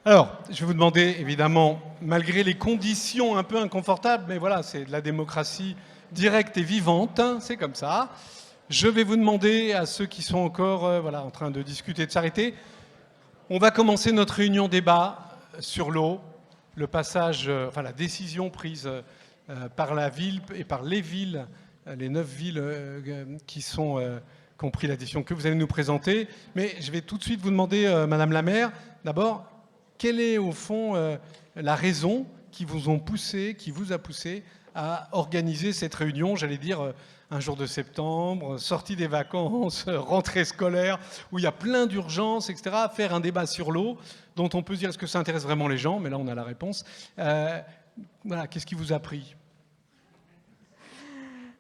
Alors, je vais vous demander, évidemment, malgré les conditions un peu inconfortables, mais voilà, c'est de la démocratie directe et vivante, hein, c'est comme ça. Je vais vous demander à ceux qui sont encore voilà, en train de discuter de s'arrêter. On va commencer notre réunion débat sur l'eau, le passage, enfin la décision prise par la ville et par les villes, les 9 villes qui ont pris la décision que vous allez nous présenter. Mais je vais tout de suite vous demander, Madame la maire, d'abord, quelle est au fond la raison qui vous a poussé à organiser cette réunion, j'allais dire un jour de septembre, sortie des vacances, rentrée scolaire, où il y a plein d'urgences, etc., faire un débat sur l'eau, dont on peut se dire est-ce que ça intéresse vraiment les gens, mais là on a la réponse. Voilà, qu'est-ce qui vous a pris ?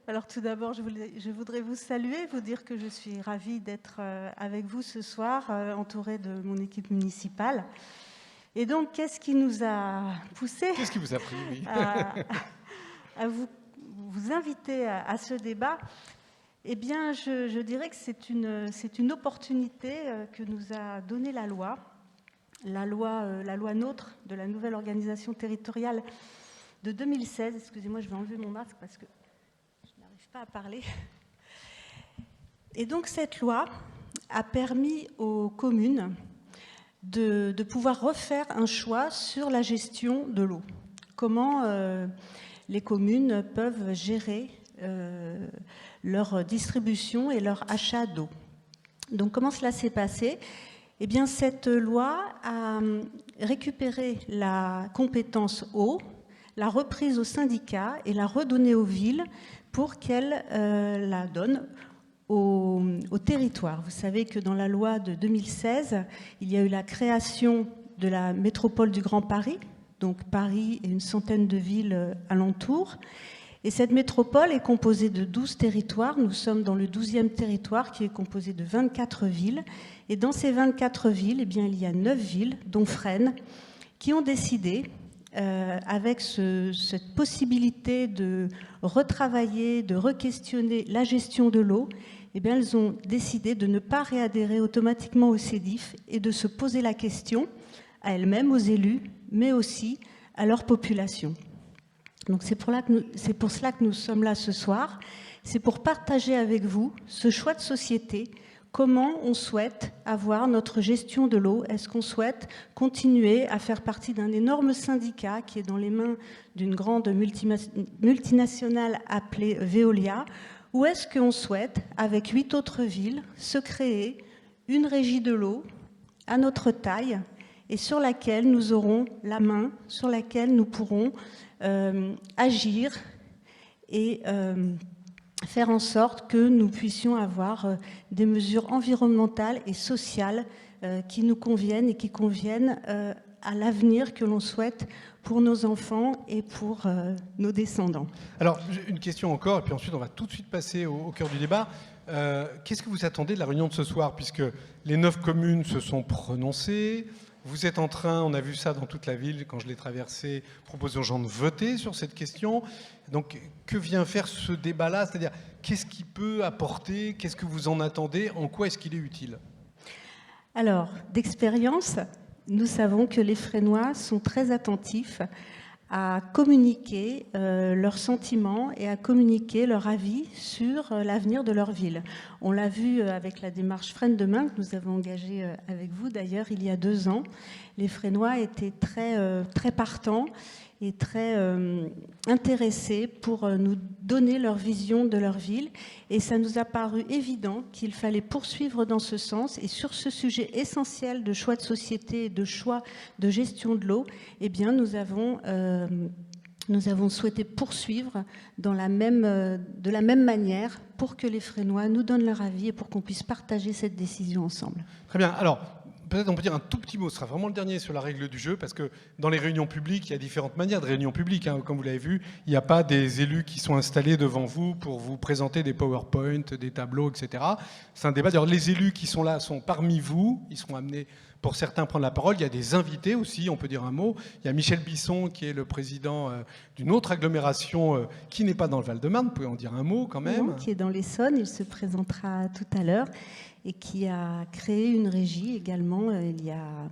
Alors tout d'abord, je voudrais vous saluer, vous dire que je suis ravie d'être avec vous ce soir, entourée de mon équipe municipale. Et donc, qu'est-ce qui nous a poussé Qu'est-ce qui vous a pris, oui. à vous inviter à ce débat? Eh bien, je dirais que c'est une opportunité que nous a donnée la loi NOTRe de la nouvelle organisation territoriale de 2016. Excusez-moi, je vais enlever mon masque parce que je n'arrive pas à parler. Et donc, cette loi a permis aux communes de pouvoir refaire un choix sur la gestion de l'eau. Comment les communes peuvent gérer leur distribution et leur achat d'eau. Donc comment cela s'est passé ? Eh bien, cette loi a récupéré la compétence eau, l'a reprise aux syndicats et l'a redonnée aux villes pour qu'elles la donnent au territoire. Vous savez que dans la loi de 2016, il y a eu la création de la métropole du Grand Paris, donc Paris et une centaine de villes alentours. Et cette métropole est composée de 12 territoires. Nous sommes dans le 12e territoire qui est composé de 24 villes. Et dans ces 24 villes, eh bien, il y a 9 villes, dont Fresnes, qui ont décidé, avec cette possibilité de retravailler, de re-questionner la gestion de l'eau, eh bien, elles ont décidé de ne pas réadhérer automatiquement au CEDIF et de se poser la question à elles-mêmes, aux élus, mais aussi à leur population. Donc c'est pour cela que nous sommes là ce soir. C'est pour partager avec vous ce choix de société. Comment on souhaite avoir notre gestion de l'eau? Est-ce qu'on souhaite continuer à faire partie d'un énorme syndicat qui est dans les mains d'une grande multinationale appelée Veolia? Ou est-ce qu'on souhaite, avec 8 autres villes, se créer une régie de l'eau à notre taille et sur laquelle nous aurons la main, sur laquelle nous pourrons agir et faire en sorte que nous puissions avoir des mesures environnementales et sociales qui nous conviennent et qui conviennent à l'avenir que l'on souhaite pour nos enfants et pour nos descendants. Alors, une question encore, et puis ensuite on va tout de suite passer au cœur du débat. Qu'est-ce que vous attendez de la réunion de ce soir, puisque les 9 communes se sont prononcées? Vous êtes en train, on a vu ça dans toute la ville quand je l'ai traversée, proposer aux gens de voter sur cette question. Donc, que vient faire ce débat-là? C'est-à-dire, qu'est-ce qu'il peut apporter? Qu'est-ce que vous en attendez? En quoi est-ce qu'il est utile? Alors, d'expérience, nous savons que les Fresnois sont très attentifs à communiquer leurs sentiments et à communiquer leur avis sur l'avenir de leur ville. On l'a vu avec la démarche Fresnes demain que nous avons engagée avec vous d'ailleurs il y a 2 ans. Les Fresnois étaient très partants et très intéressés pour nous donner leur vision de leur ville. Et ça nous a paru évident qu'il fallait poursuivre dans ce sens. Et sur ce sujet essentiel de choix de société et de choix de gestion de l'eau, eh bien, nous avons souhaité poursuivre de la même manière pour que les Fresnois nous donnent leur avis et pour qu'on puisse partager cette décision ensemble. Très bien. Alors, peut-être on peut dire un tout petit mot, ce sera vraiment le dernier sur la règle du jeu, parce que dans les réunions publiques, il y a différentes manières de réunions publiques. Hein. Comme vous l'avez vu, il n'y a pas des élus qui sont installés devant vous pour vous présenter des PowerPoint, des tableaux, etc. C'est un débat. D'ailleurs, les élus qui sont là sont parmi vous. Ils seront amenés, pour certains, prendre la parole. Il y a des invités aussi, on peut dire un mot. Il y a Michel Bisson, qui est le président d'une autre agglomération qui n'est pas dans le Val-de-Marne. Vous pouvez en dire un mot quand même. Non, qui est dans l'Essonne. Il se présentera tout à l'heure. Et qui a créé une régie également il y a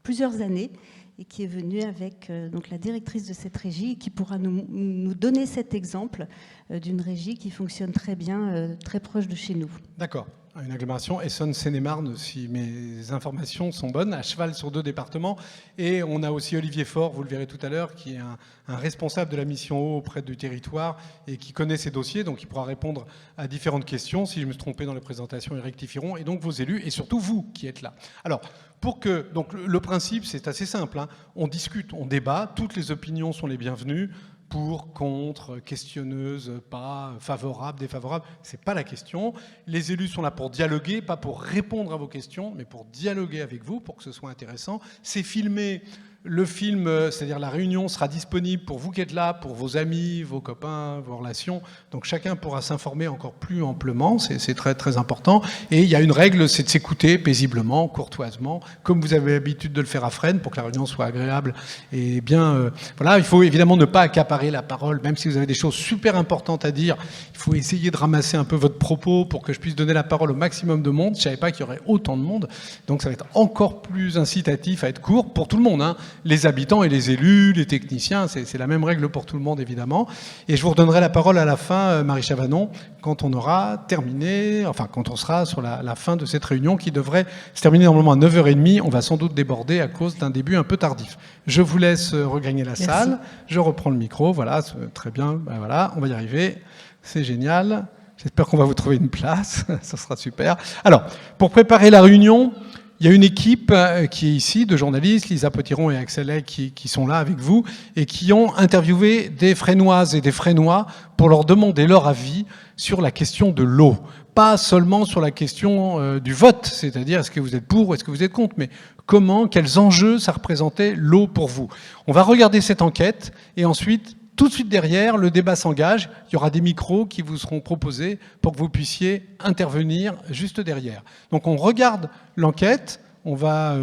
plusieurs années et qui est venue avec donc la directrice de cette régie et qui pourra nous donner cet exemple d'une régie qui fonctionne très bien, très proche de chez nous. D'accord. Une agglomération Essonne-Seine-et-Marne, si mes informations sont bonnes, à cheval sur 2 départements. Et on a aussi Olivier Faure, vous le verrez tout à l'heure, qui est un responsable de la mission eau auprès du territoire et qui connaît ces dossiers, donc il pourra répondre à différentes questions. Si je me suis trompé dans les présentations, ils rectifieront. Et donc vos élus, et surtout vous qui êtes là. Alors, donc le principe, c'est assez simple, hein. On discute, on débat, toutes les opinions sont les bienvenues. Pour, contre, questionneuse, pas, favorable, défavorable, c'est pas la question. Les élus sont là pour dialoguer, pas pour répondre à vos questions, mais pour dialoguer avec vous, pour que ce soit intéressant. C'est filmé. Le film, c'est-à-dire la réunion, sera disponible pour vous qui êtes là, pour vos amis, vos copains, vos relations. Donc chacun pourra s'informer encore plus amplement, c'est très très important. Et il y a une règle, c'est de s'écouter paisiblement, courtoisement, comme vous avez l'habitude de le faire à Fresnes, pour que la réunion soit agréable. Et bien, voilà, il faut évidemment ne pas accaparer la parole, même si vous avez des choses super importantes à dire. Il faut essayer de ramasser un peu votre propos pour que je puisse donner la parole au maximum de monde. Je ne savais pas qu'il y aurait autant de monde. Donc ça va être encore plus incitatif à être court pour tout le monde, hein. Les habitants et les élus, les techniciens, c'est la même règle pour tout le monde, évidemment. Et je vous redonnerai la parole à la fin, Marie Chavanon, quand on aura terminé, enfin, quand on sera sur la fin de cette réunion qui devrait se terminer normalement à 9h30. On va sans doute déborder à cause d'un début un peu tardif. Je vous laisse regagner la salle. Je reprends le micro. Voilà, très bien. Ben voilà, on va y arriver. C'est génial. J'espère qu'on va vous trouver une place. Ça sera super. Alors, pour préparer la réunion, il y a une équipe qui est ici, de journalistes, Lisa Potiron et Axel Egg, qui sont là avec vous et qui ont interviewé des Fresnoises et des Fresnois pour leur demander leur avis sur la question de l'eau. Pas seulement sur la question du vote, c'est-à-dire est-ce que vous êtes pour ou est-ce que vous êtes contre, mais comment, quels enjeux ça représentait l'eau pour vous. On va regarder cette enquête et ensuite, tout de suite derrière, le débat s'engage. Il y aura des micros qui vous seront proposés pour que vous puissiez intervenir juste derrière. Donc on regarde l'enquête. On va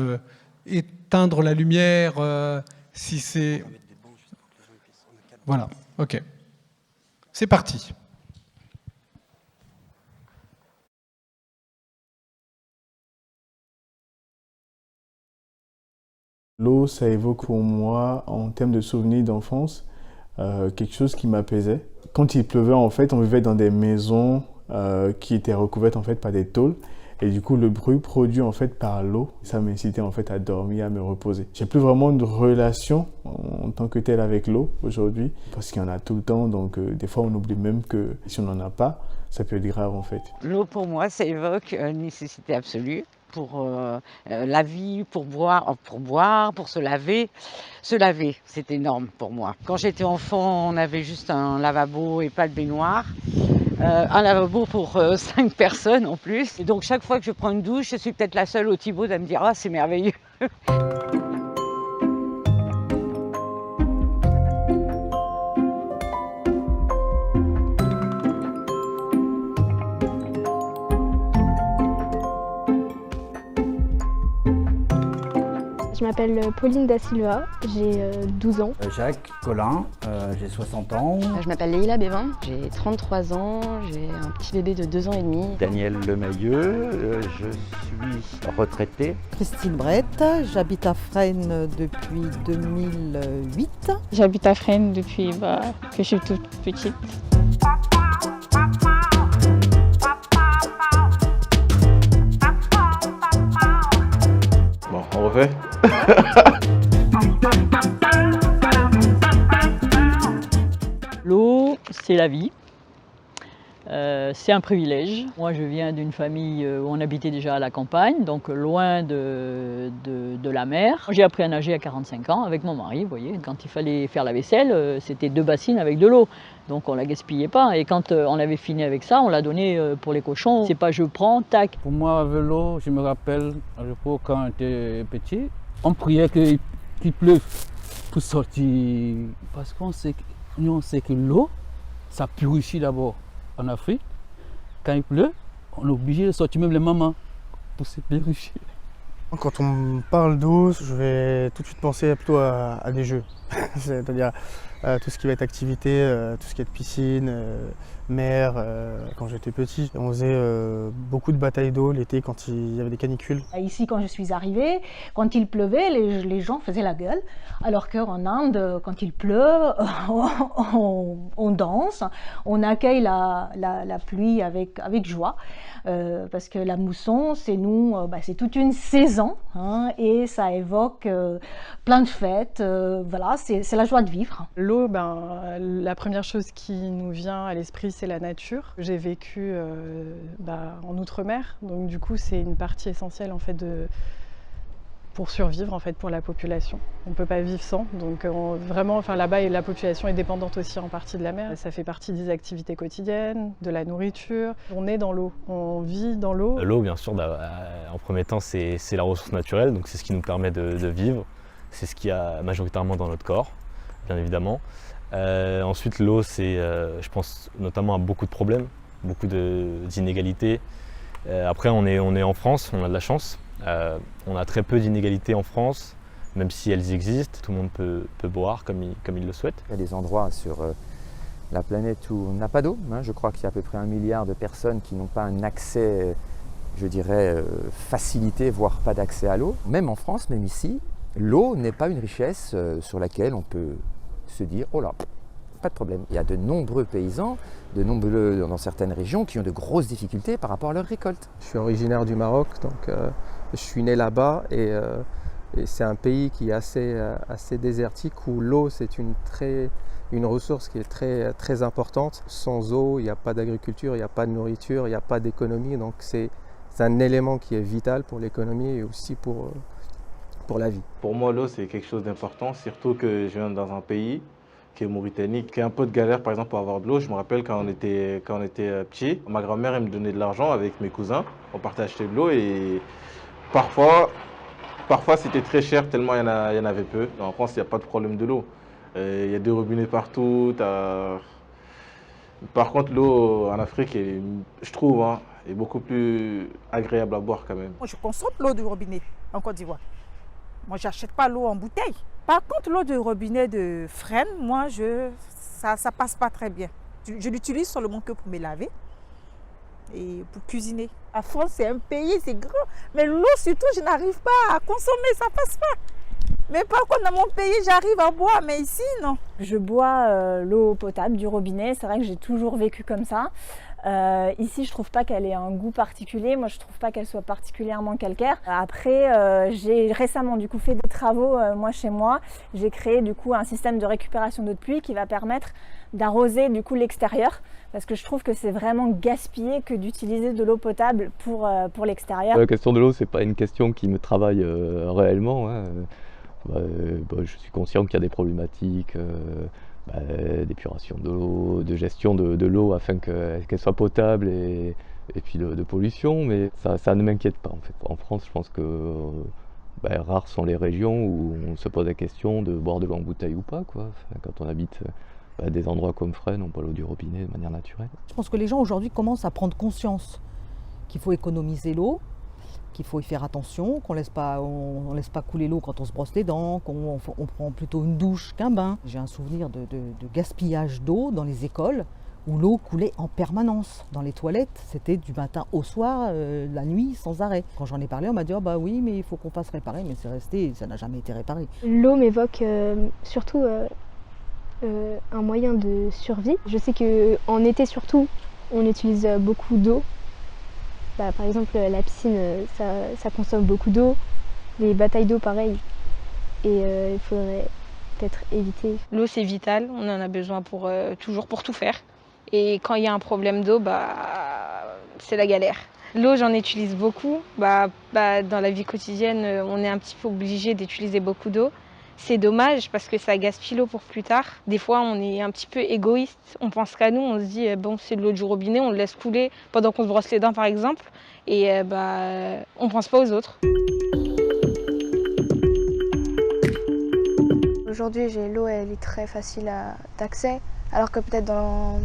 éteindre la lumière si c'est... Voilà, ok. C'est parti. L'eau, ça évoque pour moi, en termes de souvenirs d'enfance, quelque chose qui m'apaisait. Quand il pleuvait, en fait, on vivait dans des maisons qui étaient recouvertes en fait par des tôles. Et du coup, le bruit produit en fait par l'eau, ça m'incitait en fait à dormir, à me reposer. J'ai plus vraiment de relation en tant que telle avec l'eau aujourd'hui, parce qu'il y en a tout le temps. Donc des fois, on oublie même que si on n'en a pas, ça peut être grave en fait. L'eau pour moi, ça évoque une nécessité absolue. Pour la vie, pour boire, pour se laver. Se laver, c'est énorme pour moi. Quand j'étais enfant, on avait juste un lavabo et pas de baignoire. Un lavabo pour 5 personnes en plus. Et donc chaque fois que je prends une douche, je suis peut-être la seule au Thibaut à me dire « Ah, c'est merveilleux !» Je m'appelle Pauline Da Silva, j'ai 12 ans. Jacques Collin, j'ai 60 ans. Je m'appelle Leïla Bévin, j'ai 33 ans, j'ai un petit bébé de 2 ans et demi. Daniel Lemayeux, je suis retraité. Christine Brett, j'habite à Fresnes depuis 2008. J'habite à Fresnes depuis que je suis toute petite. Bon, on refait. L'eau, c'est la vie. C'est un privilège. Moi, je viens d'une famille où on habitait déjà à la campagne, donc loin de la mer. J'ai appris à nager à 45 ans avec mon mari, vous voyez. Quand il fallait faire la vaisselle, c'était 2 bassines avec de l'eau. Donc on la gaspillait pas. Et quand on avait fini avec ça, on l'a donné pour les cochons. C'est pas je prends, tac. Pour moi, avec l'eau, je me rappelle, quand on était petit, on priait qu'il pleuve pour sortir. Parce qu'on sait que l'eau, ça purifie d'abord. En Afrique, quand il pleut, on est obligé de sortir même les mamans pour se purifier. Quand on me parle d'eau, je vais tout de suite penser plutôt à des jeux. C'est-à-dire tout ce qui va être activité, tout ce qui est piscine, mer, quand j'étais petit. On faisait beaucoup de batailles d'eau l'été quand il y avait des canicules. Ici, quand je suis arrivée, quand il pleuvait, les gens faisaient la gueule. Alors qu'en Inde, quand il pleut, on danse, on accueille la pluie avec joie. Parce que la mousson, c'est c'est toute une saison hein, et ça évoque plein de fêtes. Voilà, c'est la joie de vivre. L'eau, la première chose qui nous vient à l'esprit, c'est la nature. J'ai vécu en Outre-mer, donc du coup, c'est une partie essentielle en fait pour survivre en fait pour la population. On ne peut pas vivre sans, donc vraiment là-bas la population est dépendante aussi en partie de la mer. Ça fait partie des activités quotidiennes, de la nourriture. On est dans l'eau, on vit dans l'eau. L'eau bien sûr, en premier temps c'est la ressource naturelle, donc c'est ce qui nous permet de vivre. C'est ce qu'il y a majoritairement dans notre corps, bien évidemment. Ensuite l'eau c'est, je pense notamment à beaucoup de problèmes, beaucoup d'inégalités. Après on est en France, on a de la chance. On a très peu d'inégalités en France, même si elles existent, tout le monde peut boire comme il le souhaite. Il y a des endroits sur la planète où on n'a pas d'eau. Je crois qu'il y a à peu près 1 milliard de personnes qui n'ont pas un accès, je dirais, facilité, voire pas d'accès à l'eau. Même en France, même ici, l'eau n'est pas une richesse sur laquelle on peut se dire « oh là, pas de problème ». Il y a de nombreux paysans, dans certaines régions, qui ont de grosses difficultés par rapport à leur récolte. Je suis originaire du Maroc, donc je suis né là-bas et c'est un pays qui est assez désertique où l'eau c'est une ressource qui est très, très importante. Sans eau, il n'y a pas d'agriculture, il n'y a pas de nourriture, il n'y a pas d'économie, donc c'est un élément qui est vital pour l'économie et aussi pour la vie. Pour moi, l'eau c'est quelque chose d'important, surtout que je viens dans un pays qui est Mauritanie, qui a un peu de galère par exemple pour avoir de l'eau. Je me rappelle quand on était petit, ma grand-mère elle me donnait de l'argent avec mes cousins, on partait acheter de l'eau et parfois c'était très cher tellement il y en avait peu. En France il n'y a pas de problème de l'eau, il y a des robinets partout. Par contre l'eau en Afrique je trouve est beaucoup plus agréable à boire quand même. Moi je consomme l'eau du robinet en Côte d'Ivoire. Moi j'achète pas l'eau en bouteille. Par contre, l'eau de robinet de Fresnes, moi, ça passe pas très bien. Je l'utilise seulement que pour me laver et pour cuisiner. La France, c'est un pays, c'est grand. Mais l'eau, surtout, je n'arrive pas à consommer, ça passe pas. Mais par contre, dans mon pays, j'arrive à boire, mais ici, non. Je bois l'eau potable du robinet. C'est vrai que j'ai toujours vécu comme ça. Ici, je trouve pas qu'elle ait un goût particulier. Moi, je trouve pas qu'elle soit particulièrement calcaire. Après, j'ai récemment du coup fait des travaux moi chez moi. J'ai créé du coup un système de récupération d'eau de pluie qui va permettre d'arroser du coup l'extérieur, parce que je trouve que c'est vraiment gaspillé que d'utiliser de l'eau potable pour l'extérieur. La question de l'eau, c'est pas une question qui me travaille réellement. Je suis conscient qu'il y a des problématiques. D'épuration de l'eau, de gestion de l'eau afin qu'elle soit potable et puis de pollution, mais ça ne m'inquiète pas en fait. En France, je pense que rares sont les régions où on se pose la question de boire de l'eau en bouteille ou pas, quoi. Enfin, quand on habite des endroits comme Fresnes, on boit l'eau du robinet de manière naturelle. Je pense que les gens aujourd'hui commencent à prendre conscience qu'il faut économiser l'eau, qu'il faut y faire attention, qu'on laisse pas couler l'eau quand on se brosse les dents, qu'on prend plutôt une douche qu'un bain. J'ai un souvenir de gaspillage d'eau dans les écoles où l'eau coulait en permanence. Dans les toilettes, c'était du matin au soir, la nuit, sans arrêt. Quand j'en ai parlé, on m'a dit « oh bah oui, mais il faut qu'on fasse réparer », mais c'est resté, ça n'a jamais été réparé. L'eau m'évoque surtout un moyen de survie. Je sais qu'en été surtout, on utilise beaucoup d'eau. Par exemple, la piscine, ça consomme beaucoup d'eau. Les batailles d'eau, pareil. Et il faudrait peut-être éviter. L'eau, c'est vital. On en a besoin toujours pour tout faire. Et quand il y a un problème d'eau, c'est la galère. L'eau, j'en utilise beaucoup. Dans la vie quotidienne, on est un petit peu obligé d'utiliser beaucoup d'eau. C'est dommage parce que ça gaspille l'eau pour plus tard. Des fois, on est un petit peu égoïste. On pense qu'à nous, on se dit bon, c'est de l'eau du robinet, on le laisse couler pendant qu'on se brosse les dents, par exemple. Et on pense pas aux autres. Aujourd'hui, l'eau, elle est très facile d'accès, alors que peut-être dans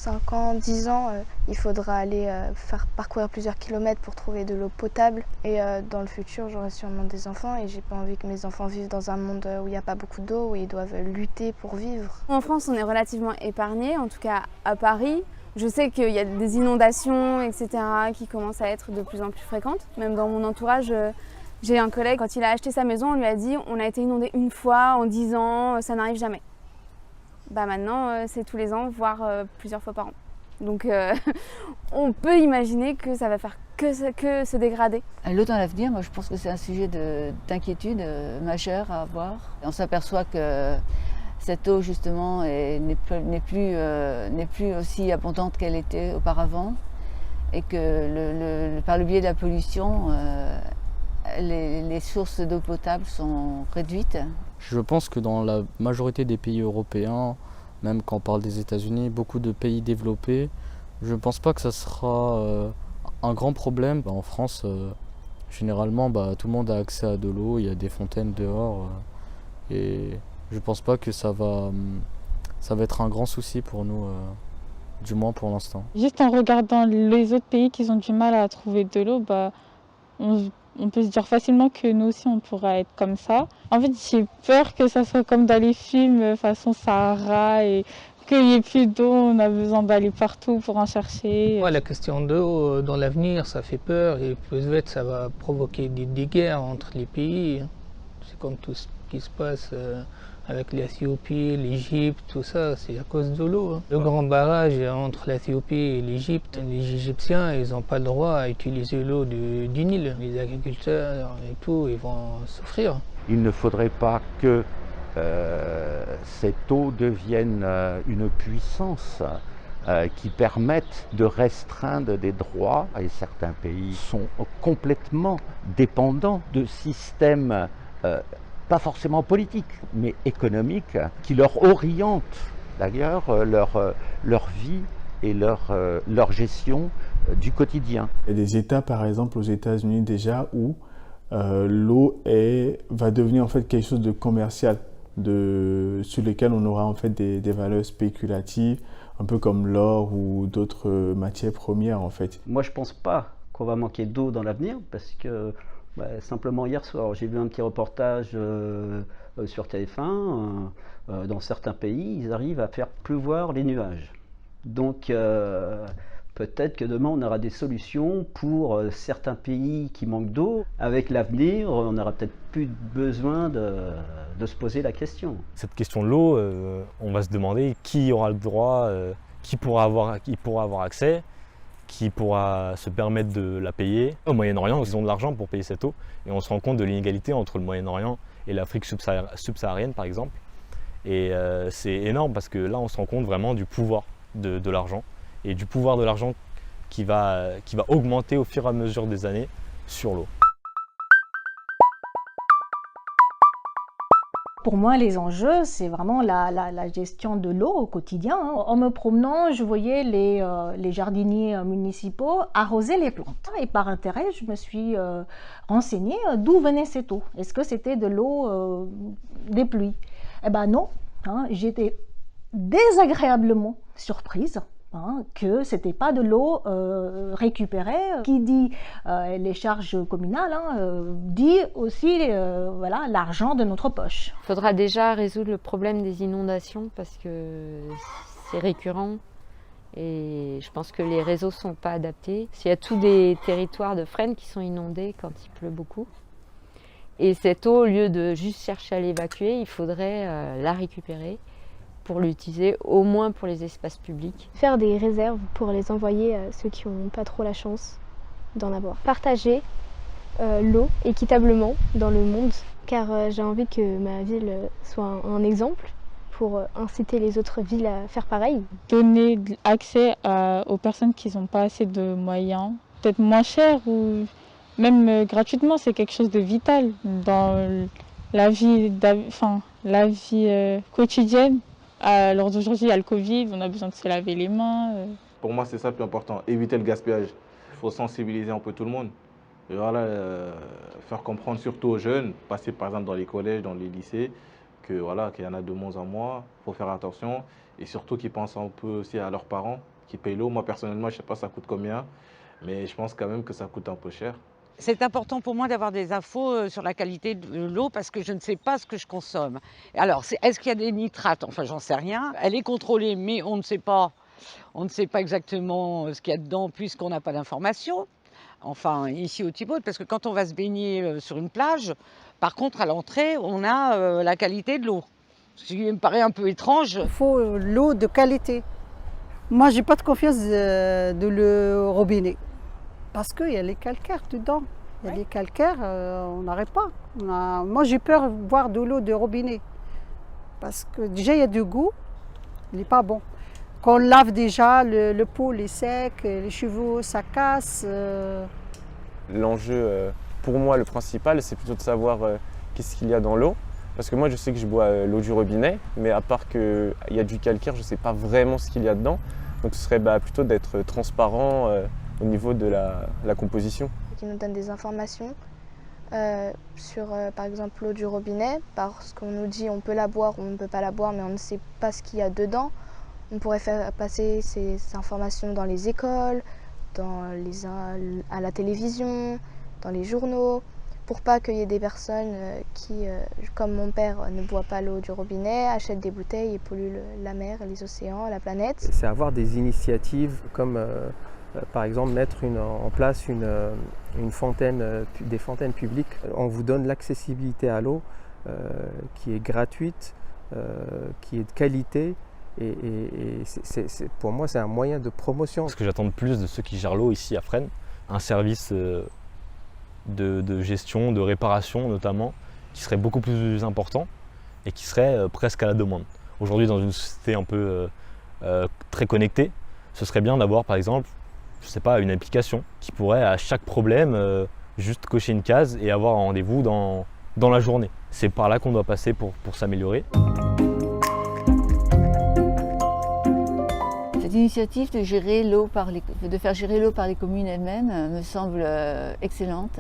5 ans, 10 ans, il faudra aller faire parcourir plusieurs kilomètres pour trouver de l'eau potable. Et dans le futur, j'aurai sûrement des enfants et j'ai pas envie que mes enfants vivent dans un monde où il n'y a pas beaucoup d'eau, où ils doivent lutter pour vivre. En France, on est relativement épargné, en tout cas à Paris. Je sais qu'il y a des inondations, etc., qui commencent à être de plus en plus fréquentes. Même dans mon entourage, j'ai un collègue, quand il a acheté sa maison, on lui a dit « on a été inondé une fois en 10 ans, ça n'arrive jamais ». Bah maintenant, c'est tous les ans, voire plusieurs fois par an. Donc on peut imaginer que ça va faire que se dégrader. L'eau dans l'avenir, moi je pense que c'est un sujet d'inquiétude majeur à avoir. On s'aperçoit que cette eau justement n'est plus aussi abondante qu'elle était auparavant et que par le biais de la pollution, les sources d'eau potable sont réduites. Je pense que dans la majorité des pays européens, même quand on parle des États-Unis, beaucoup de pays développés, je ne pense pas que ça sera un grand problème. En France, généralement, tout le monde a accès à de l'eau, il y a des fontaines dehors et je ne pense pas que ça va être un grand souci pour nous, du moins pour l'instant. Juste en regardant les autres pays qui ont du mal à trouver de l'eau, on peut se dire facilement que nous aussi on pourra être comme ça. En fait, j'ai peur que ça soit comme dans les films façon Sahara et qu'il n'y ait plus d'eau, on a besoin d'aller partout pour en chercher. Ouais, la question d'eau dans l'avenir, ça fait peur et peut-être ça va provoquer des guerres entre les pays. C'est comme tout ce qui se passe avec l'Éthiopie, l'Égypte, tout ça, c'est à cause de l'eau. Le grand barrage entre l'Éthiopie et l'Égypte, les Égyptiens, ils n'ont pas le droit à utiliser l'eau du Nil. Les agriculteurs et tout, ils vont souffrir. Il ne faudrait pas que cette eau devienne une puissance qui permette de restreindre des droits. Et certains pays sont complètement dépendants de systèmes pas forcément politiques, mais économiques, qui leur orientent d'ailleurs leur vie et leur gestion du quotidien. Il y a des États, par exemple aux États-Unis déjà, où l'eau va devenir en fait quelque chose de commercial, sur lesquels on aura en fait des valeurs spéculatives, un peu comme l'or ou d'autres matières premières en fait. Moi je pense pas qu'on va manquer d'eau dans l'avenir parce que simplement hier soir j'ai vu un petit reportage sur TF1, dans certains pays ils arrivent à faire pleuvoir les nuages. Donc peut-être que demain on aura des solutions pour certains pays qui manquent d'eau. Avec l'avenir, on n'aura peut-être plus besoin de se poser la question. Cette question de l'eau, on va se demander qui aura le droit, qui pourra avoir accès, qui pourra se permettre de la payer. Au Moyen-Orient, ils ont de l'argent pour payer cette eau et on se rend compte de l'inégalité entre le Moyen-Orient et l'Afrique subsaharienne par exemple. Et c'est énorme parce que là on se rend compte vraiment du pouvoir de l'argent et du pouvoir de l'argent qui va augmenter au fur et à mesure des années sur l'eau. Pour moi, les enjeux, c'est vraiment la gestion de l'eau au quotidien. En me promenant, je voyais les jardiniers municipaux arroser les plantes. Et par intérêt, je me suis renseignée d'où venait cette eau. Est-ce que c'était de l'eau des pluies? Eh ben non, j'étais désagréablement surprise que ce n'était pas de l'eau récupérée. Qui dit les charges communales dit aussi l'argent de notre poche. Il faudra déjà résoudre le problème des inondations parce que c'est récurrent et je pense que les réseaux ne sont pas adaptés. Il y a tous des territoires de Fresnes qui sont inondés quand il pleut beaucoup. Et cette eau, au lieu de juste chercher à l'évacuer, il faudrait la récupérer pour l'utiliser au moins pour les espaces publics. Faire des réserves pour les envoyer à ceux qui n'ont pas trop la chance d'en avoir. Partager l'eau équitablement dans le monde, car j'ai envie que ma ville soit un exemple pour inciter les autres villes à faire pareil. Donner accès aux personnes qui n'ont pas assez de moyens, peut-être moins cher ou même gratuitement, c'est quelque chose de vital dans la vie, quotidienne. Alors d'aujourd'hui, il y a le Covid, on a besoin de se laver les mains. Pour moi, c'est ça le plus important, éviter le gaspillage. Il faut sensibiliser un peu tout le monde. Et voilà, faire comprendre surtout aux jeunes, passer par exemple dans les collèges, dans les lycées, que voilà, qu'il y en a de moins en moins, il faut faire attention. Et surtout qu'ils pensent un peu aussi à leurs parents, qui paye l'eau. Moi, personnellement, je ne sais pas ça coûte combien, mais je pense quand même que ça coûte un peu cher. C'est important pour moi d'avoir des infos sur la qualité de l'eau parce que je ne sais pas ce que je consomme. Alors, est-ce qu'il y a des nitrates? Enfin, j'en sais rien. Elle est contrôlée, mais on ne sait pas exactement ce qu'il y a dedans puisqu'on n'a pas d'informations. Enfin, ici au Thibaude, parce que quand on va se baigner sur une plage, par contre, à l'entrée, on a la qualité de l'eau. Ce qui me paraît un peu étrange. Il faut l'eau de qualité. Moi, j'ai pas de confiance de le robinet. Parce qu'il y a les calcaires dedans. Il y a les calcaires, on n'arrête pas. Moi, j'ai peur de boire de l'eau de robinet. Parce que déjà, il y a du goût, il n'est pas bon. Quand on lave déjà, le pot est sec, les cheveux, ça casse. L'enjeu, pour moi, le principal, c'est plutôt de savoir qu'est-ce qu'il y a dans l'eau. Parce que moi, je sais que je bois l'eau du robinet, mais à part qu'il y a du calcaire, je ne sais pas vraiment ce qu'il y a dedans. Donc ce serait plutôt d'être transparent au niveau de la composition. Qui nous donne des informations sur, par exemple, l'eau du robinet, parce qu'on nous dit on peut la boire ou on ne peut pas la boire, mais on ne sait pas ce qu'il y a dedans. On pourrait faire passer ces informations dans les écoles, à la télévision, dans les journaux, pour pas qu'il y ait des personnes qui, comme mon père, ne boit pas l'eau du robinet, achètent des bouteilles et polluent la mer, les océans, la planète. C'est avoir des initiatives comme par exemple mettre en place des fontaines publiques. On vous donne l'accessibilité à l'eau qui est gratuite, qui est de qualité. Et pour moi, c'est un moyen de promotion. Ce que j'attends de plus de ceux qui gèrent l'eau ici à Fresnes, un service de gestion, de réparation notamment, qui serait beaucoup plus important et qui serait presque à la demande. Aujourd'hui, dans une société un peu très connectée, ce serait bien d'avoir par exemple, je sais pas, une application qui pourrait à chaque problème juste cocher une case et avoir un rendez-vous dans la journée. C'est par là qu'on doit passer pour s'améliorer. Cette initiative de faire gérer l'eau par les communes elles-mêmes me semble excellente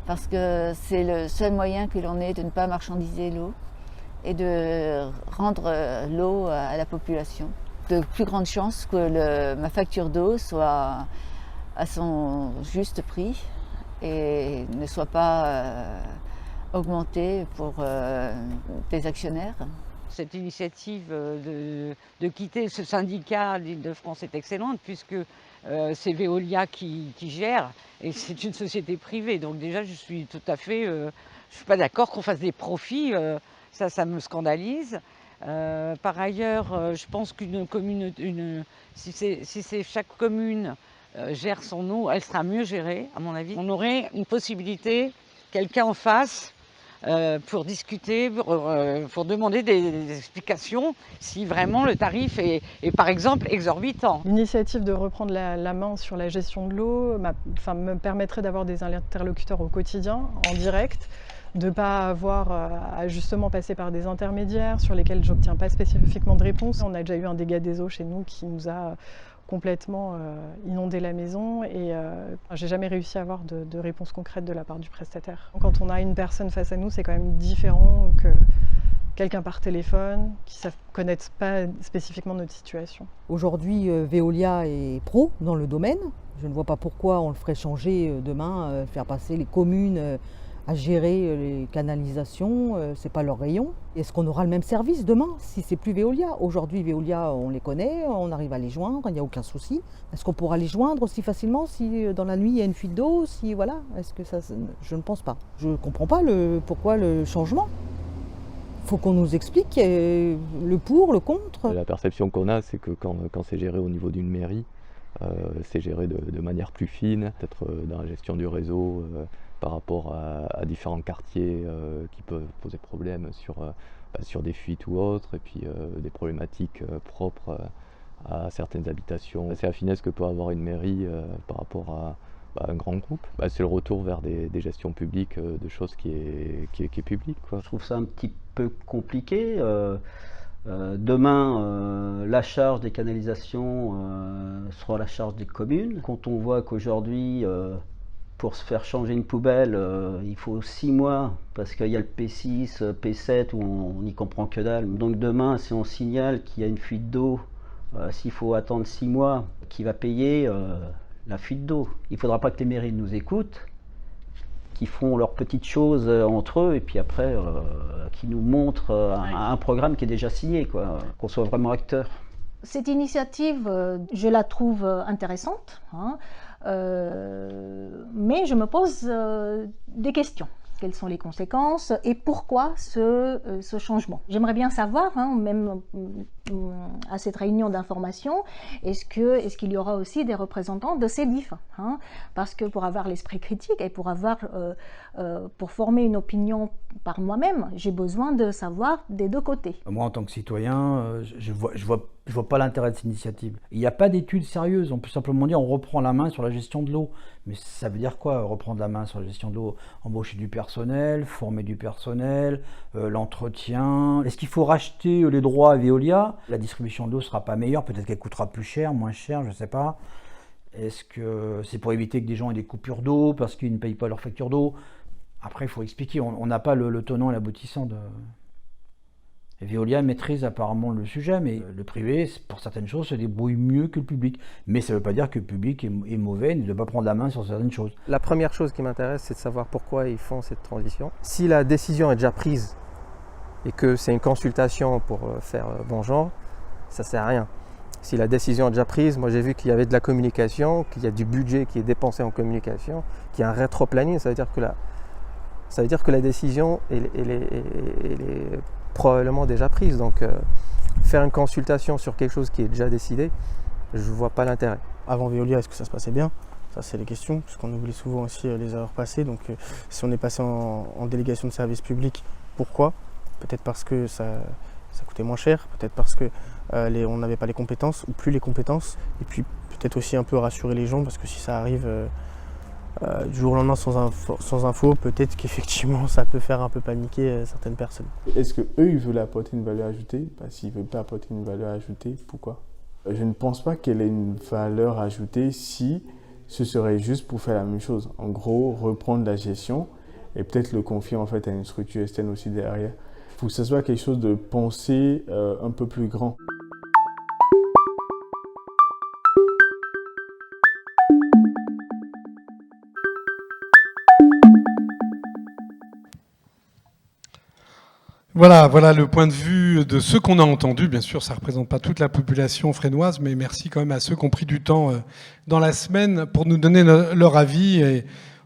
parce que c'est le seul moyen que l'on ait de ne pas marchandiser l'eau et de rendre l'eau à la population. De plus grandes chances que ma facture d'eau soit à son juste prix et ne soit pas augmentée pour des actionnaires. Cette initiative de quitter ce syndicat d'Île-de-France est excellente puisque c'est Veolia qui gère et c'est une société privée. Donc déjà, je suis tout à fait, je suis pas d'accord qu'on fasse des profits. Ça me scandalise. Par ailleurs, je pense qu'une commune, si chaque commune gère son eau, elle sera mieux gérée, à mon avis. On aurait une possibilité, quelqu'un en face, pour discuter, pour demander des explications si vraiment le tarif est par exemple exorbitant. L'initiative de reprendre la main sur la gestion de l'eau me permettrait d'avoir des interlocuteurs au quotidien, en direct, de ne pas avoir à justement passer par des intermédiaires sur lesquels je n'obtiens pas spécifiquement de réponse. On a déjà eu un dégât des eaux chez nous qui nous a complètement inondé la maison et j'ai jamais réussi à avoir de réponse concrète de la part du prestataire. Quand on a une personne face à nous, c'est quand même différent que quelqu'un par téléphone qui ne connaît pas spécifiquement notre situation. Aujourd'hui, Veolia est pro dans le domaine. Je ne vois pas pourquoi on le ferait changer demain, faire passer les communes à gérer les canalisations, c'est pas leur rayon. Est-ce qu'on aura le même service demain si c'est plus Veolia? Aujourd'hui, Veolia, on les connaît, on arrive à les joindre, il n'y a aucun souci. Est-ce qu'on pourra les joindre aussi facilement si dans la nuit il y a une fuite d'eau? Est-ce que ça? Je ne pense pas. Je ne comprends pas pourquoi le changement. Il faut qu'on nous explique le pour, le contre. La perception qu'on a, c'est que quand c'est géré au niveau d'une mairie, c'est géré de manière plus fine, peut-être dans la gestion du réseau, par rapport à différents quartiers qui peuvent poser problème sur des fuites ou autres, et puis des problématiques propres à certaines habitations. C'est la finesse que peut avoir une mairie par rapport à un grand groupe. C'est le retour vers des gestions publiques de choses qui est publique, quoi. Je trouve ça un petit peu compliqué. Demain, la charge des canalisations sera la charge des communes. Quand on voit qu'aujourd'hui, pour se faire changer une poubelle, il faut 6 mois parce qu'il y a le P6, P7 où on n'y comprend que dalle. Donc demain, si on signale qu'il y a une fuite d'eau S'il faut attendre 6 mois, qui va payer la fuite d'eau? Il ne faudra pas que les mairies nous écoutent, qui feront leurs petites choses entre eux, et puis après, qui nous montrent un programme qui est déjà signé, quoi, qu'on soit vraiment acteur. Cette initiative, je la trouve intéressante, hein, mais je me pose des questions. Quelles sont les conséquences et pourquoi ce changement? J'aimerais bien savoir, hein, même à cette réunion d'information, est-ce qu'il y aura aussi des représentants de CEDIF, hein, parce que pour avoir l'esprit critique et pour former une opinion par moi-même, j'ai besoin de savoir des deux côtés. Moi, en tant que citoyen, je vois pas l'intérêt de cette initiative. Il n'y a pas d'études sérieuses. On peut simplement dire on reprend la main sur la gestion de l'eau. Mais ça veut dire quoi, reprendre la main sur la gestion de l'eau? Embaucher du personnel, former du personnel, l'entretien. Est-ce qu'il faut racheter les droits à Veolia? La distribution de l'eau ne sera pas meilleure, peut-être qu'elle coûtera plus cher, moins cher, je ne sais pas. Est-ce que c'est pour éviter que des gens aient des coupures d'eau parce qu'ils ne payent pas leur facture d'eau? Après, il faut expliquer, on n'a pas le tenant et l'aboutissant de... Et Veolia maîtrise apparemment le sujet, mais le privé, pour certaines choses, se débrouille mieux que le public. Mais ça ne veut pas dire que le public est mauvais, ne doit pas prendre la main sur certaines choses. La première chose qui m'intéresse, c'est de savoir pourquoi ils font cette transition. Si la décision est déjà prise et que c'est une consultation pour faire bon genre, ça ne sert à rien. Si la décision est déjà prise, moi j'ai vu qu'il y avait de la communication, qu'il y a du budget qui est dépensé en communication, qu'il y a un rétro-planning, ça veut dire que la décision elle est probablement déjà prise. Donc faire une consultation sur quelque chose qui est déjà décidé, je ne vois pas l'intérêt. Avant Veolia, est-ce que ça se passait bien? Ça, c'est les questions, parce qu'on oublie souvent aussi les erreurs passées. Donc si on est passé en délégation de service public, pourquoi? Peut-être parce que ça coûtait moins cher, peut-être parce que on n'avait pas les compétences, ou plus les compétences. Et puis peut-être aussi un peu rassurer les gens, parce que si ça arrive du jour au lendemain sans info, peut-être qu'effectivement ça peut faire un peu paniquer certaines personnes. Est-ce qu'eux, ils veulent apporter une valeur ajoutée? S'ils ne veulent pas apporter une valeur ajoutée, pourquoi? Je ne pense pas qu'elle ait une valeur ajoutée si ce serait juste pour faire la même chose. En gros, reprendre la gestion et peut-être le confier en fait à une structure externe aussi derrière. Il faut que ce soit quelque chose de pensé un peu plus grand. Voilà le point de vue de ceux qu'on a entendus. Bien sûr, ça ne représente pas toute la population fresnoise, mais merci quand même à ceux qui ont pris du temps dans la semaine pour nous donner leur avis. Et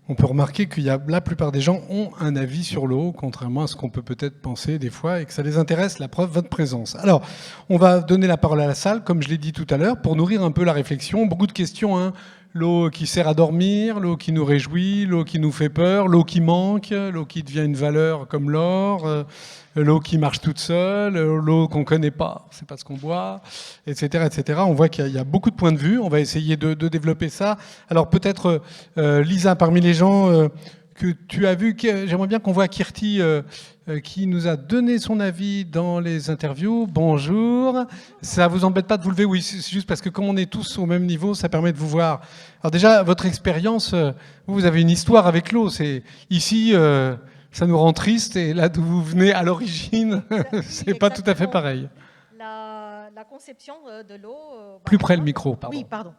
on peut remarquer que la plupart des gens ont un avis sur l'eau, contrairement à ce qu'on peut peut-être penser des fois, et que ça les intéresse, la preuve, votre présence. Alors, on va donner la parole à la salle, comme je l'ai dit tout à l'heure, pour nourrir un peu la réflexion. Beaucoup de questions, hein. L'eau qui sert à dormir, l'eau qui nous réjouit, l'eau qui nous fait peur, l'eau qui manque, l'eau qui devient une valeur comme l'or, l'eau qui marche toute seule, l'eau qu'on ne connaît pas, c'est pas ce qu'on boit, etc., etc. On voit qu'il y a beaucoup de points de vue. On va essayer de développer ça. Alors peut-être, Lisa, parmi les gens que tu as vus, j'aimerais bien qu'on voit Kirti qui nous a donné son avis dans les interviews. Bonjour. Ça vous embête pas de vous lever? Oui, c'est juste parce que comme on est tous au même niveau, ça permet de vous voir. Alors déjà, votre expérience, vous avez une histoire avec l'eau. C'est ici... ça nous rend triste, et là d'où vous venez à l'origine, c'est pas tout à fait pareil. La conception de l'eau... Plus près le micro, pardon. Oui, pardon.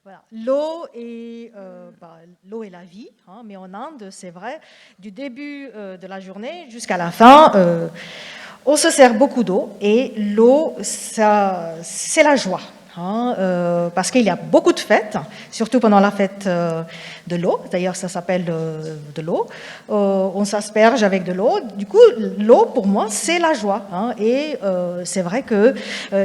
Voilà. L'eau est la vie, hein, mais en Inde, c'est vrai, du début de la journée jusqu'à la fin, on se sert beaucoup d'eau, et l'eau, c'est la joie. Parce qu'il y a beaucoup de fêtes, surtout pendant la fête de l'eau. D'ailleurs, ça s'appelle de l'eau. On s'asperge avec de l'eau. Du coup, l'eau, pour moi, c'est la joie. Et c'est vrai que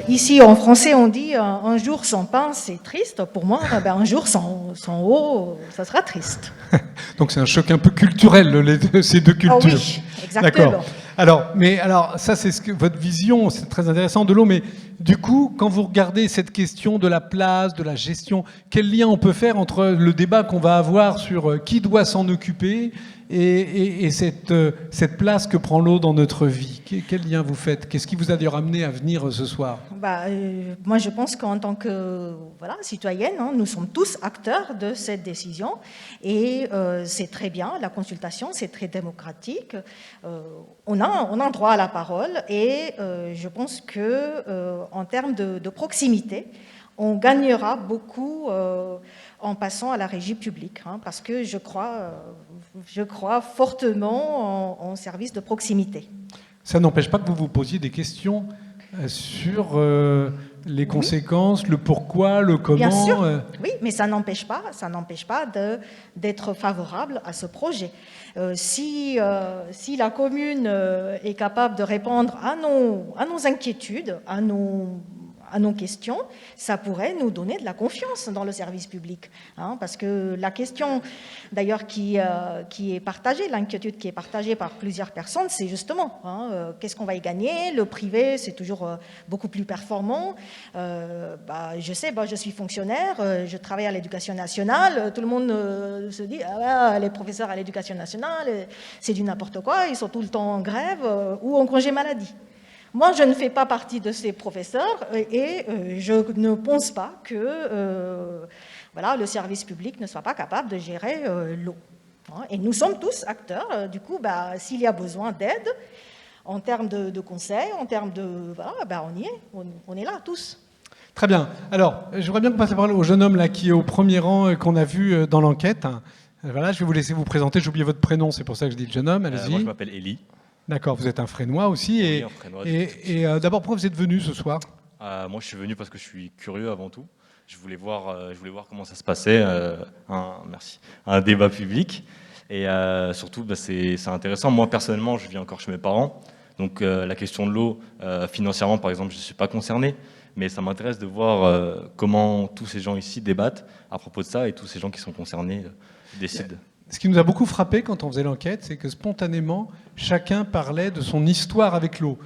ici, en français, on dit un jour sans pain, c'est triste. Pour moi, un jour sans eau, ça sera triste. Donc c'est un choc un peu culturel, ces deux cultures. Ah oui, exactement. D'accord. Alors, ça, c'est votre vision, c'est très intéressant de l'eau, mais du coup, quand vous regardez cette question de la place, de la gestion, quel lien on peut faire entre le débat qu'on va avoir sur qui doit s'en occuper et cette place que prend l'eau dans notre vie? Quel lien vous faites? Qu'est-ce qui vous a d'ailleurs amené à venir ce soir? Moi, je pense qu'en tant que citoyenne, nous sommes tous acteurs de cette décision, et c'est très bien, la consultation, c'est très démocratique. On a droit à la parole, et je pense que en termes de proximité, on gagnera beaucoup en passant à la régie publique, hein, parce que je crois fortement en services de proximité. Ça n'empêche pas que vous vous posiez des questions sur les conséquences, le pourquoi, le comment. Bien sûr, oui, mais ça n'empêche pas d'être favorable à ce projet. Si la commune est capable de répondre à nos inquiétudes, à nos questions, ça pourrait nous donner de la confiance dans le service public. Hein, parce que la question, d'ailleurs, qui est partagée, l'inquiétude qui est partagée par plusieurs personnes, c'est justement, qu'est-ce qu'on va y gagner? Le privé, c'est toujours beaucoup plus performant. Je sais, je suis fonctionnaire, je travaille à l'éducation nationale, tout le monde se dit, les professeurs à l'éducation nationale, c'est du n'importe quoi, ils sont tout le temps en grève ou en congé maladie. Moi, je ne fais pas partie de ces professeurs et je ne pense pas que le service public ne soit pas capable de gérer l'eau. Et nous sommes tous acteurs. Du coup, s'il y a besoin d'aide, en termes de conseils, en termes de... on y est, on est là tous. Très bien. Alors, je voudrais bien qu'on passe la parole au jeune homme là, qui est au premier rang qu'on a vu dans l'enquête. Voilà, je vais vous laisser vous présenter. J'ai oublié votre prénom, c'est pour ça que je dis le jeune homme. Allez-y. Moi, je m'appelle Élie. D'accord, vous êtes un Frénois aussi. Oui, un Frénois. Et d'abord, pourquoi vous êtes venu ce soir? Moi, je suis venu parce que je suis curieux avant tout. Je voulais voir comment ça se passait, un débat public. Et surtout, c'est intéressant. Moi, personnellement, je vis encore chez mes parents. Donc, la question de l'eau, financièrement, par exemple, je ne suis pas concerné. Mais ça m'intéresse de voir comment tous ces gens ici débattent à propos de ça et tous ces gens qui sont concernés décident. Ce qui nous a beaucoup frappé quand on faisait l'enquête, c'est que spontanément, chacun parlait de son histoire avec l'eau.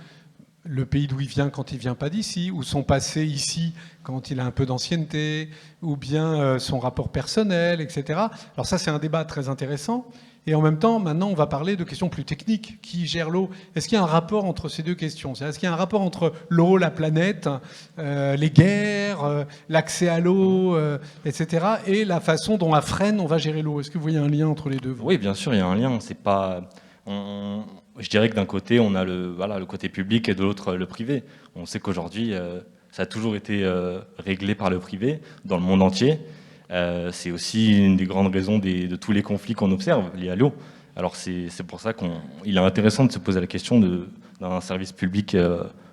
Le pays d'où il vient quand il ne vient pas d'ici, ou son passé ici quand il a un peu d'ancienneté, ou bien son rapport personnel, etc. Alors ça, c'est un débat très intéressant. Et en même temps, maintenant, on va parler de questions plus techniques. Qui gère l'eau? Est-ce qu'il y a un rapport entre ces deux questions? Est-ce qu'il y a un rapport entre l'eau, la planète, les guerres, l'accès à l'eau, etc. et la façon dont à Fresnes, on va gérer l'eau? Est-ce que vous voyez un lien entre les deux? Oui, bien sûr, il y a un lien. C'est pas... Je dirais que d'un côté, on a le côté public et de l'autre, le privé. On sait qu'aujourd'hui, ça a toujours été réglé par le privé dans le monde entier. C'est aussi une des grandes raisons de tous les conflits qu'on observe liés à l'eau. Alors c'est pour ça qu'il est intéressant de se poser la question d'un service public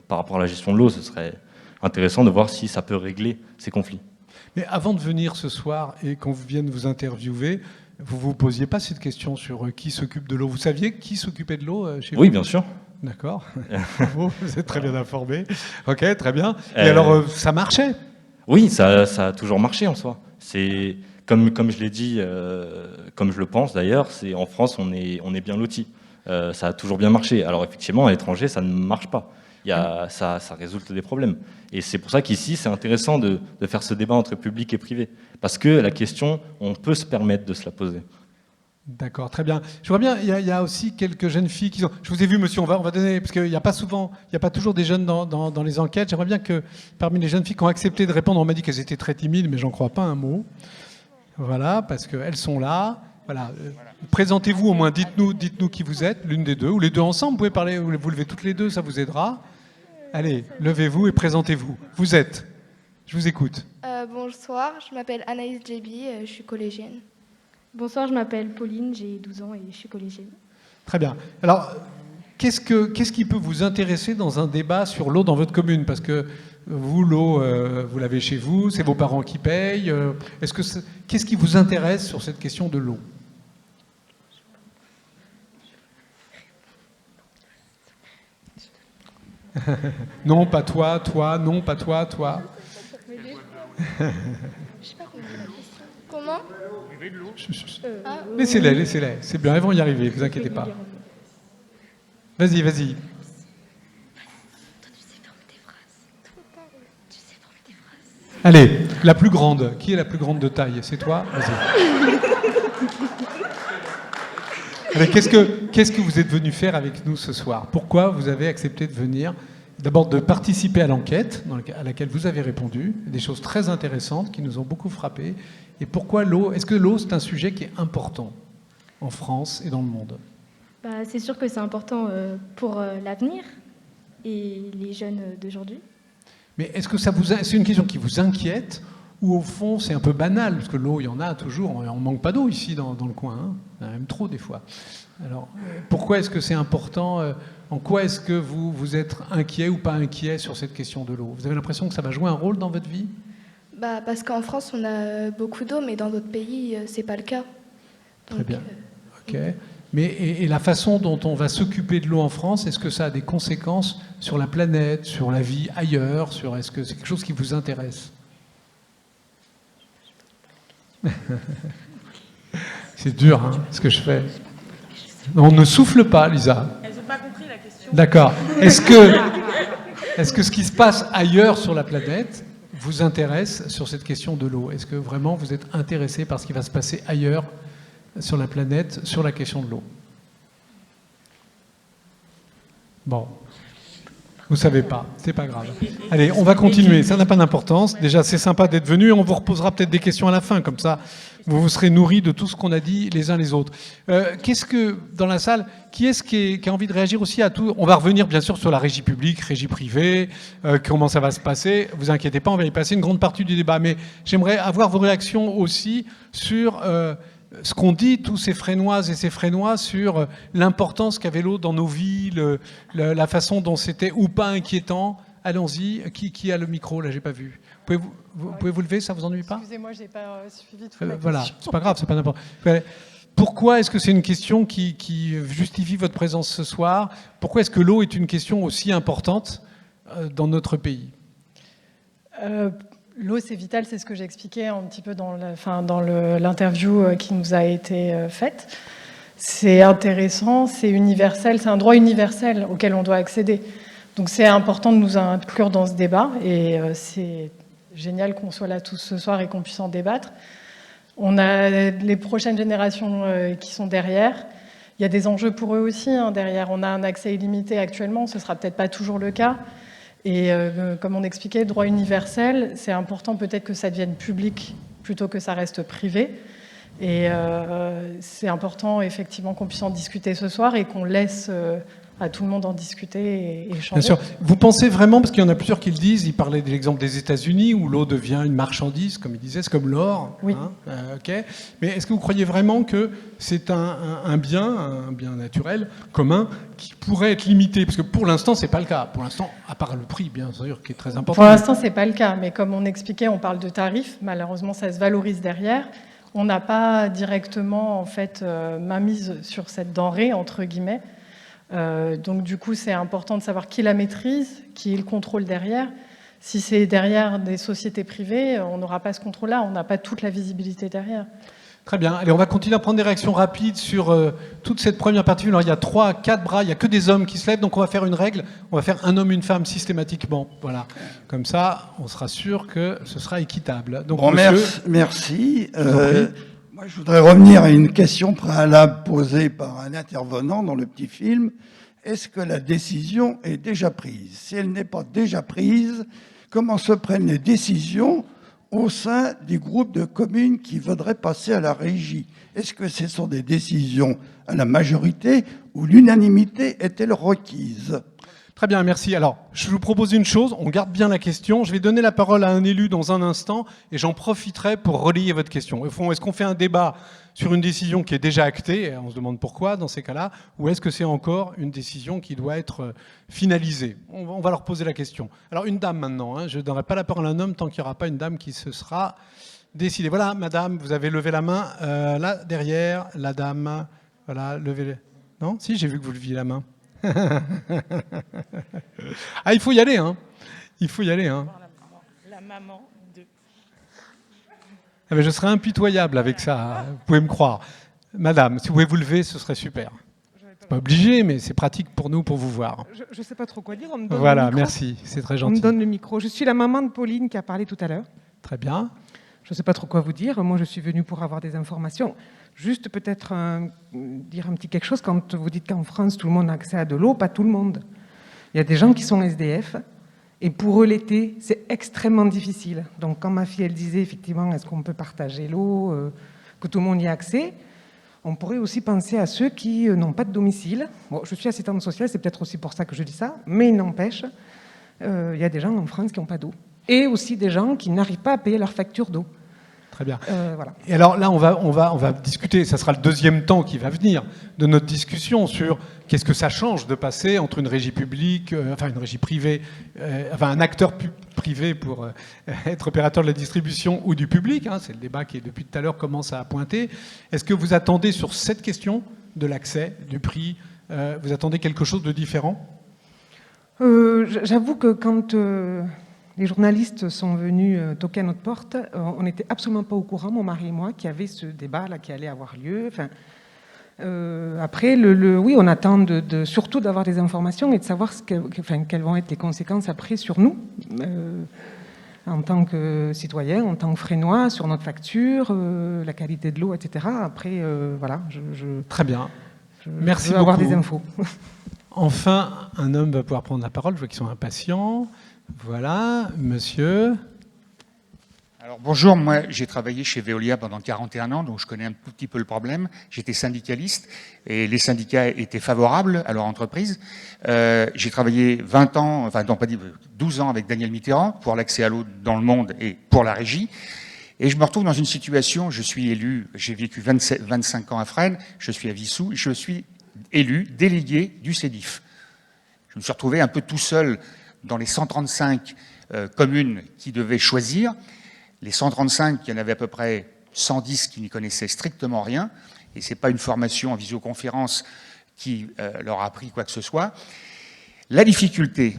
par rapport à la gestion de l'eau. Ce serait intéressant de voir si ça peut régler ces conflits. Mais avant de venir ce soir et qu'on vienne vous interviewer, vous ne vous posiez pas cette question sur qui s'occupe de l'eau? Vous saviez qui s'occupait de l'eau chez vous? Oui, bien sûr. D'accord. Vous êtes très bien informé. Ok, très bien. Et alors, ça marchait? Oui, ça a toujours marché en soi. C'est comme je l'ai dit, comme je le pense d'ailleurs, en France, on est bien lotis. Ça a toujours bien marché. Alors effectivement, à l'étranger, ça ne marche pas. Ça résulte des problèmes. Et c'est pour ça qu'ici, c'est intéressant de faire ce débat entre public et privé. Parce que la question, on peut se permettre de se la poser. D'accord, très bien. Je vois bien, il y a aussi quelques jeunes filles qui sont... Je vous ai vu, monsieur, on va donner... Parce qu'il n'y a pas toujours des jeunes dans les enquêtes. J'aimerais bien que parmi les jeunes filles qui ont accepté de répondre, on m'a dit qu'elles étaient très timides, mais j'en crois pas un mot. Voilà, parce qu'elles sont là. Voilà. Présentez-vous au moins, dites-nous qui vous êtes, l'une des deux, ou les deux ensemble. Vous pouvez parler, vous levez toutes les deux, ça vous aidera. Allez, levez-vous et présentez-vous. Vous êtes. Je vous écoute. Bonsoir, je m'appelle Anaïs Djebi, je suis collégienne. Bonsoir, je m'appelle Pauline, j'ai 12 ans et je suis collégienne. Très bien. Alors, qu'est-ce qui peut vous intéresser dans un débat sur l'eau dans votre commune? Parce que vous, l'eau, vous l'avez chez vous, c'est vos parents qui payent. Qu'est-ce qui vous intéresse sur cette question de l'eau? Non, pas toi, non, pas toi. Comment? Laissez-les. C'est bien, elles vont y arriver, vous inquiétez pas. Vas-y. Allez, la plus grande. Qui est la plus grande de taille? C'est toi? Vas-y. Allez, qu'est-ce que vous êtes venu faire avec nous ce soir? Pourquoi vous avez accepté de venir? D'abord de participer à l'enquête à laquelle vous avez répondu, des choses très intéressantes qui nous ont beaucoup frappés. Et pourquoi l'eau? Est-ce que l'eau, c'est un sujet qui est important en France et dans le monde? C'est sûr que c'est important pour l'avenir et les jeunes d'aujourd'hui. Mais est-ce que c'est une question qui vous inquiète ou au fond c'est un peu banal? Parce que l'eau, il y en a toujours, on ne manque pas d'eau ici dans le coin, hein. Il y en a même trop des fois. Alors pourquoi est-ce que c'est important? En quoi est-ce que vous êtes inquiet ou pas inquiet sur cette question de l'eau? Vous avez l'impression que ça va jouer un rôle dans votre vie? Parce qu'en France, on a beaucoup d'eau, mais dans d'autres pays, c'est pas le cas. Très bien. Ok. Mais et la façon dont on va s'occuper de l'eau en France, est-ce que ça a des conséquences sur la planète, sur la vie ailleurs, est-ce que c'est quelque chose qui vous intéresse? C'est dur, hein, ce que je fais. On ne souffle pas, Lisa. Elles n'ont pas compris la question. D'accord. Est-ce que ce qui se passe ailleurs sur la planète vous intéresse sur cette question de l'eau? Est-ce que vraiment vous êtes intéressé par ce qui va se passer ailleurs sur la planète, sur la question de l'eau? Bon. Vous savez pas, c'est pas grave. Allez, on va continuer, ça n'a pas d'importance. Déjà, c'est sympa d'être venu, on vous reposera peut-être des questions à la fin, comme ça, vous serez nourris de tout ce qu'on a dit les uns les autres. Qu'est-ce que, dans la salle, qui est-ce qui a envie de réagir aussi à tout? On va revenir bien sûr sur la régie publique, régie privée, comment ça va se passer. Vous inquiétez pas, on va y passer une grande partie du débat, mais j'aimerais avoir vos réactions aussi sur ce qu'on dit, tous ces Fresnoises et ces Fresnois, sur l'importance qu'avait l'eau dans nos vies, la façon dont c'était ou pas inquiétant. Allons-y. Qui a le micro? Là, j'ai pas vu. Pouvez vous lever, ça vous ennuie pas? Excusez-moi, j'ai pas suivi toute la voilà, question. c'est pas grave, c'est pas n'importe. Pourquoi est-ce que c'est une question qui justifie votre présence ce soir? Pourquoi est-ce que l'eau est une question aussi importante dans notre pays? L'eau, c'est vital, c'est ce que j'expliquais un petit peu dans l'interview qui nous a été faite. C'est intéressant, c'est universel, c'est un droit universel auquel on doit accéder. Donc c'est important de nous inclure dans ce débat et c'est génial qu'on soit là tous ce soir et qu'on puisse en débattre. On a les prochaines générations qui sont derrière. Il y a des enjeux pour eux aussi derrière. On a un accès illimité actuellement, ce ne sera peut-être pas toujours le cas. Et comme on expliquait, droit universel, c'est important peut-être que ça devienne public plutôt que ça reste privé. Et c'est important effectivement qu'on puisse en discuter ce soir et qu'on laisse à tout le monde en discuter et échanger. Bien sûr. Vous pensez vraiment, parce qu'il y en a plusieurs qui le disent, ils parlaient de l'exemple des États-Unis où l'eau devient une marchandise, comme ils disaient, c'est comme l'or. Oui. Hein, okay. Mais est-ce que vous croyez vraiment que c'est un bien naturel commun qui pourrait être limité? Parce que pour l'instant, c'est pas le cas. Pour l'instant, à part le prix, bien sûr, qui est très important. Pour l'instant, c'est pas le cas. Mais comme on expliquait, on parle de tarifs. Malheureusement, ça se valorise derrière. On n'a pas directement en fait mainmise sur cette denrée entre guillemets. Donc du coup, c'est important de savoir qui la maîtrise, qui le contrôle derrière. Si c'est derrière des sociétés privées, on n'aura pas ce contrôle-là, on n'a pas toute la visibilité derrière. Très bien. Allez, on va continuer à prendre des réactions rapides sur toute cette première partie. Alors, il y a 3 à 4 bras, il n'y a que des hommes qui se lèvent, donc on va faire une règle. On va faire un homme, une femme systématiquement. Voilà. Comme ça, on sera sûr que ce sera équitable. Donc, bon, monsieur... merci. Moi, je voudrais revenir à une question préalable posée par un intervenant dans le petit film. Est-ce que la décision est déjà prise? Si elle n'est pas déjà prise, comment se prennent les décisions au sein du groupe de communes qui voudraient passer à la régie? Est-ce que ce sont des décisions à la majorité ou l'unanimité est-elle requise? Très bien, merci. Alors, je vous propose une chose, on garde bien la question. Je vais donner la parole à un élu dans un instant et j'en profiterai pour relayer votre question. Au fond, est-ce qu'on fait un débat sur une décision qui est déjà actée, et on se demande pourquoi dans ces cas-là, ou est-ce que c'est encore une décision qui doit être finalisée? On va leur poser la question. Alors, une dame maintenant, hein. Je ne donnerai pas la parole à un homme tant qu'il n'y aura pas une dame qui se sera décidée. Voilà, madame, vous avez levé la main. Là, derrière, la dame, voilà, levez... Non? Si, j'ai vu que vous leviez la main. Ah, il faut y aller, hein. Il faut y aller, hein. La maman de... Ah, mais je serais impitoyable avec ça, vous pouvez me croire. Madame, si vous pouvez vous lever, ce serait super. C'est pas obligé, mais c'est pratique pour nous, pour vous voir. Je ne sais pas trop quoi dire, on me donne voilà, le micro. Merci, c'est très gentil. On me donne le micro. Je suis la maman de Pauline qui a parlé tout à l'heure. Très bien. Je ne sais pas trop quoi vous dire. Moi, je suis venue pour avoir des informations. Juste peut-être dire un petit quelque chose. Quand vous dites qu'en France, tout le monde a accès à de l'eau, pas tout le monde. Il y a des gens qui sont SDF. Et pour eux, l'été, c'est extrêmement difficile. Donc, quand ma fille, elle disait, effectivement, est-ce qu'on peut partager l'eau, que tout le monde y ait accès, on pourrait aussi penser à ceux qui n'ont pas de domicile. Bon, je suis assistante sociale, c'est peut-être aussi pour ça que je dis ça, mais il n'empêche, il y a des gens en France qui n'ont pas d'eau. Et aussi des gens qui n'arrivent pas à payer leur facture d'eau. Très bien. Voilà. Et alors là, on va discuter, ça sera le deuxième temps qui va venir de notre discussion sur qu'est-ce que ça change de passer entre une régie publique, enfin une régie privée, enfin un acteur privé pour être opérateur de la distribution ou du public, hein, c'est le débat qui depuis tout à l'heure commence à pointer. Est-ce que vous attendez sur cette question de l'accès, du prix, vous attendez quelque chose de différent? J'avoue que quand les journalistes sont venus toquer à notre porte, on n'était absolument pas au courant, mon mari et moi, qu'il y avait ce débat-là qui allait avoir lieu. Enfin, après, oui, on attend surtout d'avoir des informations et de savoir quelles vont être les conséquences après sur nous, en tant que citoyens, en tant que Fresnois, sur notre facture, la qualité de l'eau, etc. Après, voilà. Très bien. Merci je veux beaucoup. avoir des infos. Enfin, un homme va pouvoir prendre la parole. Je vois qu'ils sont impatients. Voilà, monsieur. Alors bonjour, moi j'ai travaillé chez Veolia pendant 41 ans, donc je connais un tout petit peu le problème. J'étais syndicaliste et les syndicats étaient favorables à leur entreprise. J'ai travaillé 20 ans, enfin non pas 12 ans avec Daniel Mitterrand pour l'accès à l'eau dans le monde et pour la régie. Et je me retrouve dans une situation, je suis élu, j'ai vécu 25 ans à Fresnes, je suis à Vissou, je suis élu délégué du CEDIF. Je me suis retrouvé un peu tout seul dans les 135 communes qui devaient choisir. Les 135, il y en avait à peu près 110 qui n'y connaissaient strictement rien, et ce n'est pas une formation en visioconférence qui leur a appris quoi que ce soit. La difficulté,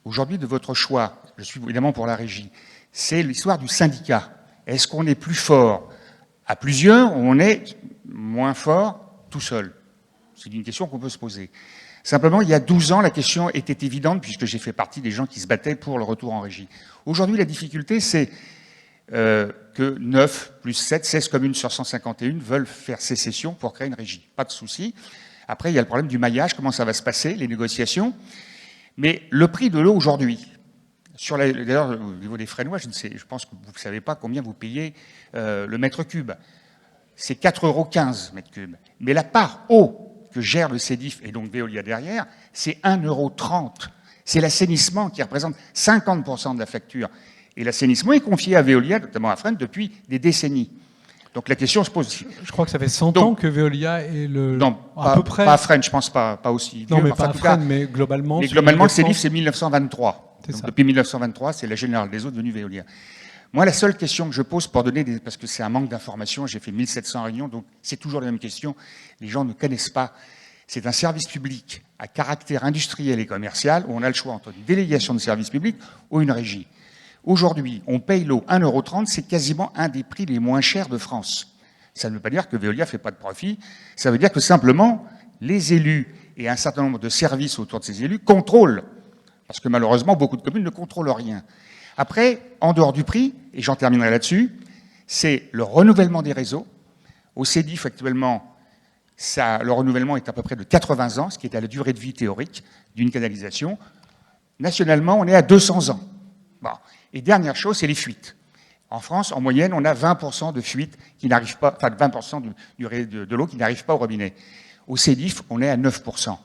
aujourd'hui, de votre choix, je suis évidemment pour la régie, c'est l'histoire du syndicat. Est-ce qu'on est plus fort à plusieurs ou on est moins fort tout seul? C'est une question qu'on peut se poser. Simplement, il y a 12 ans, la question était évidente, puisque j'ai fait partie des gens qui se battaient pour le retour en régie. Aujourd'hui, la difficulté, c'est que 9 plus 7, 16 communes sur 151 veulent faire sécession pour créer une régie. Pas de souci. Après, il y a le problème du maillage, comment ça va se passer, les négociations. Mais le prix de l'eau aujourd'hui, d'ailleurs, au niveau des Fresnois, je pense que vous ne savez pas combien vous payez le mètre cube. C'est 4,15 € mètre cube. Mais la part eau que gère le CEDIF et donc Veolia derrière, c'est 1,30 €. C'est l'assainissement qui représente 50% de la facture. Et l'assainissement est confié à Veolia, notamment à Fresnes, depuis des décennies. Donc la question se pose. Je crois que ça fait 100 ans que Veolia est le... Non, à peu près. Pas à Fresnes, je pense pas aussi. Non, vieux, mais enfin, pas à Fresnes, mais globalement... Mais globalement, le CEDIF, c'est 1923. C'est Donc, ça. depuis 1923, c'est la Générale des Eaux devenue Veolia. Moi, la seule question que je pose pour donner, parce que c'est un manque d'informations, j'ai fait 1700 réunions, donc c'est toujours la même question, les gens ne connaissent pas. C'est un service public à caractère industriel et commercial où on a le choix entre une délégation de service public ou une régie. Aujourd'hui, on paye l'eau 1,30 €, c'est quasiment un des prix les moins chers de France. Ça ne veut pas dire que Veolia ne fait pas de profit, ça veut dire que simplement, les élus et un certain nombre de services autour de ces élus contrôlent. Parce que malheureusement, beaucoup de communes ne contrôlent rien. Après, en dehors du prix, et j'en terminerai là-dessus, c'est le renouvellement des réseaux. Au CEDIF, actuellement, le renouvellement est à peu près de 80 ans, ce qui est à la durée de vie théorique d'une canalisation. Nationalement, on est à 200 ans. Bon. Et dernière chose, c'est les fuites. En France, en moyenne, on a 20% de fuites qui n'arrivent pas, enfin 20% de l'eau qui n'arrive pas au robinet. Au CEDIF, on est à 9%.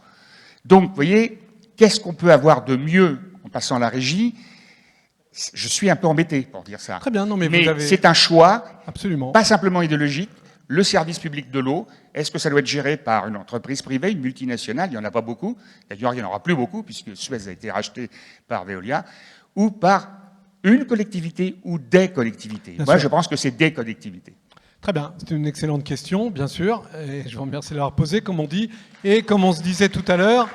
Donc, vous voyez, qu'est-ce qu'on peut avoir de mieux en passant à la régie? Je suis un peu embêté pour dire ça. Très bien, non, mais c'est un choix, absolument, pas simplement idéologique. Le service public de l'eau, est-ce que ça doit être géré par une entreprise privée, une multinationale? Il n'y en a pas beaucoup. D'ailleurs, il n'y en aura plus beaucoup, puisque Suez a été racheté par Veolia, ou par une collectivité ou des collectivités. Moi, je pense que c'est des collectivités. Très bien, c'est une excellente question, bien sûr, et je vous remercie de l'avoir posée, comme on dit. Et comme on se disait tout à l'heure,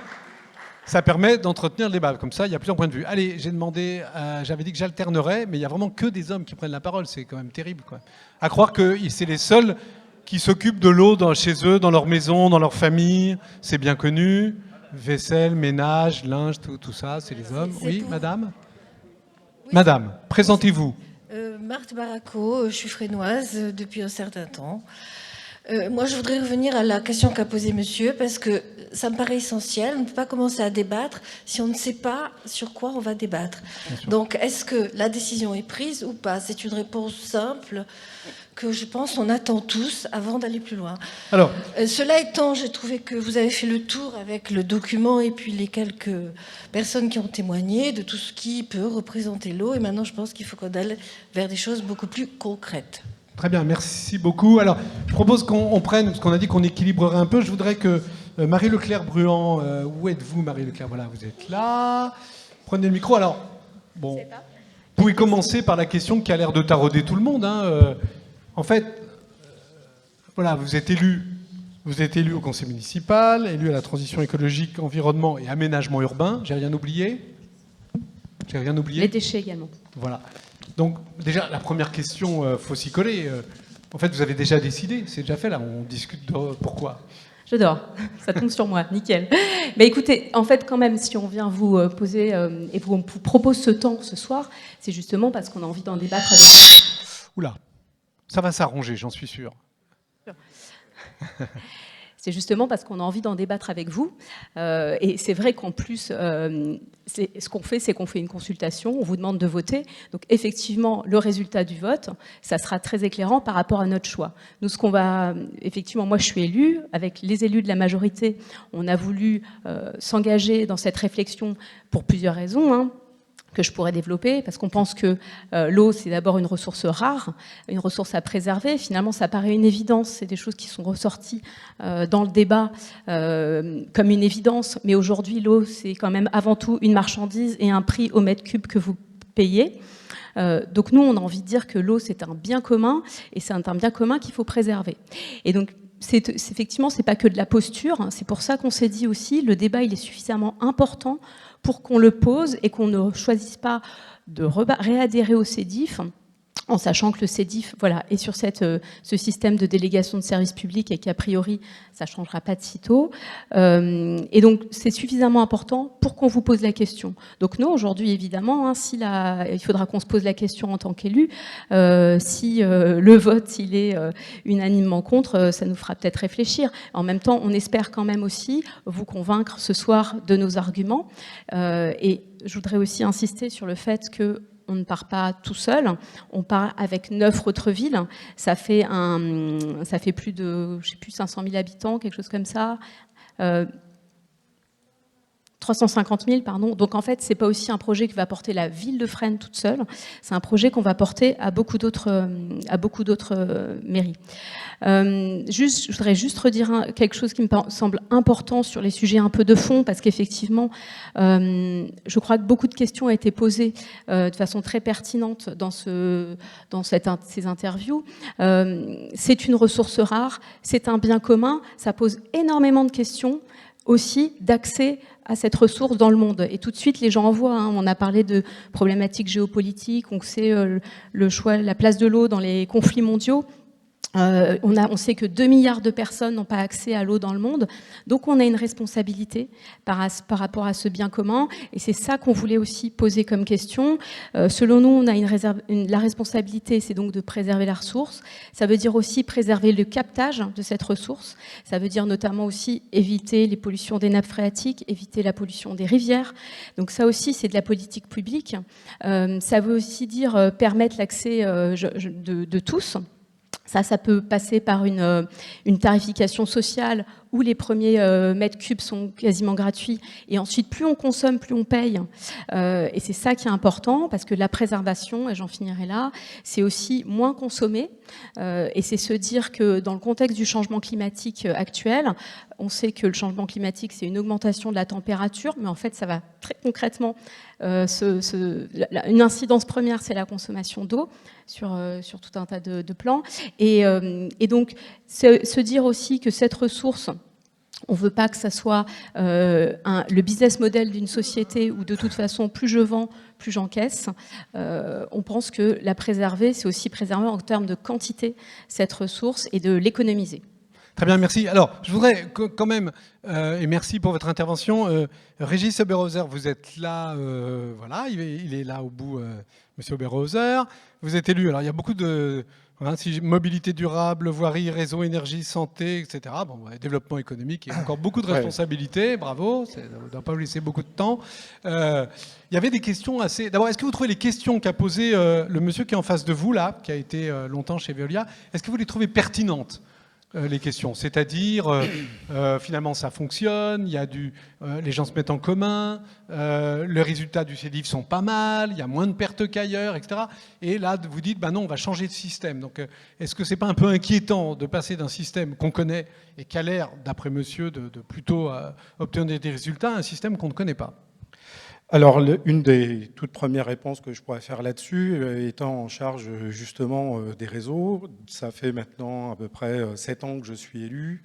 ça permet d'entretenir le débat. Comme ça, il y a plusieurs points de vue. Allez, j'ai demandé, j'avais dit que j'alternerais, mais il n'y a vraiment que des hommes qui prennent la parole. C'est quand même terrible, quoi. À croire que c'est les seuls qui s'occupent de l'eau chez eux, dans leur maison, dans leur famille. C'est bien connu. Vaisselle, ménage, linge, tout ça, c'est les hommes. Oui, madame? Oui. Madame, présentez-vous. Marthe Baraco, je suis fresnoise depuis un certain temps. Moi, je voudrais revenir à la question qu'a posée monsieur, parce que ça me paraît essentiel. On ne peut pas commencer à débattre si on ne sait pas sur quoi on va débattre. Donc, est-ce que la décision est prise ou pas? C'est une réponse simple que je pense on attend tous avant d'aller plus loin. Alors, cela étant, j'ai trouvé que vous avez fait le tour avec le document et puis les quelques personnes qui ont témoigné de tout ce qui peut représenter l'eau. Et maintenant, je pense qu'il faut qu'on aille vers des choses beaucoup plus concrètes. Très bien, merci beaucoup. Alors, je propose qu'on prenne, parce qu'on a dit qu'on équilibrerait un peu, je voudrais que Marie Leclerc-Bruand, où êtes-vous Marie Leclerc? Voilà, vous êtes là. Prenez le micro. Alors, bon, vous pouvez commencer par la question qui a l'air de tarauder tout le monde. Hein. En fait, voilà, vous êtes élu au conseil municipal, élu à la transition écologique, environnement et aménagement urbain. J'ai rien oublié? J'ai rien oublié? Les déchets également. Voilà. Donc déjà, la première question, faut s'y coller. En fait, vous avez déjà décidé, c'est déjà fait là, on discute de pourquoi. J'adore, ça tombe sur moi, nickel. Mais écoutez, en fait, quand même, si on vient vous poser et vous propose ce temps ce soir, c'est justement parce qu'on a envie d'en débattre avec vous. Oula, ça va s'arranger, j'en suis sûr. C'est justement parce qu'on a envie d'en débattre avec vous. Et c'est vrai qu'en plus, ce qu'on fait, c'est qu'on fait une consultation, on vous demande de voter. Donc effectivement, le résultat du vote, ça sera très éclairant par rapport à notre choix. Nous, ce qu'on va... Effectivement, moi, je suis élue. Avec les élus de la majorité, on a voulu s'engager dans cette réflexion pour plusieurs raisons, hein, que je pourrais développer, parce qu'on pense que l'eau, c'est d'abord une ressource rare, une ressource à préserver. Finalement, ça paraît une évidence, c'est des choses qui sont ressorties dans le débat comme une évidence, mais aujourd'hui, l'eau, c'est quand même avant tout une marchandise et un prix au mètre cube que vous payez. Donc nous, on a envie de dire que l'eau, c'est un bien commun, et c'est un bien commun qu'il faut préserver. Et donc, effectivement, c'est pas que de la posture, hein. C'est pour ça qu'on s'est dit aussi, le débat, il est suffisamment important pour qu'on le pose et qu'on ne choisisse pas de réadhérer au CEDIF, en sachant que le CEDIF est sur ce système de délégation de services publics et qu'a priori, ça ne changera pas de sitôt. Et donc, c'est suffisamment important pour qu'on vous pose la question. Donc nous, aujourd'hui, évidemment, hein, il faudra qu'on se pose la question en tant qu'élu. Si le vote, il est unanimement contre, ça nous fera peut-être réfléchir. En même temps, on espère quand même aussi vous convaincre ce soir de nos arguments. Et je voudrais aussi insister sur le fait que on ne part pas tout seul, on part avec 9 autres villes. Ça fait plus de, 500 000 habitants, quelque chose comme ça. 350 000, pardon. Donc en fait, c'est pas aussi un projet que va porter la ville de Fresnes toute seule. C'est un projet qu'on va porter à beaucoup d'autres mairies. Je voudrais juste redire quelque chose qui me semble important sur les sujets un peu de fond, parce qu'effectivement, je crois que beaucoup de questions ont été posées de façon très pertinente dans ces interviews. C'est une ressource rare, c'est un bien commun, ça pose énormément de questions aussi d'accès à cette ressource dans le monde. Et tout de suite, les gens en voient. Hein. On a parlé de problématiques géopolitiques, on sait le choix, la place de l'eau dans les conflits mondiaux. On sait que 2 milliards de personnes n'ont pas accès à l'eau dans le monde. Donc on a une responsabilité par rapport à ce bien commun. Et c'est ça qu'on voulait aussi poser comme question. Selon nous, on a la responsabilité, c'est donc de préserver la ressource. Ça veut dire aussi préserver le captage de cette ressource. Ça veut dire notamment aussi éviter les pollutions des nappes phréatiques, éviter la pollution des rivières. Donc ça aussi, c'est de la politique publique. Ça veut aussi dire permettre l'accès de tous. Ça peut passer par une tarification sociale où les premiers mètres cubes sont quasiment gratuits. Et ensuite, plus on consomme, plus on paye. Et c'est ça qui est important, parce que la préservation, et j'en finirai là, c'est aussi moins consommer. Et c'est se dire que dans le contexte du changement climatique actuel, on sait que le changement climatique, c'est une augmentation de la température, mais en fait, ça va très concrètement... une incidence première, c'est la consommation d'eau sur tout un tas de plans. Et donc, se dire aussi que cette ressource, on ne veut pas que ça soit le business model d'une société où de toute façon, plus je vends, plus j'encaisse. On pense que la préserver, c'est aussi préserver en termes de quantité cette ressource et de l'économiser. Très bien, merci. Alors, je voudrais quand même, et merci pour votre intervention, Régis Oberhauser, vous êtes là, voilà, il est là au bout, Monsieur Oberhauser. Vous êtes élu, alors il y a beaucoup de... Voilà, mobilité durable, voirie, réseau, énergie, santé, etc. Bon, développement économique, il y a encore beaucoup de responsabilités, bravo, on ne doit pas vous laisser beaucoup de temps. Il y avait des questions assez... D'abord, est-ce que vous trouvez les questions qu'a posées le monsieur qui est en face de vous, là, qui a été longtemps chez Veolia, est-ce que vous les trouvez pertinentes les questions, c'est-à-dire finalement ça fonctionne, il y a les gens se mettent en commun, les résultats du CEDIF sont pas mal, il y a moins de pertes qu'ailleurs, etc. Et là vous dites non, on va changer de système. Donc est-ce que c'est pas un peu inquiétant de passer d'un système qu'on connaît et qui a l'air, d'après monsieur, de plutôt obtenir des résultats à un système qu'on ne connaît pas? Alors, une des toutes premières réponses que je pourrais faire là-dessus, étant en charge justement des réseaux, ça fait maintenant à peu près 7 ans que je suis élu.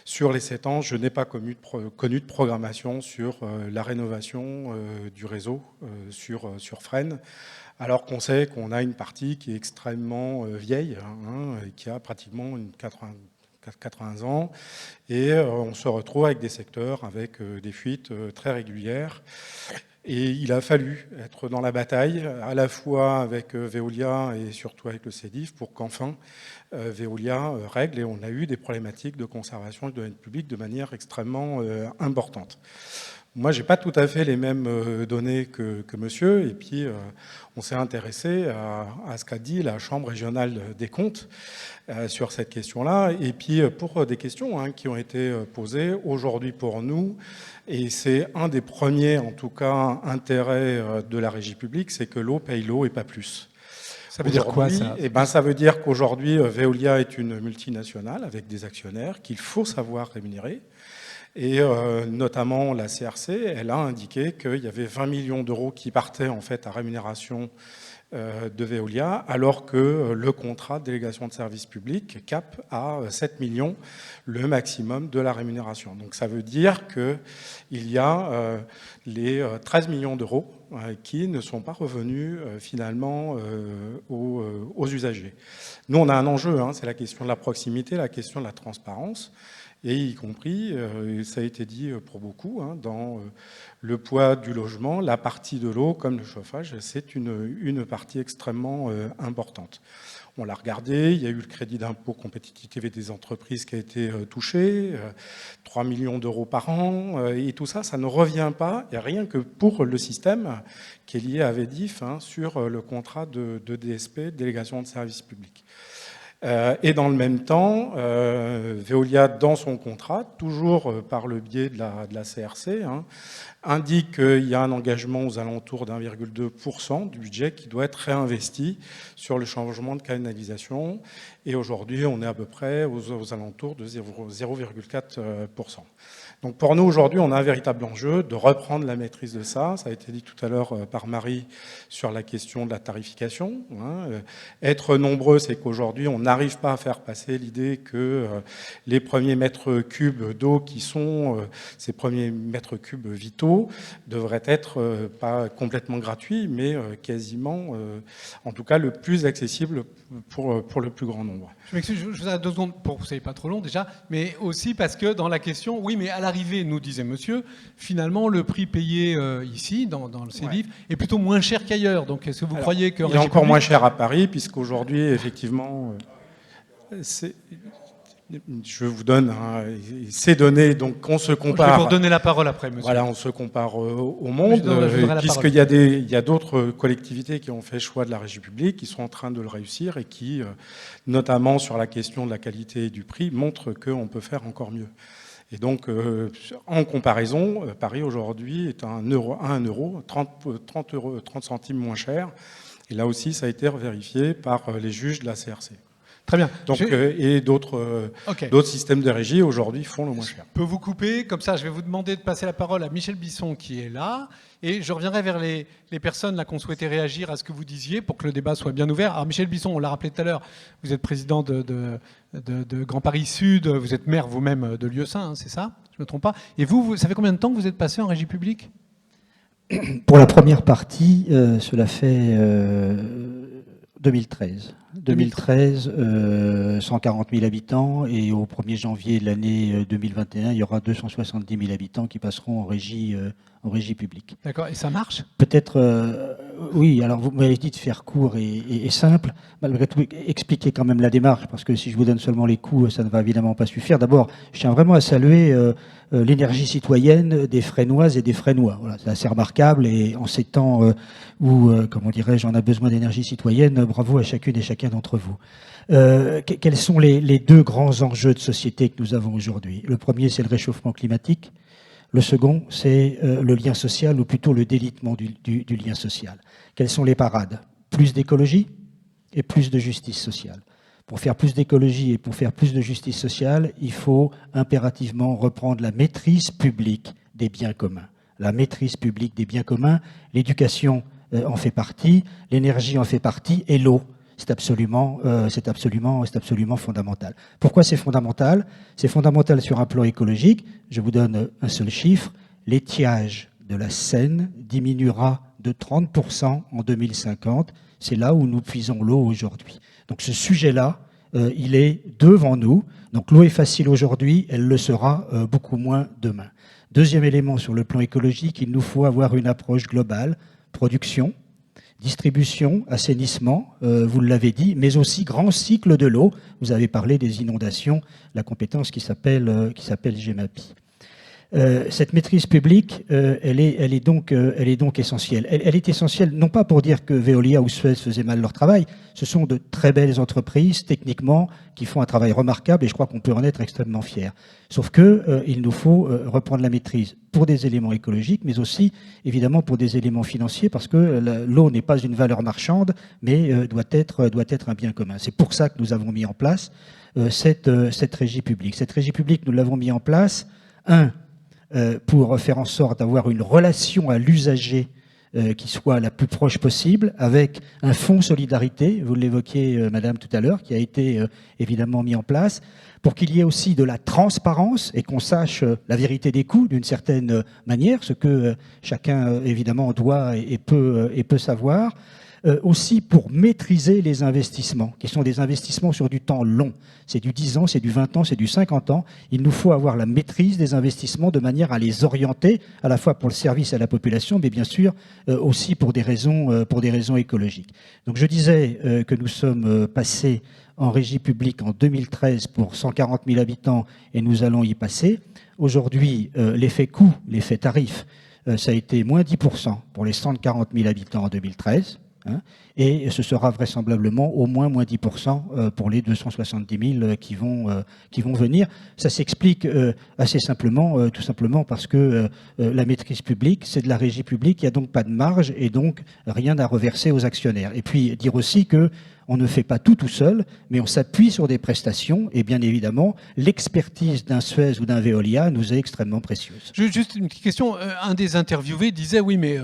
Sur les 7 ans, je n'ai pas connu de programmation sur la rénovation du réseau sur Fresnes, alors qu'on sait qu'on a une partie qui est extrêmement vieille, qui a pratiquement 80 ans, et on se retrouve avec des secteurs avec des fuites très régulières. Et il a fallu être dans la bataille, à la fois avec Veolia et surtout avec le CEDIF, pour qu'enfin Veolia règle, et on a eu des problématiques de conservation du domaine public de manière extrêmement importante. Moi, je n'ai pas tout à fait les mêmes données que monsieur, et puis on s'est intéressé à ce qu'a dit la Chambre régionale des comptes sur cette question-là, et puis pour des questions qui ont été posées aujourd'hui pour nous, et c'est un des premiers, en tout cas, intérêts de la régie publique, c'est que l'eau paye l'eau et pas plus. Ça veut dire quoi, ça ? Ça veut dire qu'aujourd'hui, Veolia est une multinationale avec des actionnaires qu'il faut savoir rémunérer. Et notamment la CRC, elle a indiqué qu'il y avait 20 millions d'euros qui partaient en fait à rémunération de Veolia, alors que le contrat de délégation de service public cap à 7 millions le maximum de la rémunération. Donc ça veut dire qu'il y a les 13 millions d'euros qui ne sont pas revenus finalement aux usagers. Nous, on a un enjeu, c'est la question de la proximité, la question de la transparence. Et y compris, ça a été dit pour beaucoup, dans le poids du logement, la partie de l'eau, comme le chauffage, c'est une partie extrêmement importante. On l'a regardé, il y a eu le crédit d'impôt compétitivité des entreprises qui a été touché, 3 millions d'euros par an, et tout ça, ça ne revient pas, et rien que pour le système qui est lié à VEDIF sur le contrat de DSP, délégation de service public. Et dans le même temps, Veolia, dans son contrat, toujours par le biais de la CRC, indique qu'il y a un engagement aux alentours d'1,2% du budget qui doit être réinvesti sur le changement de canalisation. Et aujourd'hui, on est à peu près aux alentours de 0,4%. Donc pour nous, aujourd'hui, on a un véritable enjeu de reprendre la maîtrise de ça. Ça a été dit tout à l'heure par Marie sur la question de la tarification. Être nombreux, c'est qu'aujourd'hui, on n'arrive pas à faire passer l'idée que les premiers mètres cubes d'eau qui sont ces premiers mètres cubes vitaux devraient être pas complètement gratuits, mais quasiment, en tout cas, le plus accessible pour le plus grand nombre. Je m'excuse, je vous arrête 2 secondes pour que vous ne soyez pas trop long déjà, mais aussi parce que dans la question, oui, mais à l'arrivée, nous disait monsieur, finalement, le prix payé ici, dans le CEDIF, est plutôt moins cher qu'ailleurs. Donc, est-ce que vous croyez que... Il est encore moins cher à Paris, puisqu'aujourd'hui, effectivement, je vous donne ces données, donc on se compare... Je vais vous redonner la parole après, monsieur. Voilà, on se compare au monde, puisqu'il y a d'autres collectivités qui ont fait le choix de la régie publique, qui sont en train de le réussir et qui, notamment sur la question de la qualité et du prix, montrent qu'on peut faire encore mieux. Et donc, en comparaison, Paris aujourd'hui est à 1 euro, 30 centimes moins cher. Et là aussi, ça a été vérifié par les juges de la CRC. Très bien. Donc, et d'autres systèmes de régie aujourd'hui font le moins cher. Je peux vous couper, comme ça je vais vous demander de passer la parole à Michel Bisson qui est là, et je reviendrai vers les personnes là qui ont souhaité réagir à ce que vous disiez pour que le débat soit bien ouvert. Alors Michel Bisson, on l'a rappelé tout à l'heure, vous êtes président de Grand Paris Sud, vous êtes maire vous-même de Lieusaint, c'est ça? Je ne me trompe pas. Et vous, ça fait combien de temps que vous êtes passé en régie publique? Pour la première partie, cela fait 2013. 2013, 140 000 habitants, et au 1er janvier de l'année 2021, il y aura 270 000 habitants qui passeront en régie publique. D'accord, et ça marche? Peut-être, oui, alors vous m'avez dit de faire court et simple. Malgré tout, expliquez quand même la démarche, parce que si je vous donne seulement les coûts, ça ne va évidemment pas suffire. D'abord, je tiens vraiment à saluer l'énergie citoyenne des Fresnoises et des Fresnois. Voilà, c'est assez remarquable, et en ces temps où, comment dirais-je, on a besoin d'énergie citoyenne, bravo à chacune et chacun d'entre vous. Quels sont les deux grands enjeux de société que nous avons aujourd'hui? Le premier, c'est le réchauffement climatique. Le second, c'est le lien social, ou plutôt le délitement du lien social. Quelles sont les parades? Plus d'écologie et plus de justice sociale. Pour faire plus d'écologie et pour faire plus de justice sociale, il faut impérativement reprendre la maîtrise publique des biens communs. La maîtrise publique des biens communs, l'éducation en fait partie, l'énergie en fait partie, et l'eau. C'est absolument fondamental. Pourquoi c'est fondamental? C'est fondamental sur un plan écologique. Je vous donne un seul chiffre. L'étiage de la Seine diminuera de 30% en 2050. C'est là où nous puisons l'eau aujourd'hui. Donc ce sujet-là, il est devant nous. Donc l'eau est facile aujourd'hui, elle le sera beaucoup moins demain. Deuxième élément sur le plan écologique, il nous faut avoir une approche globale, production, distribution, assainissement, vous l'avez dit, mais aussi grand cycle de l'eau. Vous avez parlé des inondations, la compétence qui s'appelle GEMAPI. Cette maîtrise publique, elle est donc essentielle. Elle est essentielle non pas pour dire que Veolia ou Suez faisaient mal leur travail. Ce sont de très belles entreprises, techniquement, qui font un travail remarquable, et je crois qu'on peut en être extrêmement fier. Sauf que il nous faut reprendre la maîtrise pour des éléments écologiques, mais aussi, évidemment, pour des éléments financiers, parce que l'eau n'est pas une valeur marchande, mais doit être un bien commun. C'est pour ça que nous avons mis en place cette régie publique. Cette régie publique, nous l'avons mis en place, pour faire en sorte d'avoir une relation à l'usager qui soit la plus proche possible, avec un fonds solidarité, vous l'évoquiez madame tout à l'heure, qui a été évidemment mis en place, pour qu'il y ait aussi de la transparence et qu'on sache la vérité des coûts d'une certaine manière, ce que chacun évidemment doit et peut savoir. Aussi pour maîtriser les investissements, qui sont des investissements sur du temps long. C'est du 10 ans, c'est du 20 ans, c'est du 50 ans. Il nous faut avoir la maîtrise des investissements de manière à les orienter, à la fois pour le service à la population, mais bien sûr aussi pour des raisons écologiques. Donc je disais que nous sommes passés en régie publique en 2013 pour 140 000 habitants, et nous allons y passer. Aujourd'hui, l'effet coût, l'effet tarif, ça a été moins 10% pour les 140 000 habitants en 2013. Et ce sera vraisemblablement au moins 10% pour les 270 000 qui vont venir. Ça s'explique assez simplement, tout simplement parce que la maîtrise publique, c'est de la régie publique, il n'y a donc pas de marge et donc rien à reverser aux actionnaires. Et puis dire aussi que on ne fait pas tout seul, mais on s'appuie sur des prestations, et bien évidemment, l'expertise d'un Suez ou d'un Veolia nous est extrêmement précieuse. Juste une petite question. Un des interviewés disait, oui, mais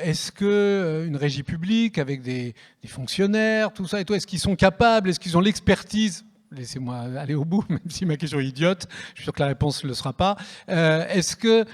est-ce qu'une régie publique, avec des fonctionnaires, tout ça et tout, est-ce qu'ils sont capables, est-ce qu'ils ont l'expertise? Laissez-moi aller au bout, même si ma question est idiote, je suis sûr que la réponse ne le sera pas. Est-ce que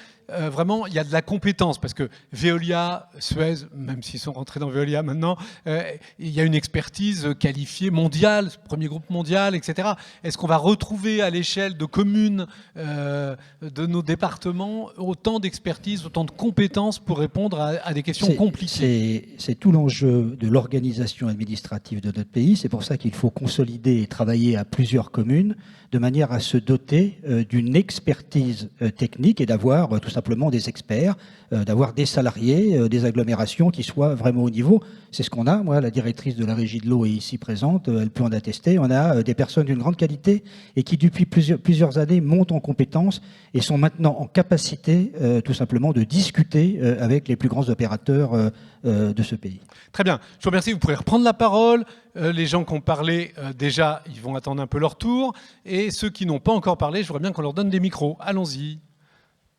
vraiment il y a de la compétence? Parce que Veolia, Suez, même s'ils sont rentrés dans Veolia maintenant, il y a une expertise qualifiée mondiale, premier groupe mondial, etc. Est-ce qu'on va retrouver à l'échelle de communes, de nos départements, autant d'expertise, autant de compétences pour répondre à des questions compliquées? C'est tout l'enjeu de l'organisation administrative de notre pays. C'est pour ça qu'il faut consolider et travailler à plusieurs communes de manière à se doter d'une expertise technique et d'avoir tout simplement des experts, d'avoir des salariés, des agglomérations qui soient vraiment au niveau. C'est ce qu'on a. Moi, la directrice de la régie de l'eau est ici présente, elle peut en attester. On a des personnes d'une grande qualité et qui, depuis plusieurs années, montent en compétences et sont maintenant en capacité, tout simplement, de discuter avec les plus grands opérateurs de ce pays. Très bien. Je vous remercie. Vous pourrez reprendre la parole. Les gens qui ont parlé, déjà, ils vont attendre un peu leur tour. Et ceux qui n'ont pas encore parlé, je voudrais bien qu'on leur donne des micros. Allons-y.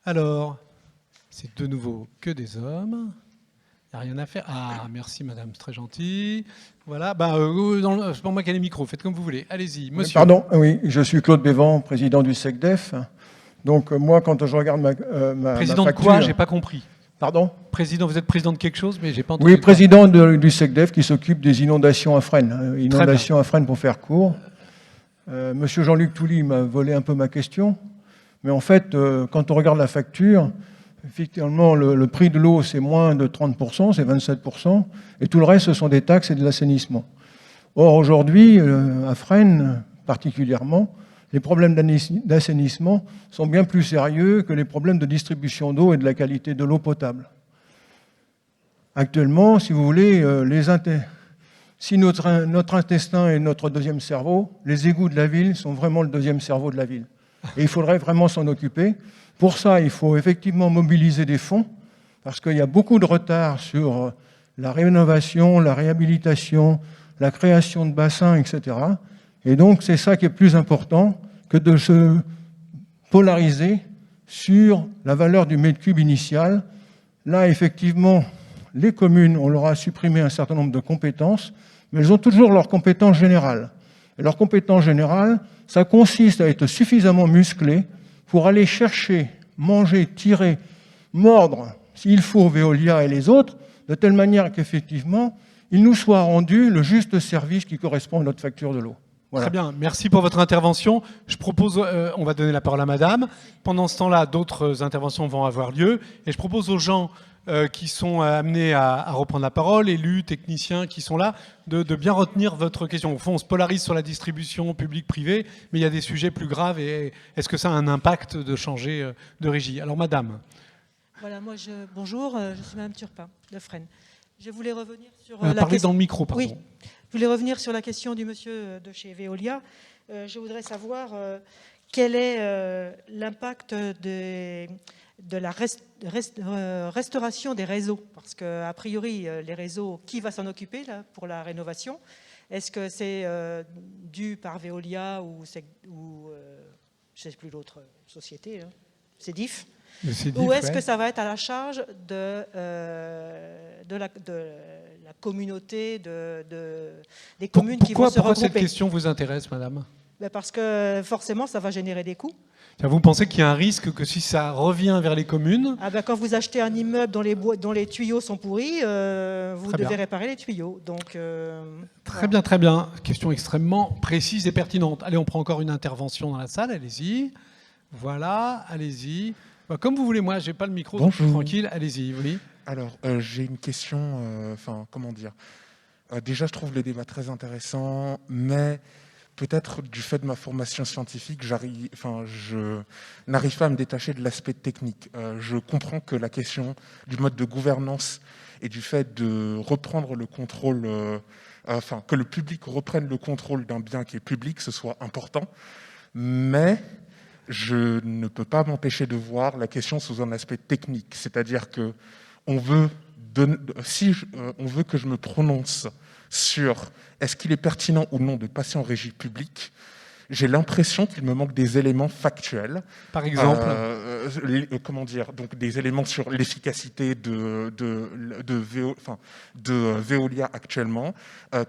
Alors, c'est de nouveau que des hommes. Il n'y a rien à faire. Ah, merci madame, c'est très gentil. Voilà, c'est pas moi qui ai les micros, faites comme vous voulez. Allez-y, monsieur. Pardon, oui, je suis Claude Bévan, président du SECDEF. Donc moi, quand je regarde ma président facture, de quoi? J'ai pas compris. Pardon ? Président, vous êtes président de quelque chose, mais j'ai pas entendu. Oui, président du SECDEF qui s'occupe des inondations à Fresnes. Inondations à Fresnes pour faire court. Monsieur Jean-Luc Touly m'a volé un peu ma question. Mais en fait, quand on regarde la facture, effectivement, le prix de l'eau, c'est moins de 30%, c'est 27%. Et tout le reste, ce sont des taxes et de l'assainissement. Or, aujourd'hui, à Fresnes particulièrement, les problèmes d'assainissement sont bien plus sérieux que les problèmes de distribution d'eau et de la qualité de l'eau potable. Actuellement, si vous voulez, si notre intestin est notre deuxième cerveau, les égouts de la ville sont vraiment le deuxième cerveau de la ville. Et il faudrait vraiment s'en occuper. Pour ça, il faut effectivement mobiliser des fonds, parce qu'il y a beaucoup de retard sur la rénovation, la réhabilitation, la création de bassins, etc. Et donc, c'est ça qui est plus important que de se polariser sur la valeur du mètre cube initial. Là, effectivement, les communes, on leur a supprimé un certain nombre de compétences, mais elles ont toujours leurs compétences générales. Et leurs compétences générales, ça consiste à être suffisamment musclé pour aller chercher, manger, tirer, mordre, s'il faut, Veolia et les autres, de telle manière qu'effectivement, il nous soit rendu le juste service qui correspond à notre facture de l'eau. Voilà. Très bien, merci pour votre intervention. Je propose, on va donner la parole à madame. Pendant ce temps-là, d'autres interventions vont avoir lieu. Et je propose aux gens qui sont amenés à reprendre la parole, élus, techniciens qui sont là, de bien retenir votre question. Au fond, on se polarise sur la distribution publique-privée, mais il y a des sujets plus graves. Et est-ce que ça a un impact de changer de régie? Alors madame. Voilà, bonjour, je suis madame Turpin de Fresnes. Je voulais revenir sur la question... dans le micro, pardon. Oui, je voulais revenir sur la question du monsieur de chez Veolia. Je voudrais savoir quel est l'impact de la restauration des réseaux. Parce qu'a priori, les réseaux, qui va s'en occuper là, pour la rénovation? Est-ce que c'est dû par Veolia ou je ne sais plus l'autre société, hein, c'est DIF? Ou est-ce que ça va être à la charge de la communauté, des communes qui vont se regrouper? Pourquoi cette question vous intéresse, madame? Parce que forcément, ça va générer des coûts. Vous pensez qu'il y a un risque que si ça revient vers les communes... Quand vous achetez un immeuble dont les tuyaux sont pourris, vous devez réparer les tuyaux. Donc, très bien, très bien. Question extrêmement précise et pertinente. Allez, on prend encore une intervention dans la salle, allez-y. Voilà, allez-y. Comme vous voulez, moi, je n'ai pas le micro, donc je suis tranquille. Allez-y, oui. Alors, j'ai une question, comment dire. Déjà, je trouve le débat très intéressant, mais peut-être du fait de ma formation scientifique, je n'arrive pas à me détacher de l'aspect technique. Je comprends que la question du mode de gouvernance et du fait de reprendre le contrôle, que le public reprenne le contrôle d'un bien qui est public, ce soit important, mais je ne peux pas m'empêcher de voir la question sous un aspect technique. C'est-à-dire que on veut que je me prononce sur est-ce qu'il est pertinent ou non de passer en régie publique, j'ai l'impression qu'il me manque des éléments factuels. Par exemple donc des éléments sur l'efficacité de Veolia actuellement.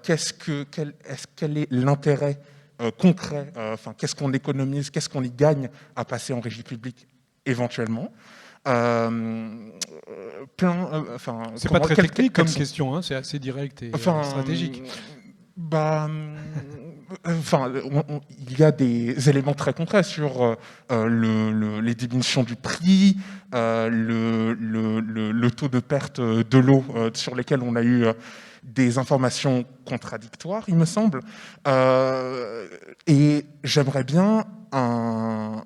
Quel est l'intérêt concret, qu'est-ce qu'on économise, qu'est-ce qu'on y gagne à passer en régie publique éventuellement. C'est pas très technique comme question, hein, c'est assez direct et stratégique. Il y a des éléments très concrets sur les diminutions du prix, le taux de perte de l'eau sur lesquels on a eu des informations contradictoires, il me semble. Et j'aimerais bien un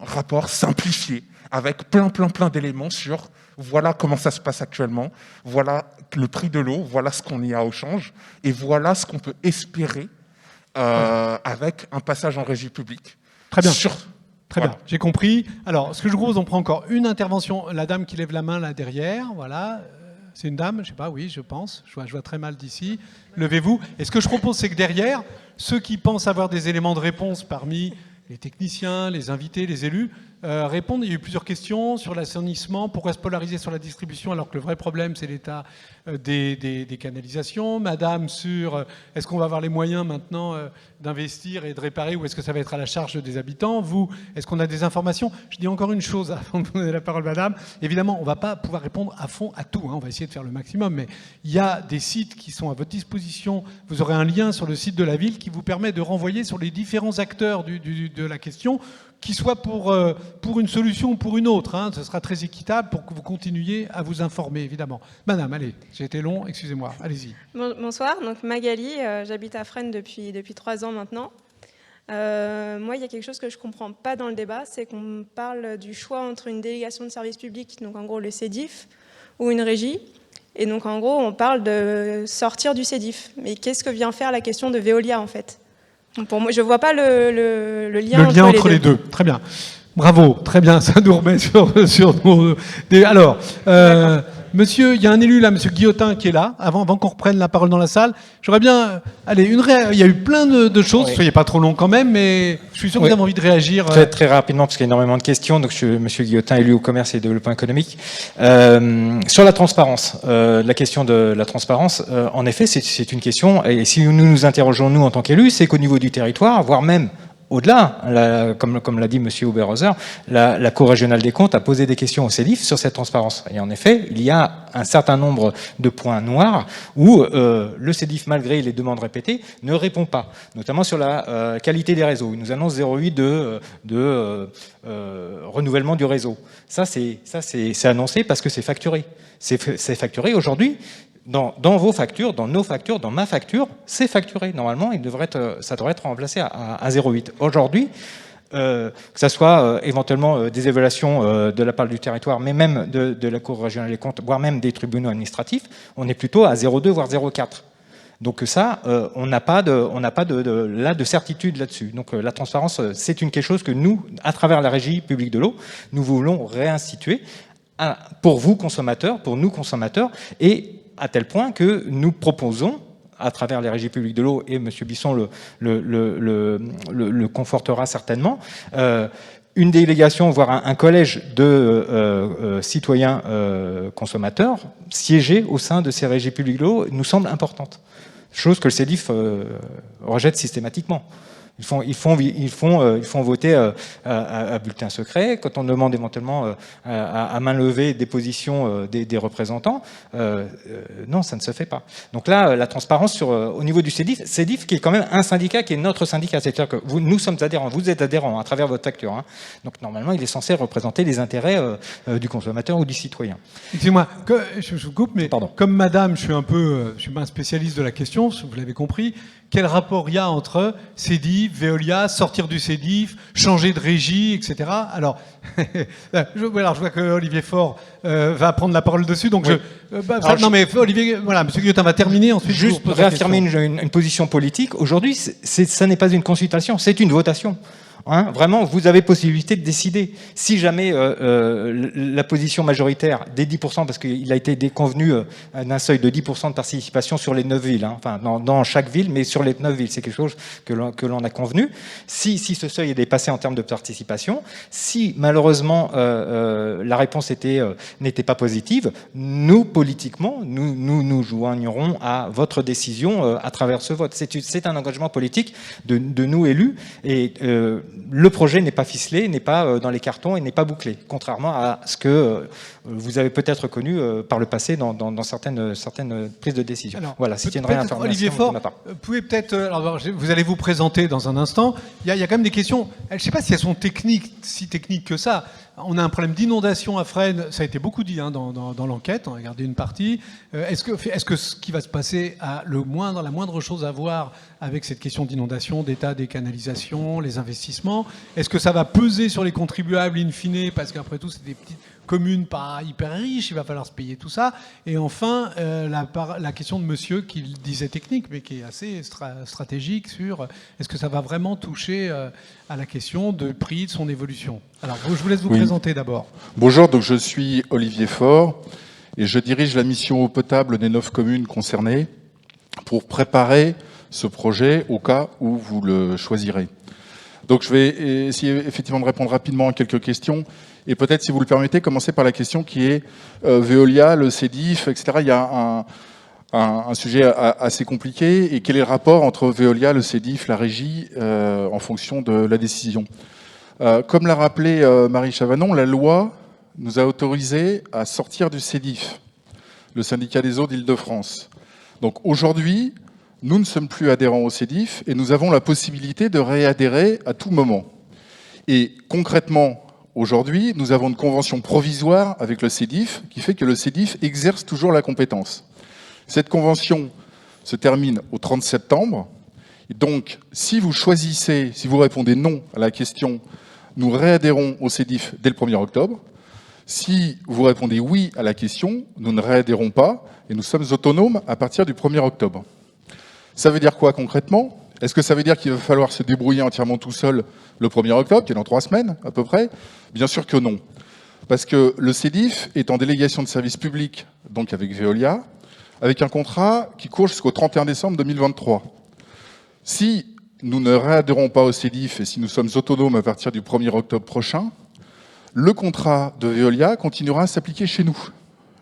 rapport simplifié avec plein d'éléments sur voilà comment ça se passe actuellement, voilà le prix de l'eau, voilà ce qu'on y a au change, et voilà ce qu'on peut espérer avec un passage en régie publique. Très bien. Très bien, j'ai compris. Alors, ce que je vous propose, on prend encore une intervention. La dame qui lève la main là derrière, voilà. C'est une dame, je ne sais pas, oui, je pense. Je vois très mal d'ici. Levez-vous. Et ce que je propose, c'est que derrière, ceux qui pensent avoir des éléments de réponse parmi les techniciens, les invités, les élus, répondre. Il y a eu plusieurs questions sur l'assainissement. Pourquoi se polariser sur la distribution alors que le vrai problème, c'est l'état des canalisations. Madame, sur est-ce qu'on va avoir les moyens maintenant d'investir et de réparer, ou est-ce que ça va être à la charge des habitants? Vous, est-ce qu'on a des informations? Je dis encore une chose avant de donner la parole, madame. Évidemment, on ne va pas pouvoir répondre à fond à tout. On va essayer de faire le maximum. Mais il y a des sites qui sont à votre disposition. Vous aurez un lien sur le site de la ville qui vous permet de renvoyer sur les différents acteurs de la question, qui soit pour une solution ou pour une autre. Ce sera très équitable pour que vous continuiez à vous informer, évidemment. Madame, allez, j'ai été long, excusez-moi, allez-y. Bonsoir, donc Magali, j'habite à Fresnes depuis 3 ans maintenant. Moi, il y a quelque chose que je ne comprends pas dans le débat, c'est qu'on parle du choix entre une délégation de service public, donc en gros le CEDIF, ou une régie. Et donc en gros, on parle de sortir du CEDIF. Mais qu'est-ce que vient faire la question de Veolia, en fait? Pour moi, je ne vois pas le lien entre les deux. Très bien. Bravo, très bien, ça nous remet sur nos... Alors, monsieur, il y a un élu là, monsieur Guillotin, qui est là, avant qu'on reprenne la parole dans la salle. J'aurais bien... Allez, il y a eu plein de choses, soyez pas trop long quand même, mais je suis sûr que vous avez envie de réagir. Très rapidement, parce qu'il y a énormément de questions. Donc, monsieur Guillotin, élu au commerce et développement économique. Sur la transparence, la question de la transparence, en effet, c'est une question, et si nous nous interrogeons, nous, en tant qu'élus, c'est qu'au niveau du territoire, voire même au-delà, comme l'a dit M. Oberhauser, la Cour régionale des comptes a posé des questions au CEDIF sur cette transparence. Et en effet, il y a un certain nombre de points noirs où le CEDIF, malgré les demandes répétées, ne répond pas, notamment sur la qualité des réseaux. Il nous annonce 0,8 de renouvellement du réseau. Ça, c'est annoncé parce que c'est facturé. C'est facturé aujourd'hui. Dans vos factures, dans nos factures, dans ma facture, c'est facturé. Normalement, ça devrait être remplacé à 0,8. Aujourd'hui, que ce soit éventuellement des évaluations de la part du territoire, mais même de la Cour régionale des comptes, voire même des tribunaux administratifs, on est plutôt à 0,2 voire 0,4. Donc ça, on n'a pas de certitude là-dessus. Donc la transparence, c'est quelque chose que nous, à travers la régie publique de l'eau, nous voulons réinstituer pour vous consommateurs, pour nous consommateurs, et à tel point que nous proposons, à travers les régies publiques de l'eau, et M. Bisson le confortera certainement, une délégation, voire un collège de citoyens consommateurs siéger au sein de ces régies publiques de l'eau nous semble importante. Chose que le CEDIF rejette systématiquement. Ils font voter à bulletin secret. Quand on demande éventuellement à main levée des positions des représentants, non, ça ne se fait pas. Donc là, la transparence au niveau du CEDIF, qui est quand même un syndicat, qui est notre syndicat, c'est-à-dire que nous sommes adhérents, vous êtes adhérents à travers votre facture. Hein. Donc normalement, il est censé représenter les intérêts du consommateur ou du citoyen. Excusez-moi, je vous coupe, mais comme madame, je suis pas un spécialiste de la question, vous l'avez compris. Quel rapport il y a entre CEDIF, Veolia, sortir du CEDIF, changer de régie, etc. Alors, je vois que Olivier Faure va prendre la parole dessus. Donc non, mais Olivier, voilà, M. Guillotin va terminer. Ensuite, juste pour réaffirmer une position politique. Aujourd'hui, ça n'est pas une consultation, c'est une votation. Hein, vraiment, vous avez possibilité de décider. Si jamais la position majoritaire des 10%, parce qu'il a été déconvenu d'un seuil de 10% de participation sur les 9 villes, hein, enfin dans chaque ville, mais sur les 9 villes, c'est quelque chose que l'on a convenu. Si ce seuil est dépassé en termes de participation, si malheureusement la réponse n'était pas positive, nous, politiquement, nous joignerons à votre décision à travers ce vote. C'est un engagement politique de nous élus, et le projet n'est pas ficelé, n'est pas dans les cartons et n'est pas bouclé, contrairement à ce que vous avez peut-être connu par le passé dans certaines prises de décision. Alors, voilà, c'était une réinformation. Olivier Faure, vous pouvez peut-être, vous allez vous présenter dans un instant. Il y a quand même des questions. Je ne sais pas si elles sont si techniques que ça. On a un problème d'inondation à Fresnes, ça a été beaucoup dit dans l'enquête, on a regardé une partie. Est-ce que ce qui va se passer a la moindre chose à voir avec cette question d'inondation, d'état des canalisations, les investissements? Est-ce que ça va peser sur les contribuables in fine, parce qu'après tout c'est des petites communes pas hyper riches, il va falloir se payer tout ça? Et enfin, la question de monsieur qui disait technique, mais qui est assez stratégique sur est-ce que ça va vraiment toucher à la question de prix, de son évolution. Alors, je vous laisse vous présenter d'abord. Bonjour, donc je suis Olivier Faure et je dirige la mission eau potable des 9 communes concernées pour préparer ce projet au cas où vous le choisirez. Donc je vais essayer effectivement de répondre rapidement à quelques questions. Et peut-être, si vous le permettez, commencer par la question qui est Veolia, le CEDIF, etc. Il y a un sujet assez compliqué. Et quel est le rapport entre Veolia, le CEDIF, la régie, en fonction de la décision? Comme l'a rappelé Marie Chavanon, la loi nous a autorisé à sortir du CEDIF, le syndicat des eaux d'Île-de-France. Donc aujourd'hui, nous ne sommes plus adhérents au CEDIF et nous avons la possibilité de réadhérer à tout moment. Et concrètement, aujourd'hui, nous avons une convention provisoire avec le CEDIF qui fait que le CEDIF exerce toujours la compétence. Cette convention se termine au 30 septembre. Et donc, si vous choisissez, si vous répondez non à la question, nous réadhérons au CEDIF dès le 1er octobre. Si vous répondez oui à la question, nous ne réadhérons pas et nous sommes autonomes à partir du 1er octobre. Ça veut dire quoi concrètement? Est-ce que ça veut dire qu'il va falloir se débrouiller entièrement tout seul le 1er octobre, qui est dans 3 semaines à peu près? Bien sûr que non. Parce que le CEDIF est en délégation de service public, donc avec Veolia, avec un contrat qui court jusqu'au 31 décembre 2023. Si nous ne réadhérons pas au CEDIF et si nous sommes autonomes à partir du 1er octobre prochain, le contrat de Veolia continuera à s'appliquer chez nous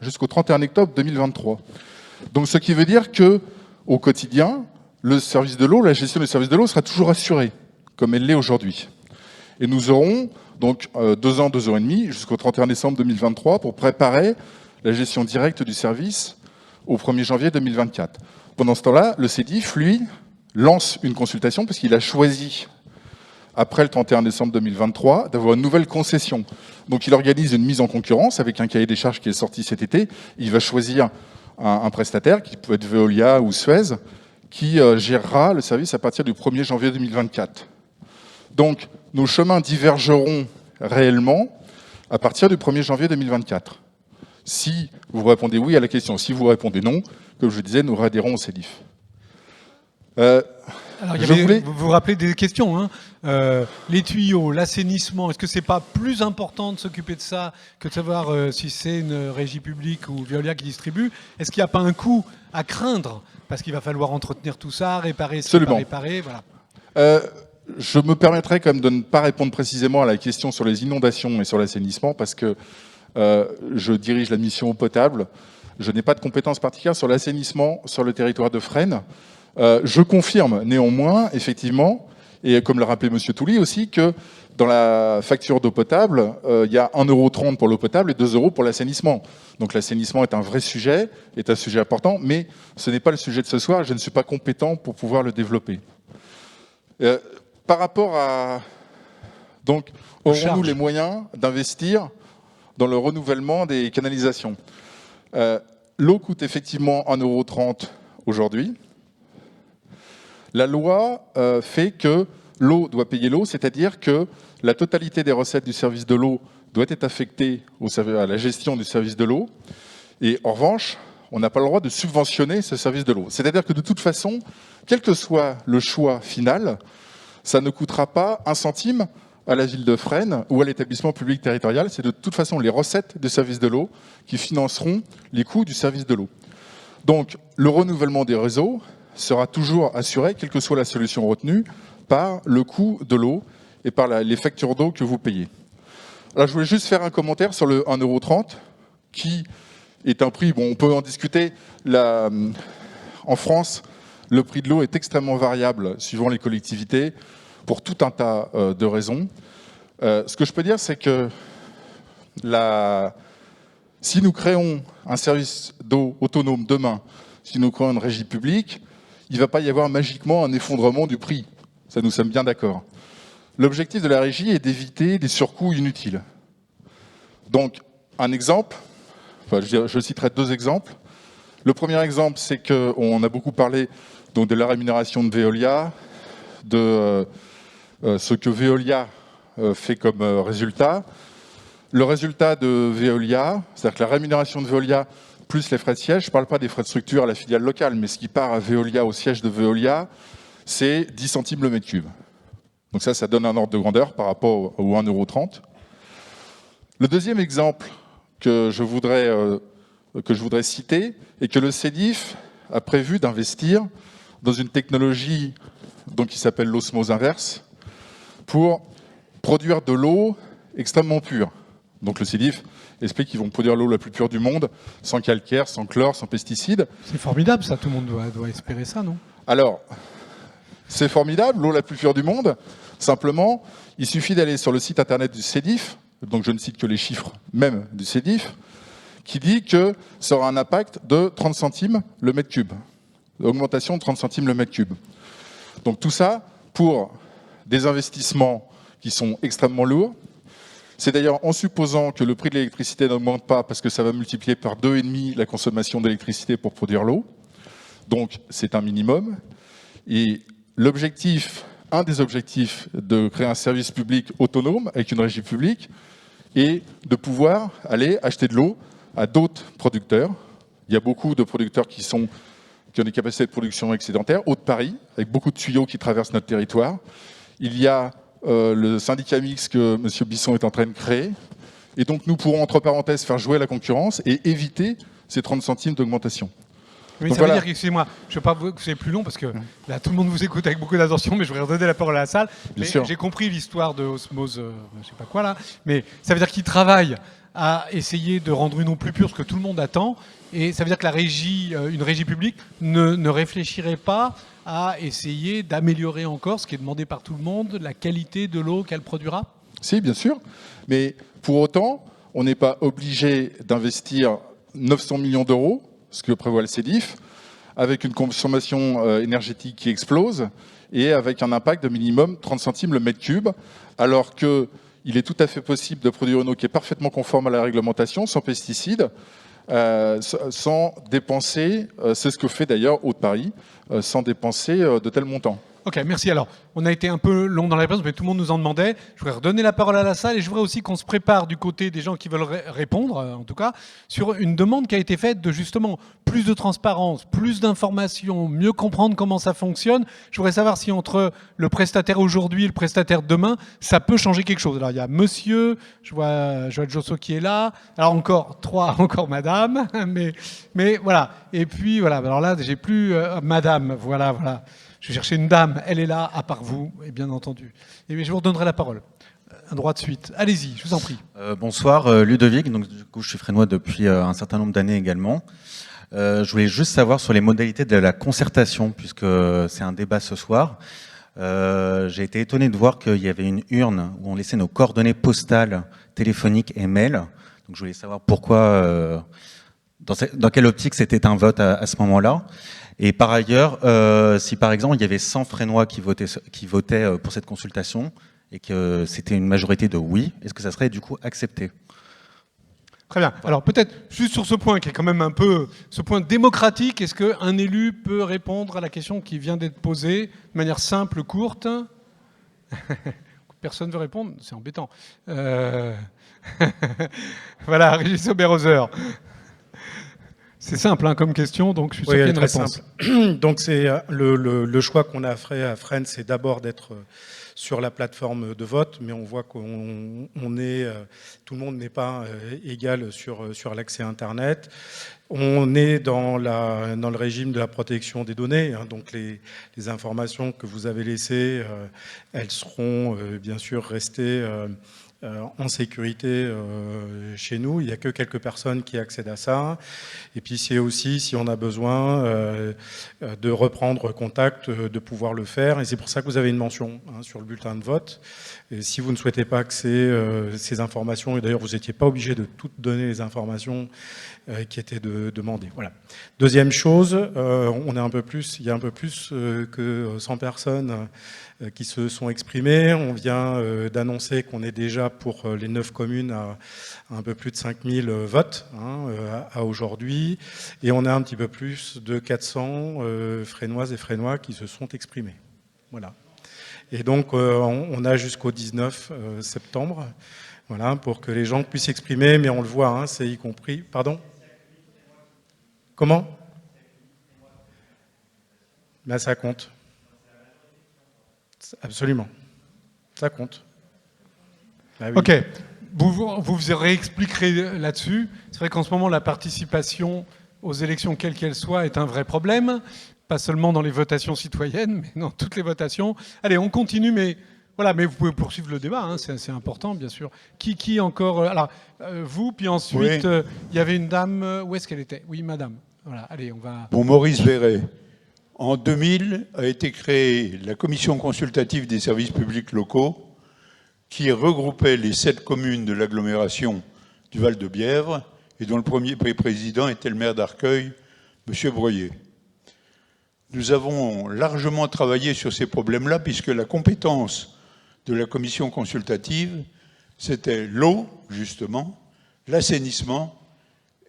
jusqu'au 31 octobre 2023. Donc ce qui veut dire que au quotidien, le service de l'eau, la gestion du service de l'eau sera toujours assurée, comme elle l'est aujourd'hui. Et nous aurons donc 2 ans, 2 ans et demi, jusqu'au 31 décembre 2023, pour préparer la gestion directe du service au 1er janvier 2024. Pendant ce temps-là, le CEDIF, lui, lance une consultation, parce qu'il a choisi, après le 31 décembre 2023, d'avoir une nouvelle concession. Donc il organise une mise en concurrence avec un cahier des charges qui est sorti cet été. Il va choisir un prestataire, qui peut être Veolia ou Suez, qui gérera le service à partir du 1er janvier 2024. Donc, nos chemins divergeront réellement à partir du 1er janvier 2024. Si vous répondez oui à la question, si vous répondez non, comme je disais, nous réadhérons au CEDIF. Alors, vous vous rappelez des questions, hein, les tuyaux, l'assainissement, est-ce que c'est pas plus important de s'occuper de ça que de savoir si c'est une régie publique ou Veolia qui distribue? Est-ce qu'il n'y a pas un coût à craindre? Parce qu'il va falloir entretenir tout ça, réparer ce qui n'est pas réparé, voilà. Je me permettrai quand même de ne pas répondre précisément à la question sur les inondations et sur l'assainissement, parce que je dirige la mission eau potable. Je n'ai pas de compétences particulières sur l'assainissement sur le territoire de Fresnes. Je confirme néanmoins, effectivement, et comme l'a rappelé M. Touly aussi, que dans la facture d'eau potable, il y a 1,30 € pour l'eau potable et 2 € pour l'assainissement. Donc l'assainissement est un vrai sujet, est un sujet important, mais ce n'est pas le sujet de ce soir, je ne suis pas compétent pour pouvoir le développer. Par rapport à... Donc, aurons-nous les moyens d'investir dans le renouvellement des canalisations? L'eau coûte effectivement 1,30 € aujourd'hui. La loi fait que l'eau doit payer l'eau, c'est-à-dire que la totalité des recettes du service de l'eau doit être affectée à la gestion du service de l'eau. Et en revanche, on n'a pas le droit de subventionner ce service de l'eau. C'est-à-dire que de toute façon, quel que soit le choix final, ça ne coûtera pas 1 centime à la ville de Fresnes ou à l'établissement public territorial. C'est de toute façon les recettes du service de l'eau qui financeront les coûts du service de l'eau. Donc, le renouvellement des réseaux sera toujours assuré, quelle que soit la solution retenue, par le coût de l'eau et par les factures d'eau que vous payez. Alors, je voulais juste faire un commentaire sur le 1,30 €, qui est un prix, bon, on peut en discuter. En France, le prix de l'eau est extrêmement variable suivant les collectivités, pour tout un tas de raisons. Ce que je peux dire, c'est que si nous créons un service d'eau autonome demain, si nous créons une régie publique, il ne va pas y avoir magiquement un effondrement du prix. Ça, nous sommes bien d'accord. L'objectif de la régie est d'éviter des surcoûts inutiles. Donc, un exemple, je citerai 2 exemples. Le premier exemple, c'est qu'on a beaucoup parlé donc, de la rémunération de Veolia, de ce que Veolia fait comme résultat. Le résultat de Veolia, c'est-à-dire que la rémunération de Veolia plus les frais de siège, je ne parle pas des frais de structure à la filiale locale, mais ce qui part à Veolia, au siège de Veolia, c'est 10 centimes le mètre cube. Donc ça donne un ordre de grandeur par rapport au 1,30 €. Le deuxième exemple que je voudrais citer est que le CEDIF a prévu d'investir dans une technologie qui s'appelle l'osmose inverse. pour produire de l'eau extrêmement pure. Donc le CEDIF explique qu'ils vont produire l'eau la plus pure du monde, sans calcaire, sans chlore, sans pesticides. C'est formidable ça, tout le monde doit espérer ça, non? Alors, c'est formidable, l'eau la plus pure du monde. Simplement, il suffit d'aller sur le site internet du CEDIF, donc je ne cite que les chiffres même du CEDIF, qui dit que ça aura un impact de 30 centimes le mètre cube. Augmentation de 30 centimes le mètre cube. Donc tout ça pour des investissements qui sont extrêmement lourds. C'est d'ailleurs en supposant que le prix de l'électricité n'augmente pas parce que ça va multiplier par 2,5 la consommation d'électricité pour produire l'eau. Donc c'est un minimum. Et l'objectif, un des objectifs de créer un service public autonome avec une régie publique est de pouvoir aller acheter de l'eau à d'autres producteurs. Il y a beaucoup de producteurs qui ont des capacités de production excédentaires. Haute-Paris, avec beaucoup de tuyaux qui traversent notre territoire. Il y a le syndicat mixte que M. Bisson est en train de créer. Et donc nous pourrons, entre parenthèses, faire jouer la concurrence et éviter ces 30 centimes d'augmentation. Oui, donc ça veut voilà. dire, excusez-moi, je ne veux pas que c'est plus long parce que là tout le monde vous écoute avec beaucoup d'attention, mais je voudrais redonner la parole à la salle. Bien sûr. J'ai compris l'histoire de Osmose, je ne sais pas quoi là, mais ça veut dire qu'ils travaillent à essayer de rendre une eau plus pure, ce que tout le monde attend, et ça veut dire que la régie, une régie publique ne réfléchirait pas à essayer d'améliorer encore ce qui est demandé par tout le monde, la qualité de l'eau qu'elle produira? Si, bien sûr, mais pour autant, on n'est pas obligé d'investir 900 millions d'euros, ce que prévoit le CEDIF, avec une consommation énergétique qui explose et avec un impact de minimum 30 centimes le mètre cube, alors qu'il est tout à fait possible de produire une eau qui est parfaitement conforme à la réglementation, sans pesticides, sans dépenser, c'est ce que fait d'ailleurs Haute-Paris, sans dépenser de tels montants. Ok, merci. Alors, on a été un peu long dans la réponse, mais tout le monde nous en demandait. Je voudrais redonner la parole à la salle et je voudrais aussi qu'on se prépare du côté des gens qui veulent répondre, en tout cas, sur une demande qui a été faite de justement plus de transparence, plus d'informations, mieux comprendre comment ça fonctionne. Je voudrais savoir si entre le prestataire aujourd'hui et le prestataire demain, ça peut changer quelque chose. Alors, il y a monsieur, je vois Joël Josso qui est là. Alors, encore madame, mais voilà. Et puis, voilà. Alors là, j'ai plus madame, voilà. Je vais chercher une dame, elle est là, à part vous, et bien entendu. Et je vous redonnerai la parole. Un droit de suite. Allez-y, je vous en prie. Bonsoir, Ludovic. Donc, du coup, je suis frénois depuis un certain nombre d'années également. Je voulais juste savoir sur les modalités de la concertation, puisque c'est un débat ce soir. J'ai été étonné de voir qu'il y avait une urne où on laissait nos coordonnées postales, téléphoniques et mails. Donc, je voulais savoir pourquoi, dans quelle optique c'était un vote à ce moment-là. Et par ailleurs, si par exemple il y avait 100 Frénois qui votaient pour cette consultation et que c'était une majorité de oui, est-ce que ça serait du coup accepté? Très bien. Alors peut-être juste sur ce point qui est quand même un peu ce point démocratique, est-ce qu'un élu peut répondre à la question qui vient d'être posée de manière simple, courte? Personne ne veut répondre, c'est embêtant. Voilà, Régis Aubert-Hauser. C'est simple comme question, donc je suis sûr qu'il y a une réponse. Simple. Donc c'est le choix qu'on a fait à Fresnes, c'est d'abord d'être sur la plateforme de vote, mais on voit qu'on est, tout le monde n'est pas égal sur l'accès Internet. On est dans le régime de la protection des données, hein, donc les informations que vous avez laissées, elles seront bien sûr restées en sécurité chez nous. Il n'y a que quelques personnes qui accèdent à ça. Et puis c'est aussi, si on a besoin de reprendre contact, de pouvoir le faire. Et c'est pour ça que vous avez une mention sur le bulletin de vote. Et si vous ne souhaitez pas que ces informations, et d'ailleurs vous n'étiez pas obligé de toutes donner les informations qui étaient demandées. Voilà. Deuxième chose, il y a un peu plus que 100 personnes qui se sont exprimées. On vient d'annoncer qu'on est déjà pour les 9 communes à un peu plus de 5000 votes à aujourd'hui. Et on a un petit peu plus de 400 Frénoises et Frénois qui se sont exprimés. Voilà. Et donc on a jusqu'au 19 septembre, voilà, pour que les gens puissent s'exprimer, mais on le voit, c'est y compris... Pardon ? Comment ? Ben, ça compte. Absolument. Ça compte. Ben, oui. Ok. Vous réexpliquerez là-dessus. C'est vrai qu'en ce moment, la participation aux élections, quelles qu'elles soient, est un vrai problème. Pas seulement dans les votations citoyennes, mais dans toutes les votations. Allez, on continue, mais Voilà, mais vous pouvez poursuivre le débat, hein, c'est important, bien sûr. Qui encore alors, vous, puis ensuite, il y avait une dame, où est-ce qu'elle était? Oui, madame. Voilà, allez, on va... Bon, Maurice Verret. En 2000 a été créée la commission consultative des services publics locaux qui regroupait les 7 communes de l'agglomération du Val-de-Bièvre et dont le premier président était le maire d'Arcueil, M. Breuillet. Nous avons largement travaillé sur ces problèmes-là puisque la compétence de la commission consultative, c'était l'eau, justement, l'assainissement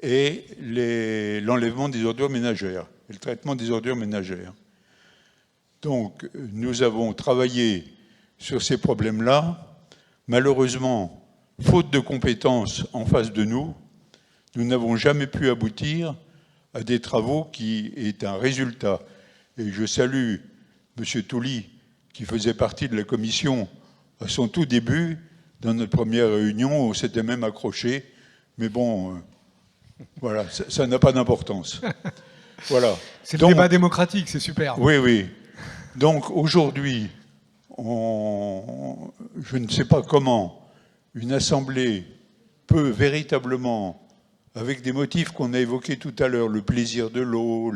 et l'enlèvement des ordures ménagères et le traitement des ordures ménagères. Donc, nous avons travaillé sur ces problèmes-là. Malheureusement, faute de compétences en face de nous, nous n'avons jamais pu aboutir à des travaux qui aient un résultat. Et je salue M. Touly, qui faisait partie de la commission à son tout début, dans notre première réunion, où on s'était même accroché. Mais bon, voilà, ça n'a pas d'importance. Voilà. C'est le débat démocratique, c'est super. Oui, oui. Donc aujourd'hui, je ne sais pas comment une assemblée peut véritablement, avec des motifs qu'on a évoqués tout à l'heure, le plaisir de l'eau,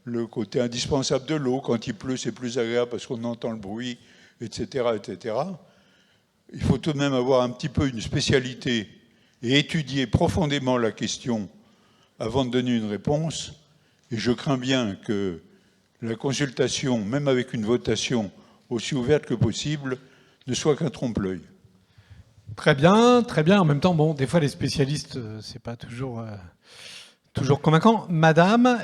le côté indispensable de l'eau, quand il pleut c'est plus agréable parce qu'on entend le bruit, etc., etc. Il faut tout de même avoir un petit peu une spécialité et étudier profondément la question avant de donner une réponse. Et je crains bien que la consultation, même avec une votation aussi ouverte que possible, ne soit qu'un trompe-l'œil. Très bien, très bien. En même temps, bon, des fois les spécialistes, c'est pas toujours convaincant. Madame,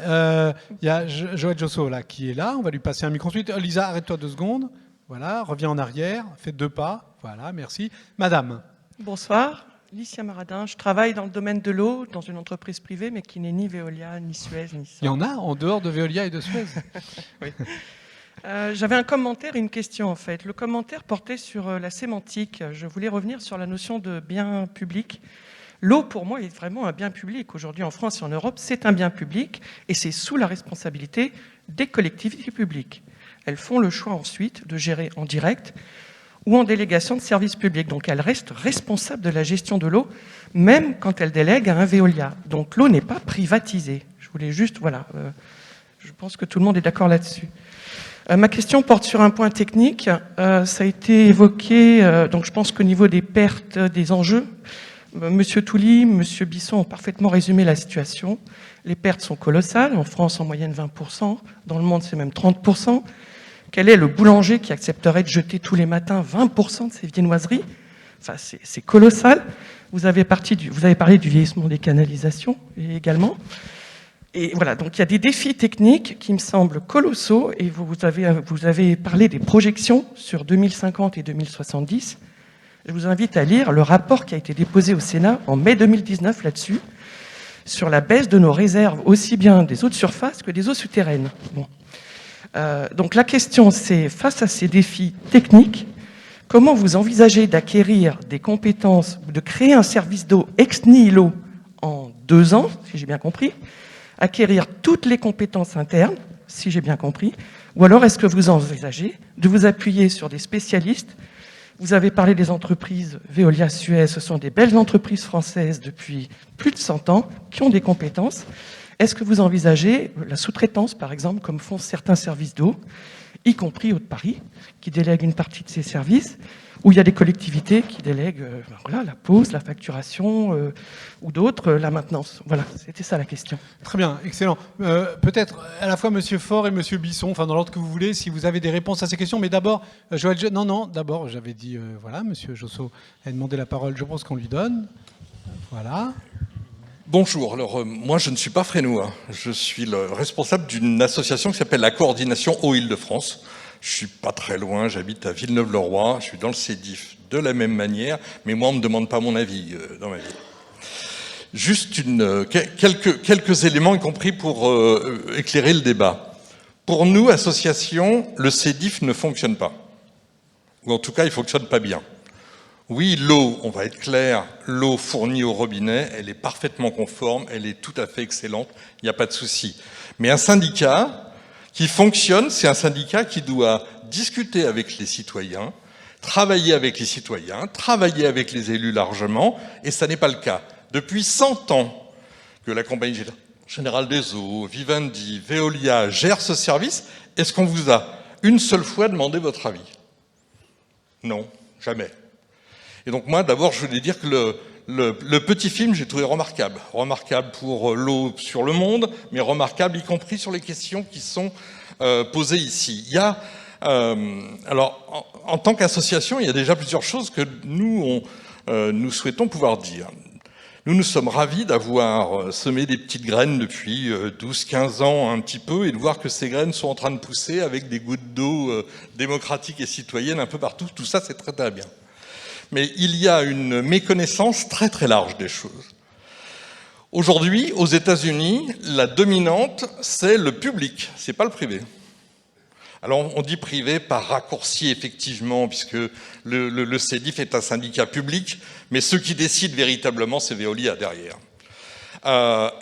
il y a Joël Josso là qui est là. On va lui passer un micro ensuite. Lisa, arrête-toi 2 secondes. Voilà, reviens en arrière, fais 2 pas. Voilà, merci. Madame. Bonsoir. Licia Maradin, je travaille dans le domaine de l'eau, dans une entreprise privée, mais qui n'est ni Veolia, ni Suez, ni ça. Il y en a en dehors de Veolia et de Suez. Oui. J'avais un commentaire et une question, en fait. Le commentaire portait sur la sémantique. Je voulais revenir sur la notion de bien public. L'eau, pour moi, est vraiment un bien public. Aujourd'hui, en France et en Europe, c'est un bien public et c'est sous la responsabilité des collectivités publiques. Elles font le choix ensuite de gérer en direct ou en délégation de services publics. Donc elles restent responsables de la gestion de l'eau, même quand elles délèguent à un Veolia. Donc l'eau n'est pas privatisée. Je voulais juste, voilà, je pense que tout le monde est d'accord là-dessus. Ma question porte sur un point technique. Ça a été évoqué, donc je pense qu'au niveau des pertes, des enjeux, Monsieur Touly, Monsieur Bisson ont parfaitement résumé la situation. Les pertes sont colossales. En France, en moyenne 20%. Dans le monde, c'est même 30%. Quel est le boulanger qui accepterait de jeter tous les matins 20% de ses viennoiseries? Enfin, c'est colossal. Vous avez parlé du vieillissement des canalisations également. Et voilà, donc il y a des défis techniques qui me semblent colossaux. Et vous avez parlé des projections sur 2050 et 2070. Je vous invite à lire le rapport qui a été déposé au Sénat en mai 2019 là-dessus, sur la baisse de nos réserves, aussi bien des eaux de surface que des eaux souterraines. Bon. Donc la question, c'est, face à ces défis techniques, comment vous envisagez d'acquérir des compétences, de créer un service d'eau ex nihilo en 2 ans, si j'ai bien compris, acquérir toutes les compétences internes, si j'ai bien compris, ou alors est-ce que vous envisagez de vous appuyer sur des spécialistes? Vous avez parlé des entreprises Veolia, Suez, ce sont des belles entreprises françaises depuis plus de 100 ans qui ont des compétences. Est-ce que vous envisagez la sous-traitance, par exemple, comme font certains services d'eau, y compris Hauts-de-Paris, qui délèguent une partie de ces services, où il y a des collectivités qui délèguent voilà, la pose, la facturation, ou d'autres, la maintenance. Voilà, c'était ça la question. Très bien, excellent. Peut-être à la fois Monsieur Faure et Monsieur Bisson, enfin dans l'ordre que vous voulez, si vous avez des réponses à ces questions. Mais d'abord, d'abord, j'avais dit, voilà, Monsieur Josso a demandé la parole, je pense qu'on lui donne. Voilà. Bonjour, alors moi je ne suis pas frénois, je suis le responsable d'une association qui s'appelle la Coordination Eau-Île-de-France. Je suis pas très loin, j'habite à Villeneuve-le-Roi, je suis dans le CEDIF de la même manière, mais moi on ne me demande pas mon avis dans ma vie. Juste quelques éléments, y compris pour éclairer le débat. Pour nous, association, le CEDIF ne fonctionne pas. Ou en tout cas, il ne fonctionne pas bien. Oui, l'eau, on va être clair, l'eau fournie au robinet, elle est parfaitement conforme, elle est tout à fait excellente, il n'y a pas de souci. Mais un syndicat qui fonctionne, c'est un syndicat qui doit discuter avec les citoyens, travailler avec les citoyens, travailler avec les élus largement, et ça n'est pas le cas. Depuis 100 ans que la Compagnie Générale des Eaux, Vivendi, Veolia gèrent ce service, est-ce qu'on vous a une seule fois demandé votre avis? Non, jamais. Et donc moi, d'abord, je voulais dire que le petit film, j'ai trouvé remarquable. Remarquable pour l'eau sur le monde, mais remarquable y compris sur les questions qui sont posées ici. Il y a, alors, en tant qu'association, il y a déjà plusieurs choses que nous souhaitons pouvoir dire. Nous nous sommes ravis d'avoir semé des petites graines depuis 12-15 ans un petit peu et de voir que ces graines sont en train de pousser avec des gouttes d'eau démocratiques et citoyennes un peu partout. Tout ça, c'est très très bien. Mais il y a une méconnaissance très très large des choses. Aujourd'hui, aux États-Unis, la dominante, c'est le public, c'est pas le privé. Alors on dit privé par raccourci effectivement, puisque le CEDIF est un syndicat public, mais ceux qui décident véritablement, c'est Veolia derrière.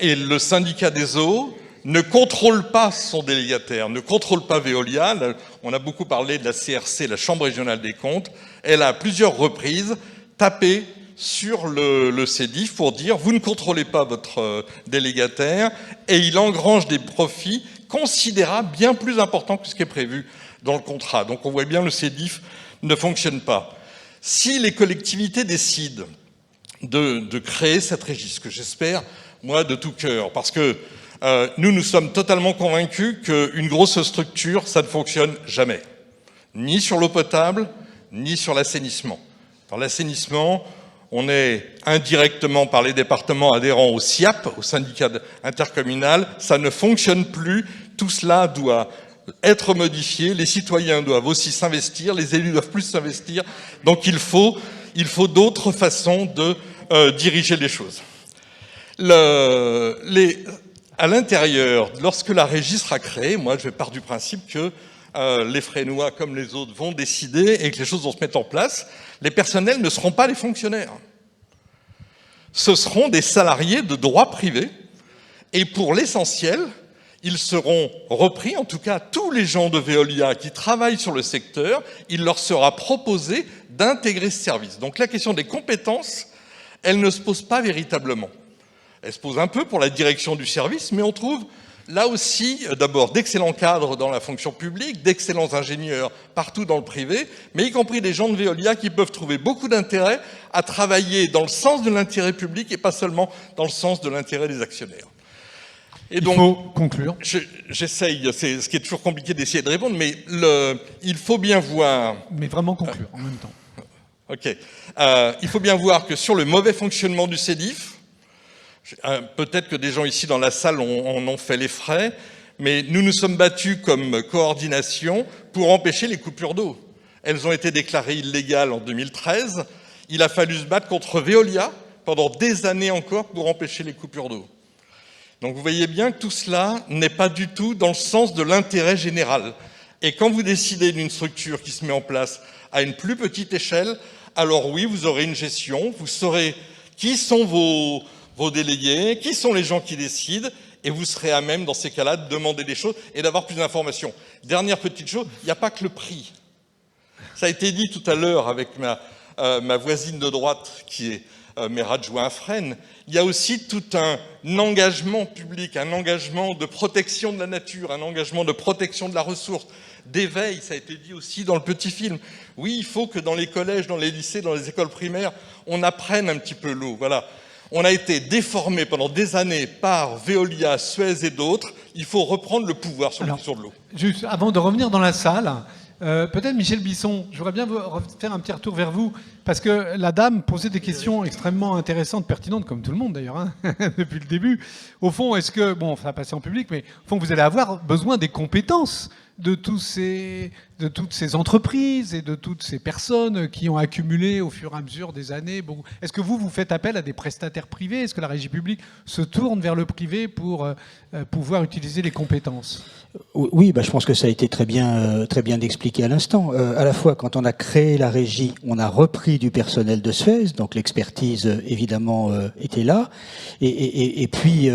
Et le syndicat des eaux ne contrôle pas son délégataire, ne contrôle pas Veolia. On a beaucoup parlé de la CRC, la Chambre régionale des comptes. Elle a à plusieurs reprises tapé sur le CEDIF pour dire « vous ne contrôlez pas votre délégataire » et il engrange des profits considérables, bien plus importants que ce qui est prévu dans le contrat. Donc on voit bien le CEDIF ne fonctionne pas. Si les collectivités décident de créer cette régie, ce que j'espère, moi, de tout cœur, parce que nous sommes totalement convaincus qu'une grosse structure, ça ne fonctionne jamais. Ni sur l'eau potable, ni sur l'assainissement. Dans l'assainissement, on est indirectement par les départements adhérents au SIAP, au syndicat intercommunal, ça ne fonctionne plus, tout cela doit être modifié, les citoyens doivent aussi s'investir, les élus doivent plus s'investir, donc il faut d'autres façons de diriger les choses. À l'intérieur, lorsque la régie sera créée, moi je pars du principe que les Fresnois comme les autres vont décider et que les choses vont se mettre en place. Les personnels ne seront pas les fonctionnaires. Ce seront des salariés de droit privé et pour l'essentiel, ils seront repris, en tout cas tous les gens de Veolia qui travaillent sur le secteur, il leur sera proposé d'intégrer ce service. Donc la question des compétences, elle ne se pose pas véritablement. Elle se pose un peu pour la direction du service, mais on trouve là aussi, d'abord, d'excellents cadres dans la fonction publique, d'excellents ingénieurs partout dans le privé, mais y compris des gens de Veolia qui peuvent trouver beaucoup d'intérêt à travailler dans le sens de l'intérêt public et pas seulement dans le sens de l'intérêt des actionnaires. Et donc, il faut conclure. J'essaye, c'est ce qui est toujours compliqué d'essayer de répondre, mais il faut bien voir... Mais vraiment conclure en même temps. Ok. Il faut bien voir que sur le mauvais fonctionnement du CEDIF, peut-être que des gens ici dans la salle en ont fait les frais, mais nous nous sommes battus comme coordination pour empêcher les coupures d'eau. Elles ont été déclarées illégales en 2013. Il a fallu se battre contre Veolia pendant des années encore pour empêcher les coupures d'eau. Donc vous voyez bien que tout cela n'est pas du tout dans le sens de l'intérêt général. Et quand vous décidez d'une structure qui se met en place à une plus petite échelle, alors oui, vous aurez une gestion, vous saurez qui sont vos délégués, qui sont les gens qui décident, et vous serez à même, dans ces cas-là, de demander des choses et d'avoir plus d'informations. Dernière petite chose, il n'y a pas que le prix. Ça a été dit tout à l'heure avec ma voisine de droite, qui est maire adjoint à Fresnes. Il y a aussi tout un engagement public, un engagement de protection de la nature, un engagement de protection de la ressource, d'éveil, ça a été dit aussi dans le petit film. Oui, il faut que dans les collèges, dans les lycées, dans les écoles primaires, on apprenne un petit peu l'eau. Voilà. On a été déformé pendant des années par Veolia, Suez et d'autres. Il faut reprendre le pouvoir sur la question de l'eau. Juste avant de revenir dans la salle, peut-être Michel Bisson, je voudrais bien faire un petit retour vers vous, parce que la dame posait des questions extrêmement intéressantes, pertinentes, comme tout le monde d'ailleurs, hein, depuis le début. Au fond, est-ce que, bon, ça va passer en public, mais au fond, vous allez avoir besoin des compétences de toutes ces entreprises et de toutes ces personnes qui ont accumulé au fur et à mesure des années. Bon, est-ce que vous faites appel à des prestataires privés? Est-ce que la régie publique se tourne vers le privé pour pouvoir utiliser les compétences? Oui, je pense que ça a été très bien expliqué à l'instant. À la fois, quand on a créé la régie, on a repris partie du personnel de Suez, donc l'expertise évidemment était là. Et puis,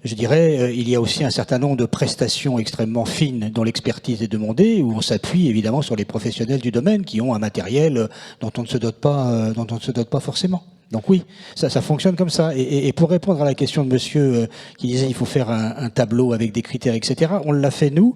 je dirais, il y a aussi un certain nombre de prestations extrêmement fines dont l'expertise est demandée, où on s'appuie évidemment sur les professionnels du domaine qui ont un matériel dont on ne se dote pas forcément. Donc oui, ça fonctionne comme ça. Et pour répondre à la question de monsieur qui disait il faut faire un tableau avec des critères, etc., on l'a fait nous,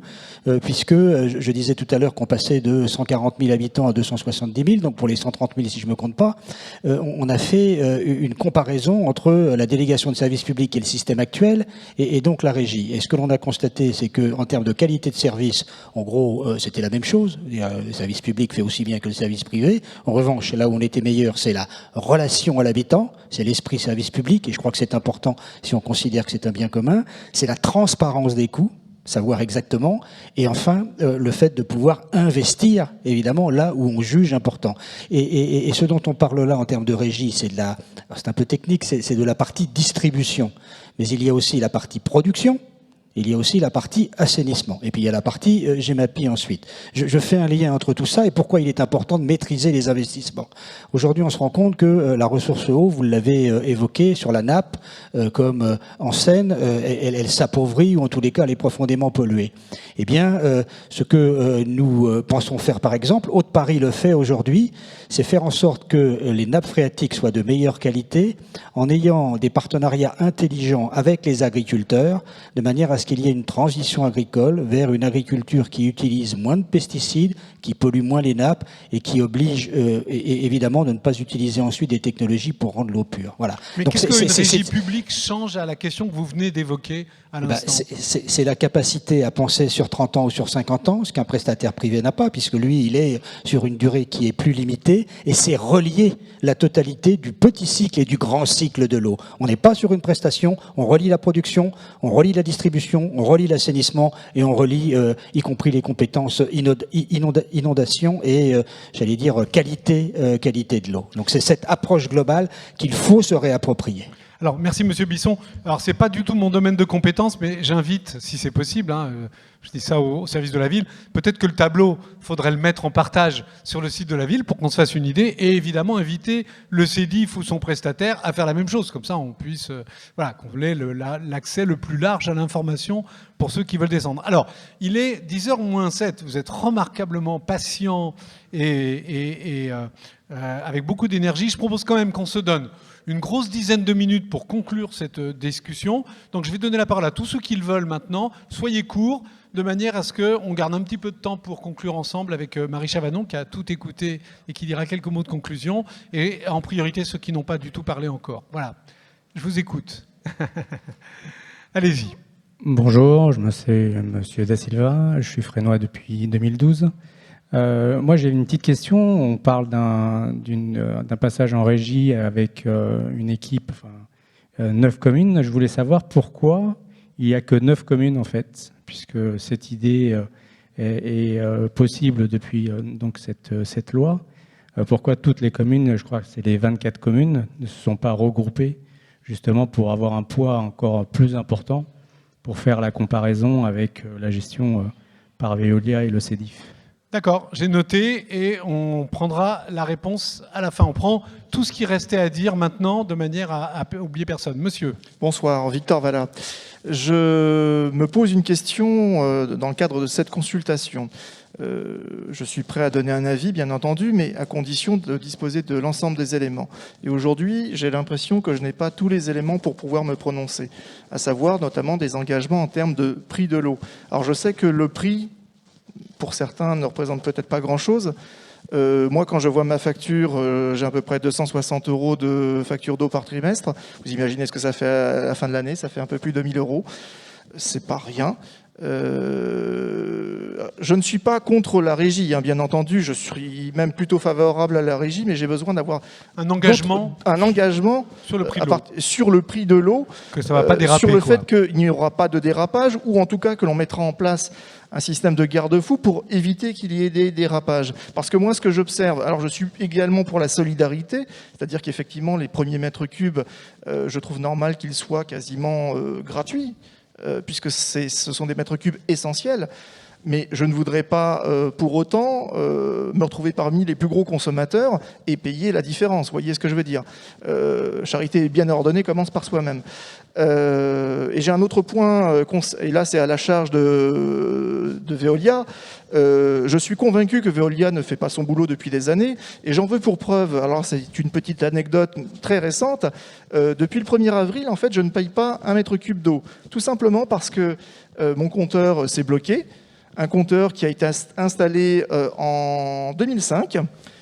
puisque je disais tout à l'heure qu'on passait de 140 000 habitants à 270 000, donc pour les 130 000 si je ne me compte pas, on a fait une comparaison entre la délégation de service public et le système actuel, et donc la régie. Et ce que l'on a constaté, c'est qu'en termes de qualité de service, en gros, c'était la même chose. Le service public fait aussi bien que le service privé. En revanche, là où on était meilleur, c'est la relation à l'habitant, c'est l'esprit service public, et je crois que c'est important si on considère que c'est un bien commun, c'est la transparence des coûts, savoir exactement, et enfin le fait de pouvoir investir évidemment là où on juge important. Et ce dont on parle là en termes de régie, c'est un peu technique, c'est de la partie distribution, mais il y a aussi la partie production. Il y a aussi la partie assainissement. Et puis il y a la partie GEMAPI ensuite. Je fais un lien entre tout ça et pourquoi il est important de maîtriser les investissements. Aujourd'hui, on se rend compte que la ressource eau, vous l'avez évoqué sur la nappe, comme en Seine, elle s'appauvrit ou en tous les cas, elle est profondément polluée. Eh bien, ce que nous pensons faire par exemple, Haute-Paris le fait aujourd'hui, c'est faire en sorte que les nappes phréatiques soient de meilleure qualité en ayant des partenariats intelligents avec les agriculteurs, de manière à ce qu'il y ait une transition agricole vers une agriculture qui utilise moins de pesticides, qui pollue moins les nappes et qui oblige évidemment de ne pas utiliser ensuite des technologies pour rendre l'eau pure. Voilà. Mais qu'est-ce qu'une régie publique change à la question que vous venez d'évoquer à l'instant ? C'est la capacité à penser sur 30 ans ou sur 50 ans, ce qu'un prestataire privé n'a pas, puisque lui, il est sur une durée qui est plus limitée, et c'est relier la totalité du petit cycle et du grand cycle de l'eau. On n'est pas sur une prestation, on relie la production, on relie la distribution, on relie l'assainissement et on relie y compris les compétences inondation et j'allais dire qualité de l'eau. Donc c'est cette approche globale qu'il faut se réapproprier. Alors, merci Monsieur Bisson. Alors, c'est pas du tout mon domaine de compétence, mais j'invite, si c'est possible, je dis ça au service de la ville, peut-être que le tableau, faudrait le mettre en partage sur le site de la ville pour qu'on se fasse une idée, et évidemment inviter le CEDIF ou son prestataire à faire la même chose. Comme ça, on puisse, qu'on ait l'accès le plus large à l'information pour ceux qui veulent descendre. Alors, il est 10h moins 7. Vous êtes remarquablement patient et avec beaucoup d'énergie. Je propose quand même qu'on se donne une grosse dizaine de minutes pour conclure cette discussion. Donc je vais donner la parole à tous ceux qui le veulent maintenant. Soyez courts, de manière à ce qu'on garde un petit peu de temps pour conclure ensemble avec Marie Chavanon, qui a tout écouté et qui dira quelques mots de conclusion, et en priorité ceux qui n'ont pas du tout parlé encore. Voilà, je vous écoute. Allez-y. Bonjour, je m'appelle Monsieur Da Silva, je suis frénois depuis 2012. Moi, j'ai une petite question. On parle d'un passage en régie avec une équipe, 9 communes. Je voulais savoir pourquoi il n'y a que 9 communes, en fait, puisque cette idée est possible depuis donc cette loi. Pourquoi toutes les communes, je crois que c'est les 24 communes, ne se sont pas regroupées, justement pour avoir un poids encore plus important, pour faire la comparaison avec la gestion par Veolia et le CEDIF. D'accord, j'ai noté et on prendra la réponse à la fin. On prend tout ce qui restait à dire maintenant de manière à oublier personne. Monsieur. Bonsoir, Victor Valla. Je me pose une question dans le cadre de cette consultation. Je suis prêt à donner un avis, bien entendu, mais à condition de disposer de l'ensemble des éléments. Et aujourd'hui, j'ai l'impression que je n'ai pas tous les éléments pour pouvoir me prononcer, à savoir notamment des engagements en termes de prix de l'eau. Alors je sais que le prix, pour certains, ne représente peut-être pas grand-chose. Moi, quand je vois ma facture, j'ai à peu près 260 € de facture d'eau par trimestre. Vous imaginez ce que ça fait à la fin de l'année, ça fait un peu plus de 1 000 €. C'est pas rien. Je ne suis pas contre la régie, hein, bien entendu. Je suis même plutôt favorable à la régie, mais j'ai besoin d'avoir un engagement sur le prix de l'eau. Sur le prix de l'eau, que ça va pas déraper, sur le fait qu'il n'y aura pas de dérapage, ou en tout cas que l'on mettra en place un système de garde-fou pour éviter qu'il y ait des dérapages. Parce que moi, ce que j'observe, alors je suis également pour la solidarité, c'est-à-dire qu'effectivement, les premiers mètres cubes, je trouve normal qu'ils soient quasiment gratuits. puisque ce sont des mètres cubes essentiels. Mais je ne voudrais pas pour autant me retrouver parmi les plus gros consommateurs et payer la différence. Vous voyez ce que je veux dire? Charité bien ordonnée commence par soi-même. Et j'ai un autre point, et là c'est à la charge de Veolia. Je suis convaincu que Veolia ne fait pas son boulot depuis des années, et j'en veux pour preuve, alors c'est une petite anecdote très récente, depuis le 1er avril, en fait, je ne paye pas 1 mètre cube d'eau, tout simplement parce que mon compteur s'est bloqué, un compteur qui a été installé en 2005,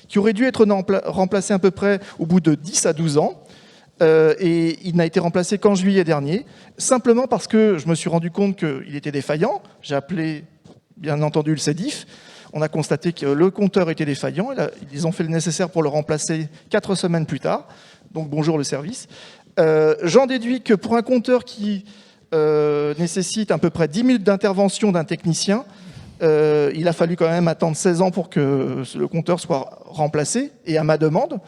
qui aurait dû être remplacé à peu près au bout de 10 à 12 ans, et il n'a été remplacé qu'en juillet dernier, simplement parce que je me suis rendu compte qu'il était défaillant. J'ai appelé, bien entendu, le CEDIF. On a constaté que le compteur était défaillant. Ils ont fait le nécessaire pour le remplacer 4 semaines plus tard. Donc bonjour le service. J'en déduis que pour un compteur qui nécessite à peu près 10 minutes d'intervention d'un technicien, il a fallu quand même attendre 16 ans pour que le compteur soit remplacé, et à ma demande.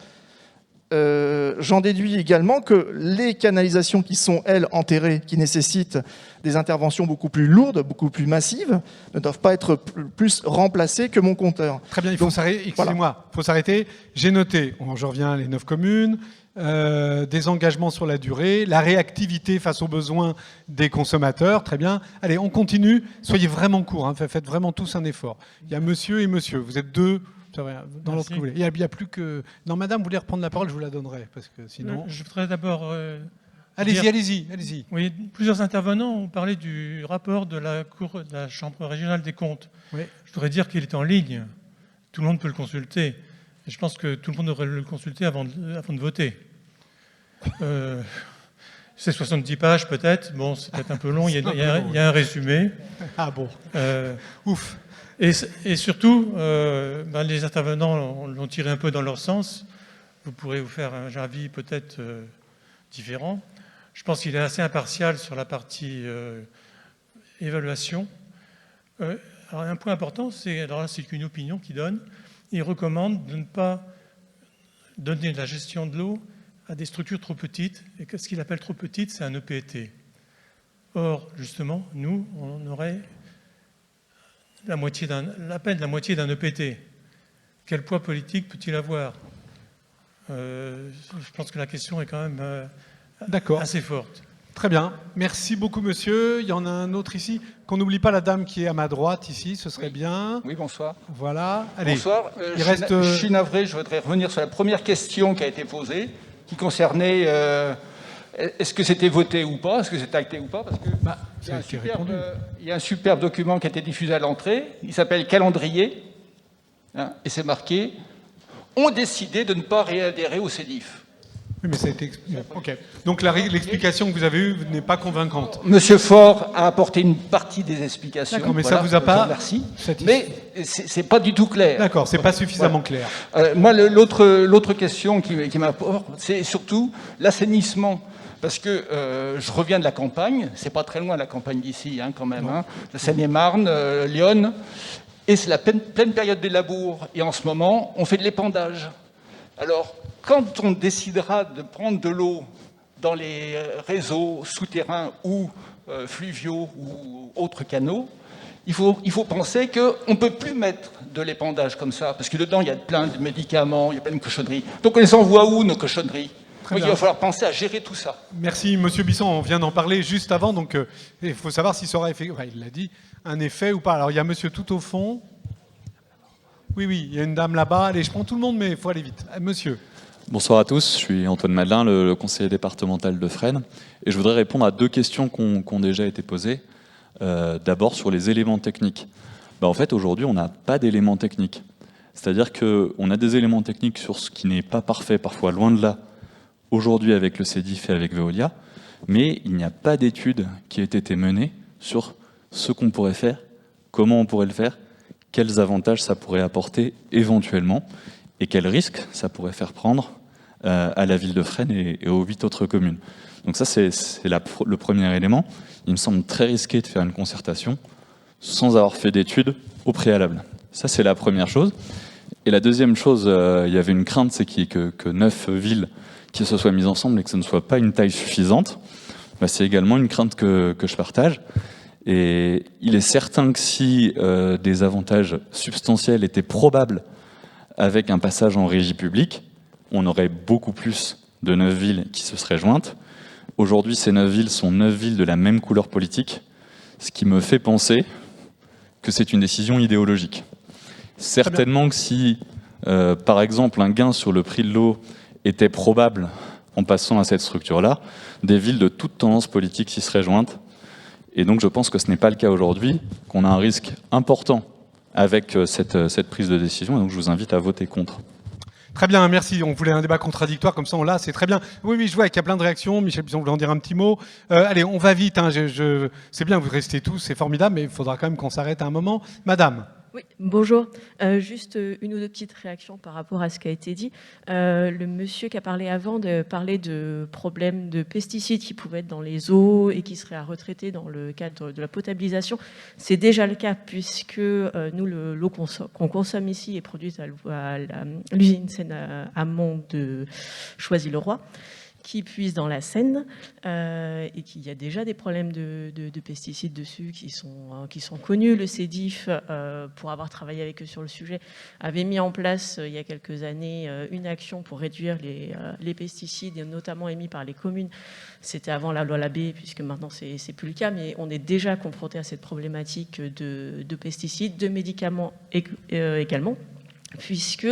J'en déduis également que les canalisations qui sont, elles, enterrées, qui nécessitent des interventions beaucoup plus lourdes, beaucoup plus massives, ne doivent pas être plus remplacées que mon compteur. Très bien, il faut s'arrêter. Excusez-moi, il faut s'arrêter. J'ai noté, je reviens, les 9 communes, des engagements sur la durée, la réactivité face aux besoins des consommateurs. Très bien. Allez, on continue. Soyez vraiment courts, hein, faites vraiment tous un effort. Il y a monsieur et monsieur. Vous êtes deux. Dans l'ordre que vous voulez. Il n'y a plus que... Non, madame, vous voulez reprendre la parole, je vous la donnerai, parce que sinon... Je voudrais d'abord... Allez-y. Oui, plusieurs intervenants ont parlé du rapport de la Chambre régionale des comptes. Oui. Je voudrais dire qu'il est en ligne. Tout le monde peut le consulter. Et je pense que tout le monde devrait le consulter avant de voter. C'est 70 pages peut-être. Bon, c'est peut-être un peu long. Il y a un résumé. Ah bon. Ouf. Et surtout, les intervenants l'ont tiré un peu dans leur sens. Vous pourrez vous faire un avis peut-être différent. Je pense qu'il est assez impartial sur la partie évaluation. Alors, un point important, c'est qu'une opinion qu'il donne. Il recommande de ne pas donner de la gestion de l'eau à des structures trop petites. Et ce qu'il appelle trop petite, c'est un EPT. Or, justement, nous, on aurait... à peine la moitié d'un EPT. Quel poids politique peut-il avoir? Je pense que la question est quand même assez forte. Très bien. Merci beaucoup, monsieur. Il y en a un autre ici. Qu'on n'oublie pas la dame qui est à ma droite, ici. Ce serait bien. Oui, bonsoir. Voilà. Allez. Bonsoir. Je suis navré. Je voudrais revenir sur la première question qui a été posée, qui concernait... est-ce que c'était voté ou pas? Est-ce que c'était acté ou pas? Parce que il y a un superbe document qui a été diffusé à l'entrée. Il s'appelle Calendrier. Hein, et c'est marqué « ont décidé de ne pas réadhérer au CEDIF ». Oui, mais ça a été expliqué. OK. Donc l'explication que vous avez eue n'est pas convaincante. Monsieur Faure a apporté une partie des explications. D'accord, mais ça vous a pas... Merci. Mais c'est pas du tout clair. D'accord, c'est pas suffisamment clair. Moi, l'autre question qui m'apporte, c'est surtout l'assainissement. Parce que je reviens de la campagne, c'est pas très loin la campagne d'ici, hein, quand même, hein, la Seine-et-Marne, Lyon, et c'est la pleine période des labours. Et en ce moment, on fait de l'épandage. Alors, quand on décidera de prendre de l'eau dans les réseaux souterrains ou fluviaux ou autres canaux, il faut penser qu'on ne peut plus mettre de l'épandage comme ça, parce que dedans, il y a plein de médicaments, il y a plein de cochonneries. Donc on les envoie où, nos cochonneries? Il va falloir penser à gérer tout ça. Merci, monsieur Bisson. On vient d'en parler juste avant, donc il faut savoir s'il sera il l'a dit, un effet ou pas. Alors il y a monsieur tout au fond. Oui, il y a une dame là-bas. Allez, je prends tout le monde, mais il faut aller vite. Monsieur. Bonsoir à tous, je suis Antoine Madelin, le conseiller départemental de Fresnes. Et je voudrais répondre à 2 questions qui ont déjà été posées. D'abord sur les éléments techniques. En fait, aujourd'hui, on n'a pas d'éléments techniques. C'est-à-dire qu'on a des éléments techniques sur ce qui n'est pas parfait, parfois loin de là, aujourd'hui avec le CEDIF et avec Veolia, mais il n'y a pas d'études qui aient été menées sur ce qu'on pourrait faire, comment on pourrait le faire, quels avantages ça pourrait apporter éventuellement, et quels risques ça pourrait faire prendre à la ville de Fresnes et aux 8 autres communes. Donc ça, c'est le premier élément. Il me semble très risqué de faire une concertation sans avoir fait d'études au préalable. Ça, c'est la première chose. Et la deuxième chose, il y avait une crainte, c'est que 9 villes qui se soient mises ensemble et que ce ne soit pas une taille suffisante. c'est également une crainte que je partage. Et il est certain que si des avantages substantiels étaient probables avec un passage en régie publique, on aurait beaucoup plus de 9 villes qui se seraient jointes. Aujourd'hui, ces 9 villes sont 9 villes de la même couleur politique, ce qui me fait penser que c'est une décision idéologique. Certainement que si, par exemple, un gain sur le prix de l'eau était probable en passant à cette structure-là, des villes de toute tendance politique s'y seraient jointes. Et donc je pense que ce n'est pas le cas aujourd'hui, qu'on a un risque important avec cette prise de décision, et donc je vous invite à voter contre. Très bien, merci. On voulait un débat contradictoire, comme ça on l'a, c'est très bien. Oui, je vois qu'il y a plein de réactions. Michel Bisson voulait en dire un petit mot. Allez, on va vite. Hein. C'est bien, vous restez tous, c'est formidable, mais il faudra quand même qu'on s'arrête à un moment. Madame. Oui, bonjour. Juste une ou deux petites réactions par rapport à ce qui a été dit. Le monsieur qui a parlé avant parlait de problèmes de pesticides qui pouvaient être dans les eaux et qui seraient à retraiter dans le cadre de la potabilisation. C'est déjà le cas puisque nous, l'eau qu'on consomme ici est produite à l'usine Seine amont de Choisy-le-Roi, qui puise dans la Seine et qu'il y a déjà des problèmes de pesticides dessus qui sont connus. Le CEDIF, pour avoir travaillé avec eux sur le sujet, avait mis en place il y a quelques années une action pour réduire les pesticides, et notamment émis par les communes. C'était avant la loi Labbé, puisque maintenant c'est plus le cas, mais on est déjà confronté à cette problématique de pesticides, de médicaments également, puisque,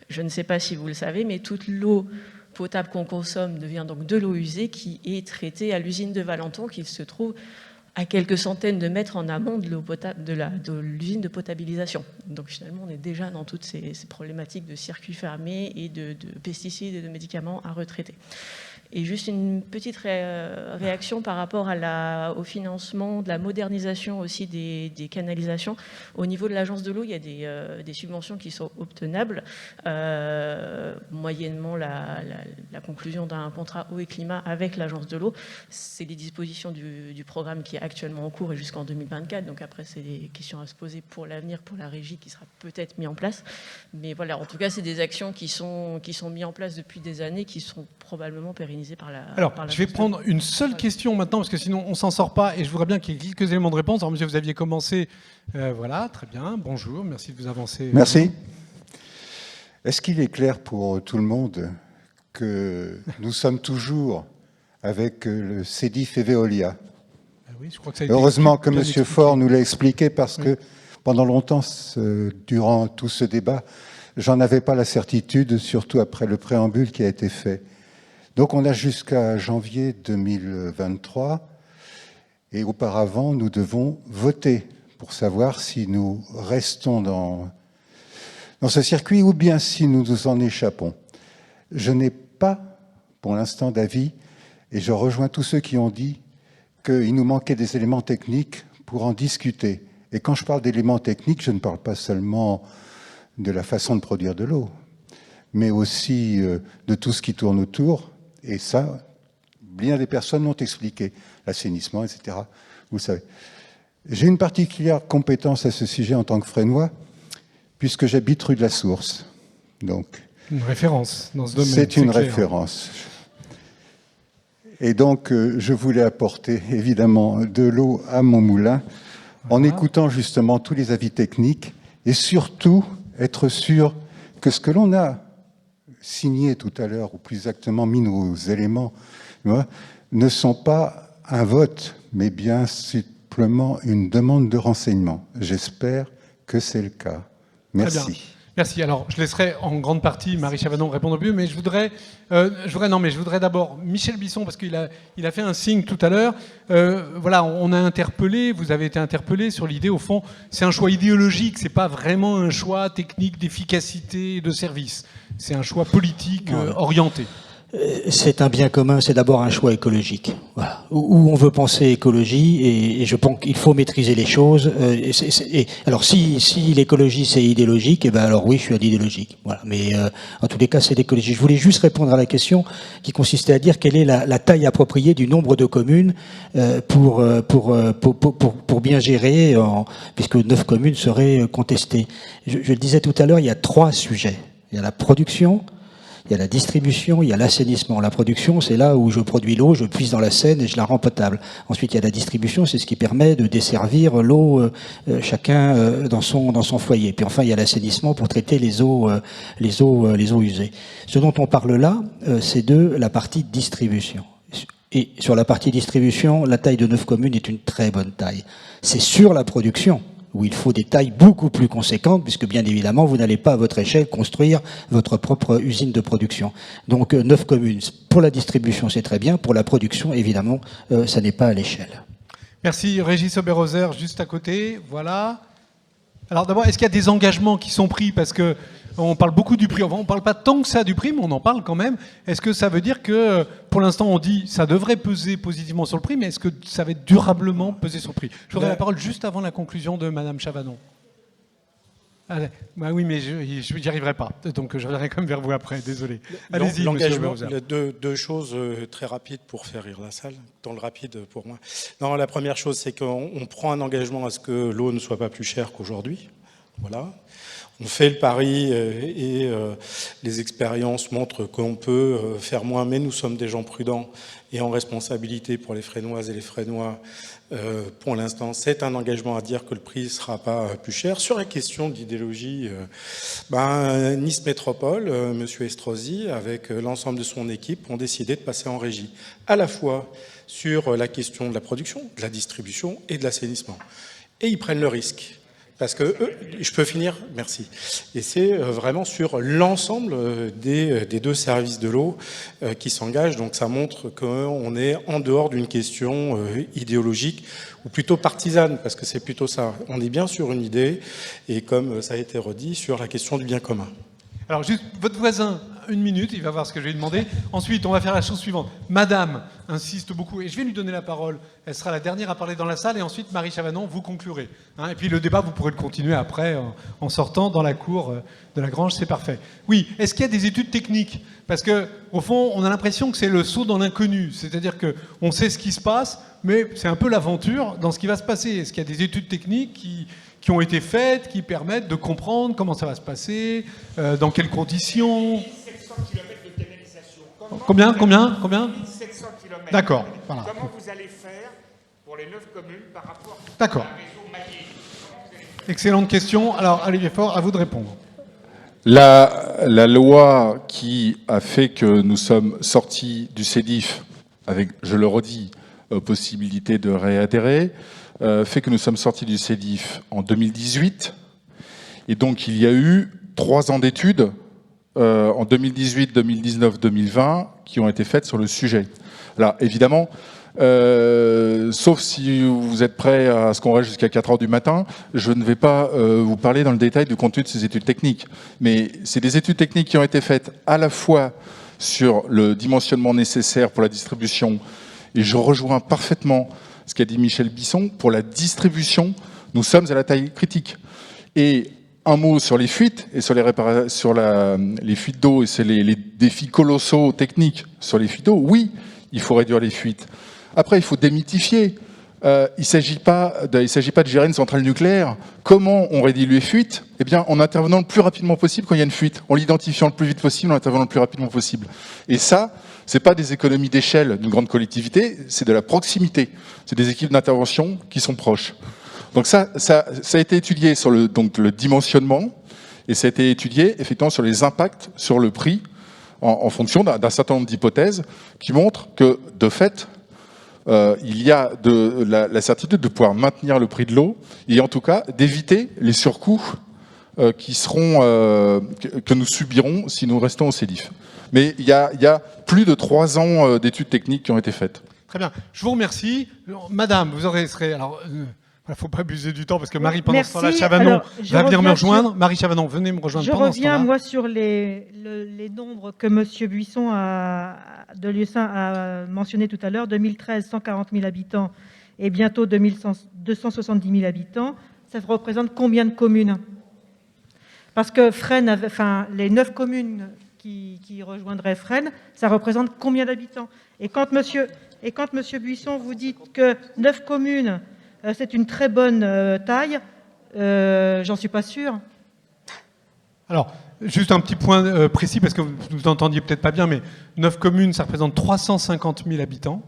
je ne sais pas si vous le savez, mais toute l'eau potable qu'on consomme devient donc de l'eau usée qui est traitée à l'usine de Valenton, qui se trouve à quelques centaines de mètres en amont de l'usine de potabilisation. Donc finalement, on est déjà dans toutes ces problématiques de circuits fermés et de pesticides et de médicaments à retraiter. Et juste une petite réaction par rapport au financement, de la modernisation aussi des canalisations. Au niveau de l'agence de l'eau, il y a des subventions qui sont obtenables, moyennement la conclusion d'un contrat eau et climat avec l'agence de l'eau. C'est les dispositions du programme qui est actuellement en cours et jusqu'en 2024. Donc après, c'est des questions à se poser pour l'avenir, pour la régie qui sera peut-être mise en place. Mais voilà, en tout cas, c'est des actions qui sont mises en place depuis des années, qui sont probablement pérennisées par la... Alors, je vais prendre une seule question maintenant, parce que sinon on ne s'en sort pas, et je voudrais bien qu'il y ait quelques éléments de réponse. Alors, monsieur, vous aviez commencé... voilà, très bien, bonjour, merci de vous avancer. Merci. Est-ce qu'il est clair pour tout le monde que nous sommes toujours avec le CEDIF et Veolia? Oui, je crois que ça a été Heureusement que bien M. expliqué. Faure nous l'a expliqué, parce que pendant longtemps, durant tout ce débat, j'en avais pas la certitude, surtout après le préambule qui a été fait. Donc on a jusqu'à janvier 2023, et auparavant nous devons voter pour savoir si nous restons dans ce circuit ou bien si nous nous en échappons. Je n'ai pas pour l'instant d'avis, et je rejoins tous ceux qui ont dit qu'il nous manquait des éléments techniques pour en discuter. Et quand je parle d'éléments techniques, je ne parle pas seulement de la façon de produire de l'eau, mais aussi de tout ce qui tourne autour. Et ça, bien des personnes l'ont expliqué, l'assainissement, etc. Vous savez. J'ai une particulière compétence à ce sujet en tant que Fresnois, puisque j'habite rue de la Source. Donc, une référence dans ce domaine. C'est une clair. référence. Et donc, je voulais apporter évidemment de l'eau à mon moulin, en écoutant justement tous les avis techniques, et surtout être sûr que ce que l'on a signé tout à l'heure, ou plus exactement mis nos éléments, ne sont pas un vote, mais bien simplement une demande de renseignement. J'espère que c'est le cas. Merci. Merci. Alors, je laisserai en grande partie Marie Chavanon répondre au mieux, mais je voudrais d'abord Michel Bisson, parce qu'il a fait un signe tout à l'heure. Voilà, on a interpellé, vous avez été interpellé sur l'idée, au fond, c'est un choix idéologique, c'est pas vraiment un choix technique d'efficacité et de service. C'est un choix politique orienté. C'est un bien commun, c'est d'abord un choix écologique. Voilà. Où on veut penser écologie, et je pense qu'il faut maîtriser les choses. Alors, si l'écologie c'est idéologique, alors oui, je suis à l'idéologique. Voilà. Mais en tous les cas, c'est l'écologie. Je voulais juste répondre à la question qui consistait à dire quelle est la taille appropriée du nombre de communes pour bien gérer, puisque 9 communes seraient contestées. Je le disais tout à l'heure, il y a 3 sujets. Il y a la production, Il y a la distribution, il y a l'assainissement. La production, c'est là où je produis l'eau, je puise dans la Seine et je la rends potable. Ensuite, il y a la distribution, c'est ce qui permet de desservir l'eau chacun dans son foyer. Puis enfin, il y a l'assainissement pour traiter les eaux usées. Ce dont on parle là, c'est de la partie distribution. Et sur la partie distribution, la taille de 9 communes est une très bonne taille. C'est sur la production où il faut des tailles beaucoup plus conséquentes, puisque bien évidemment, vous n'allez pas à votre échelle construire votre propre usine de production. Donc 9 communes, pour la distribution, c'est très bien. Pour la production, évidemment, ça n'est pas à l'échelle. Merci. Régis Aubert-Roser, juste à côté. Voilà. Alors d'abord, est-ce qu'il y a des engagements qui sont pris? Parce que on parle beaucoup du prix. Enfin, on ne parle pas tant que ça du prix, mais on en parle quand même. Est-ce que ça veut dire que, pour l'instant, on dit ça devrait peser positivement sur le prix, mais est-ce que ça va durablement peser sur le prix? Je voudrais la parole juste avant la conclusion de Madame Chavanon. Allez. Bah oui, mais je n'y arriverai pas. Donc je reviendrai comme vers vous après. Désolé. Allez-y, l'engagement. Monsieur. Deux choses très rapides pour faire rire la salle. Dans le rapide pour moi. Non, la première chose, c'est qu'on prend un engagement à ce que l'eau ne soit pas plus chère qu'aujourd'hui. Voilà. On fait le pari et les expériences montrent qu'on peut faire moins, mais nous sommes des gens prudents et en responsabilité pour les Fresnoises et les Fresnois. Pour l'instant, c'est un engagement à dire que le prix ne sera pas plus cher. Sur la question d'idéologie, Nice Métropole, M. Estrosi, avec l'ensemble de son équipe, ont décidé de passer en régie, à la fois sur la question de la production, de la distribution et de l'assainissement. Et ils prennent le risque. Parce que, je peux finir, merci. Et c'est vraiment sur l'ensemble des deux services de l'eau qui s'engagent. Donc ça montre qu'on est en dehors d'une question idéologique ou plutôt partisane, parce que c'est plutôt ça. On est bien sur une idée, et comme ça a été redit, sur la question du bien commun. Alors juste, votre voisin, 1 minute, il va voir ce que je vais lui demander. Ensuite, on va faire la chose suivante. Madame insiste beaucoup, et je vais lui donner la parole. Elle sera la dernière à parler dans la salle, et ensuite, Marie Chavanon, vous conclurez. Et puis le débat, vous pourrez le continuer après, en sortant dans la cour de la Grange, c'est parfait. Oui, est-ce qu'il y a des études techniques? Parce que, au fond, on a l'impression que c'est le saut dans l'inconnu. C'est-à-dire qu'on sait ce qui se passe, mais c'est un peu l'aventure dans ce qui va se passer. Est-ce qu'il y a des études techniques qui ont été faites, qui permettent de comprendre comment ça va se passer, dans quelles conditions? 1700 km de canalisation. Combien 1700 km. D'accord. Voilà. Comment vous allez faire pour les 9 communes par rapport D'accord. à un réseau maillé? Excellente question. Alors, Olivier Faure, à vous de répondre. La loi qui a fait que nous sommes sortis du CEDIF, avec, je le redis, possibilité de réadhérer, fait que nous sommes sortis du CEDIF en 2018. Et donc, il y a eu 3 ans d'études en 2018, 2019, 2020 qui ont été faites sur le sujet. Alors, évidemment, sauf si vous êtes prêts à ce qu'on reste jusqu'à 4 heures du matin, je ne vais pas vous parler dans le détail du contenu de ces études techniques. Mais c'est des études techniques qui ont été faites à la fois sur le dimensionnement nécessaire pour la distribution, et je rejoins parfaitement ce qu'a dit Michel Bisson. Pour la distribution, nous sommes à la taille critique. Et un mot sur les fuites et sur les fuites d'eau et sur les défis colossaux techniques sur les fuites d'eau. Oui, il faut réduire les fuites. Après, il faut démythifier. Il ne s'agit pas de gérer une centrale nucléaire. Comment on réduit les fuites? Eh bien, en intervenant le plus rapidement possible quand il y a une fuite, en l'identifiant le plus vite possible, en intervenant le plus rapidement possible. Et ça, c'est pas des économies d'échelle d'une grande collectivité, c'est de la proximité. C'est des équipes d'intervention qui sont proches. Donc ça a été étudié sur le dimensionnement, et ça a été étudié effectivement sur les impacts sur le prix en fonction d'un certain nombre d'hypothèses qui montrent que, de fait, il y a la certitude de pouvoir maintenir le prix de l'eau et en tout cas d'éviter les surcoûts que nous subirons si nous restons au CEDIF. Mais il y a plus de 3 ans d'études techniques qui ont été faites. Très bien. Je vous remercie. Madame, vous serez... Alors, il ne faut pas abuser du temps parce que Marie, pendant ce temps-là, Chavanon va venir me rejoindre. Marie Chavanon, venez me rejoindre pendant ce temps-là. Je reviens, moi, sur les nombres que M. Buisson de Lieusaint a mentionné tout à l'heure. 2013, 140 000 habitants et bientôt 270 000 habitants. Ça représente combien de communes? Parce que Fresnes, les 9 communes qui rejoindraient Fresnes, ça représente combien d'habitants? Et quand M. Buisson vous dit que 9 communes, c'est une très bonne taille, j'en suis pas sûr. Alors, Juste un petit point précis, parce que vous entendiez peut-être pas bien, mais 9 communes, ça représente 350 000 habitants,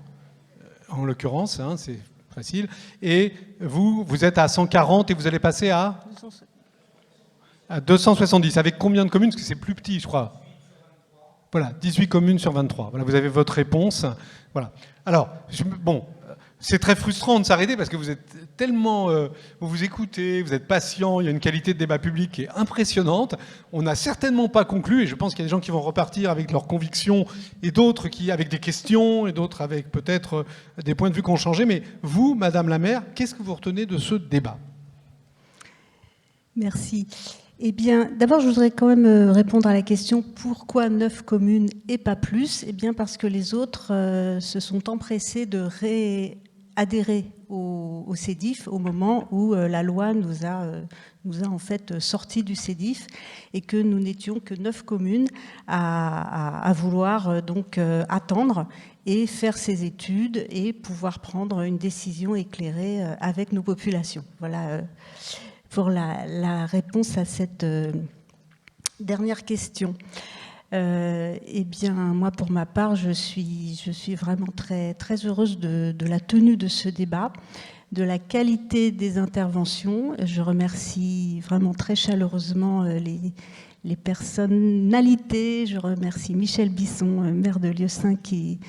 en l'occurrence, hein, c'est facile. Et vous êtes à 140 et vous allez passer à 270. Avec combien de communes? Parce que c'est plus petit, je crois. Voilà, 18 communes sur 23. Voilà, vous avez votre réponse. Voilà. Alors, bon, c'est très frustrant de s'arrêter parce que vous êtes tellement... vous vous écoutez, vous êtes patient, il y a une qualité de débat public qui est impressionnante. On n'a certainement pas conclu, et je pense qu'il y a des gens qui vont repartir avec leurs convictions, et d'autres qui avec des questions, et d'autres avec peut-être des points de vue qui ont changé. Mais vous, Madame la maire, qu'est-ce que vous retenez de ce débat? Merci. Eh bien, d'abord, je voudrais quand même répondre à la question pourquoi 9 communes et pas plus? Eh bien, parce que les autres se sont empressés de réadhérer au CEDIF au moment où la loi nous a en fait sortis du CEDIF et que nous n'étions que 9 communes à vouloir donc attendre et faire ces études et pouvoir prendre une décision éclairée avec nos populations. Voilà. Pour la réponse à cette dernière question. Eh bien, moi, pour ma part, je suis vraiment très, très heureuse de la tenue de ce débat, de la qualité des interventions. Je remercie vraiment très chaleureusement les personnalités. Je remercie Michel Bisson, maire de Lieusaint, qui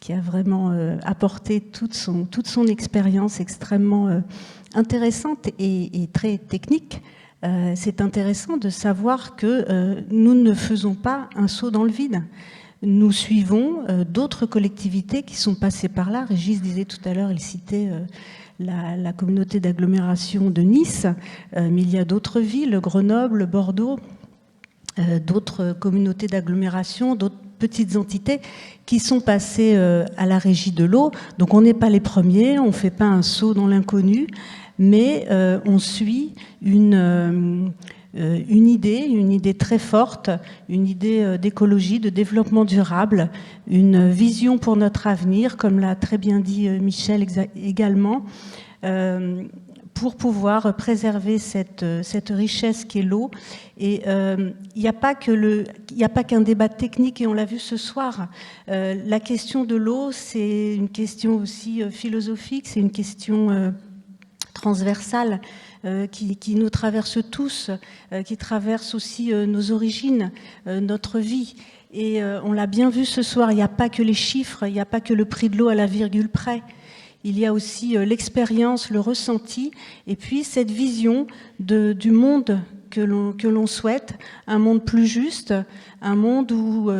a vraiment apporté toute son expérience extrêmement intéressante et très technique. C'est intéressant de savoir que nous ne faisons pas un saut dans le vide. Nous suivons d'autres collectivités qui sont passées par là. Régis disait tout à l'heure, il citait la communauté d'agglomération de Nice, mais il y a d'autres villes, Grenoble, Bordeaux, d'autres communautés d'agglomération, d'autres petites entités qui sont passées à la régie de l'eau. Donc on n'est pas les premiers, on ne fait pas un saut dans l'inconnu, mais on suit une idée très forte, une idée d'écologie, de développement durable, une vision pour notre avenir, comme l'a très bien dit Michel également, pour pouvoir préserver cette richesse qu'est l'eau. Et il n'y a pas qu'un débat technique, et on l'a vu ce soir. La question de l'eau, c'est une question aussi philosophique, c'est une question transversale qui nous traverse tous, qui traverse aussi nos origines, notre vie. Et on l'a bien vu ce soir, il n'y a pas que les chiffres, il n'y a pas que le prix de l'eau à la virgule près. Il y a aussi l'expérience, le ressenti, et puis cette vision du monde que l'on souhaite, un monde plus juste, un monde où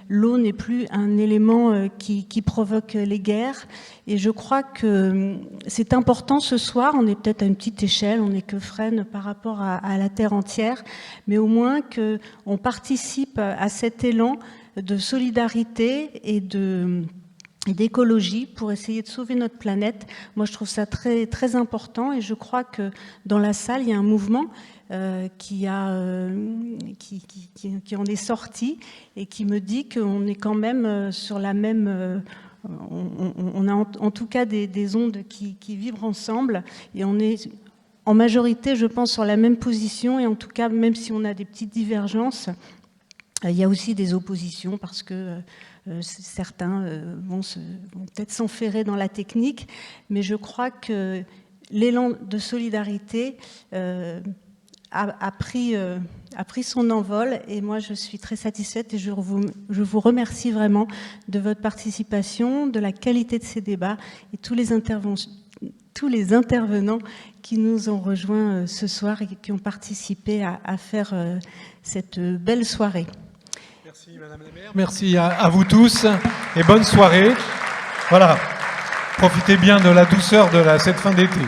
l'eau n'est plus un élément qui provoque les guerres. Et je crois que c'est important ce soir, on est peut-être à une petite échelle, on n'est que Fresnes par rapport à la Terre entière, mais au moins qu'on participe à cet élan de solidarité et d'écologie pour essayer de sauver notre planète. Moi, je trouve ça très, très important, et je crois que dans la salle, il y a un mouvement qui en est sorti et qui me dit qu'on est quand même sur la même... on a en tout cas des ondes qui vibrent ensemble, et on est en majorité, je pense, sur la même position, et en tout cas, même si on a des petites divergences, il y a aussi des oppositions parce que certains vont peut-être s'enferrer dans la technique, mais je crois que l'élan de solidarité a pris son envol, et moi je suis très satisfaite, et je vous remercie vraiment de votre participation, de la qualité de ces débats, et tous les intervenants qui nous ont rejoints ce soir et qui ont participé à faire cette belle soirée. Merci Madame la maire. Merci à vous tous et bonne soirée. Voilà, profitez bien de la douceur de cette fin d'été.